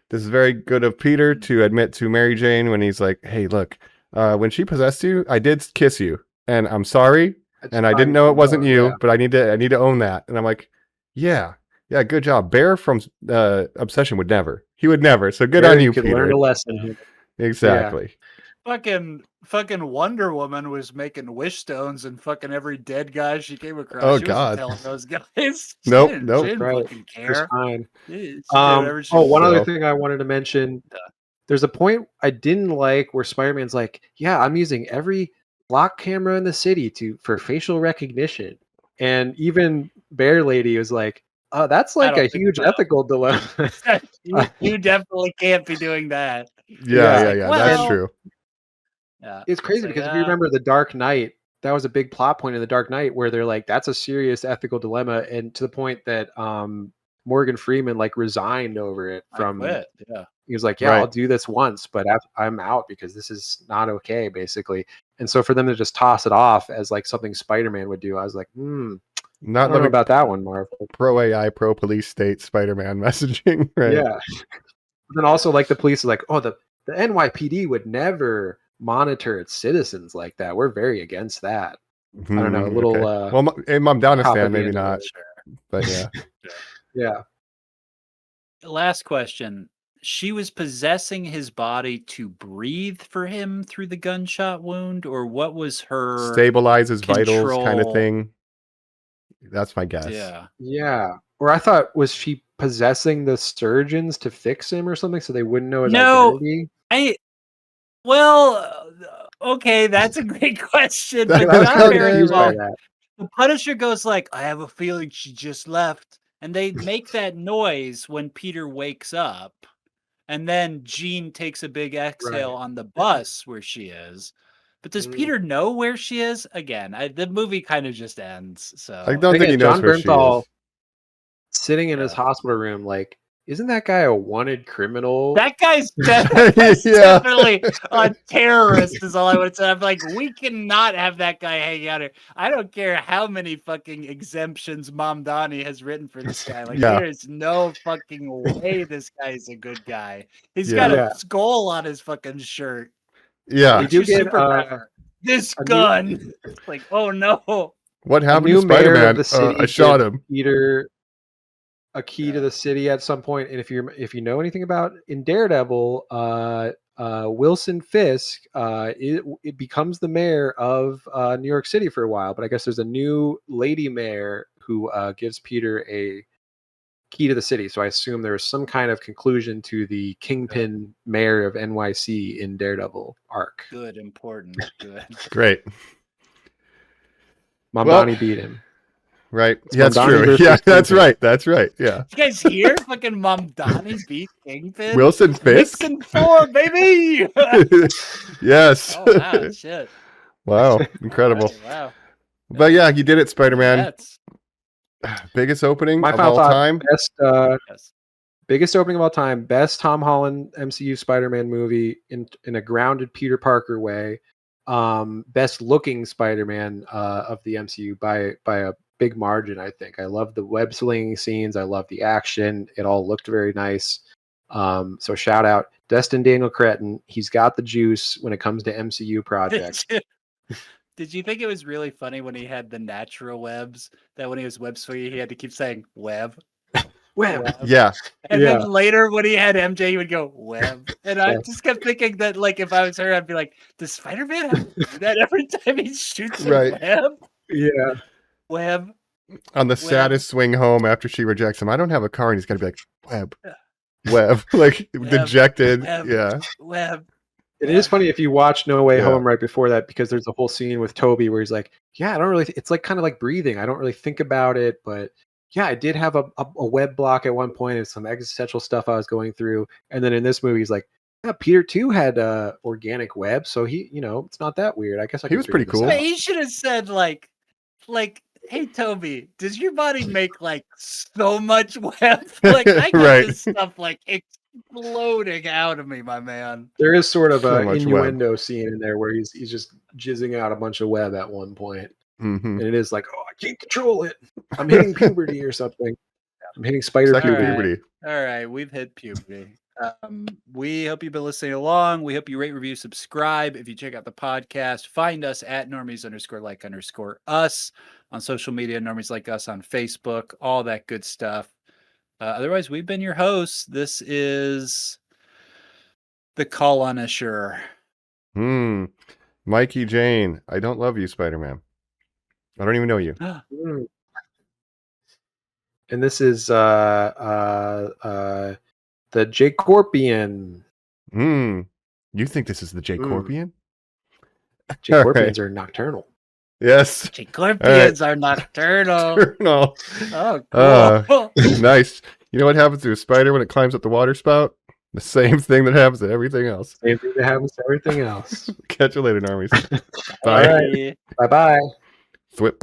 This is very good of Peter to admit to Mary Jane when he's like, hey, look, when she possessed you, I did kiss you, and I'm sorry, and I didn't know it wasn't you, but I need to own that. And I'm like, yeah, good job. Bear from Obsession would never. He would never. So good on you, could Peter. learn a lesson. Exactly. Fucking Wonder Woman was making wish stones and fucking every dead guy she came across. Oh, she God. wasn't telling those guys. Nope. She didn't Right. fucking care. Fine. One Other thing I wanted to mention. There's a point I didn't like where Spider-Man's like, yeah, I'm using every lock camera in the city for facial recognition. And even Bear Lady was like, oh, that's like a huge ethical dilemma. You definitely can't be doing that. Yeah, that's true. Yeah, it's crazy because if you remember The Dark Knight, that was a big plot point in The Dark Knight where they're like, that's a serious ethical dilemma, and to the point that Morgan Freeman like resigned over it from. He was like, yeah, I'll do this once, but I'm out because this is not okay, basically. And so for them to just toss it off as like something Spider-Man would do, I was like, I don't know about that one, Marvel. Pro AI, pro police state Spider-Man messaging, right? Yeah. But then also like the police are like, oh, the NYPD would never monitor its citizens like that. We're very against that. I don't know, a little well, I'm down a fan, maybe not. But yeah. Yeah. Last question. She was possessing his body to breathe for him through the gunshot wound, or what was her stabilize his vitals kind of thing? That's my guess. Yeah. Or I thought, was she possessing the surgeons to fix him or something so they wouldn't know his identity? Okay, that's a great question. But not very well. The Punisher goes like, I have a feeling she just left. And they make that noise when Peter wakes up. And then Jean takes a big exhale on the bus where she is. But does Peter know where she is? Again, the movie kind of just ends. So I don't think he knows where she is. Sitting in his hospital room, like, isn't that guy a wanted criminal? That guy's definitely a terrorist is all I would say. I'm like, we cannot have that guy hanging out here. I don't care how many fucking exemptions Mom Donnie has written for this guy. Like, there is no fucking way this guy is a good guy. He's got a skull on his fucking shirt. Yeah. Did you get this gun? Like, oh no. What A happened new to mayor of Spider-Man? the city I shot gives him. Peter a key to the city at some point, and if you know anything about in Daredevil, Wilson Fisk, it becomes the mayor of New York City for a while. But I guess there's a new lady mayor who gives Peter a key to the city. So I assume there was some kind of conclusion to the Kingpin mayor of NYC in Daredevil arc. Good, important, good. Great. Mamdani beat him. Right. It's Yeah, that's Mamdani true. versus Yeah, that's Kingpin. right. That's right. Yeah. You guys hear? Fucking Mamdani beat Kingpin. Wilson Fisk. Nixon 4, baby. Yes. Oh wow, shit. Wow. Incredible. Right, wow. But yeah, you did it, Spider-Man. That's Biggest opening My of final all thought: time. yes. biggest opening of all time, best Tom Holland MCU Spider-Man movie in a grounded Peter Parker way, best looking Spider-Man of the MCU by a big margin. I think I love the web slinging scenes. I love the action. It all looked very nice. So shout out Destin Daniel Cretton. He's got the juice when it comes to MCU projects. Did you think it was really funny when he had the natural webs, that when he was web swinging, he had to keep saying web? Web. Yeah. And Yeah. then later when he had MJ, he would go web. And I Yes. just kept thinking that, like, if I was her, I'd be like, does Spider-Man have to do that every time he shoots a Right. web? Yeah. Web. On the saddest swing home after she rejects him, I don't have a car, and he's got to be like, Web, like dejected. Web. Yeah. Web. It is funny if you watch No Way Yeah. Home right before that, because there's a whole scene with Toby where he's like, yeah, I don't really, it's like kind of like breathing. I don't really think about it, but yeah, I did have a web block at one point and some existential stuff I was going through. And then in this movie, he's like, yeah, Peter too had organic web. So he, it's not that weird. I guess He was pretty cool. But he should have said like, hey Toby, does your body make like so much web? Like I got Right. this stuff like exploding out of me, my man. There is sort of So a much innuendo scene in there where he's just jizzing out a bunch of web at one point. Mm-hmm. And it is like, oh, I can't control it. I'm hitting puberty or something. I'm hitting spider Second puberty. puberty. All right, we've hit puberty. We hope you've been listening along. We hope you rate, review, subscribe. If you check out the podcast, find us at Normies_like_us on social media, Normies Like Us on Facebook, all that good stuff. Otherwise, we've been your hosts. This is the Colin Assure. Mikey Jane, I don't love you, Spider-Man. I don't even know you. And this is the Jacorpian. You think this is the Jacorpian? Jacorpians are nocturnal. Yes. Jacorpians are nocturnal. Nocturnal. Oh, cool. Nice. You know what happens to a spider when it climbs up the water spout? The same thing that happens to everything else. Same thing that happens to everything else. Catch you later, Normies. Bye. All right. Bye-bye. Thwip.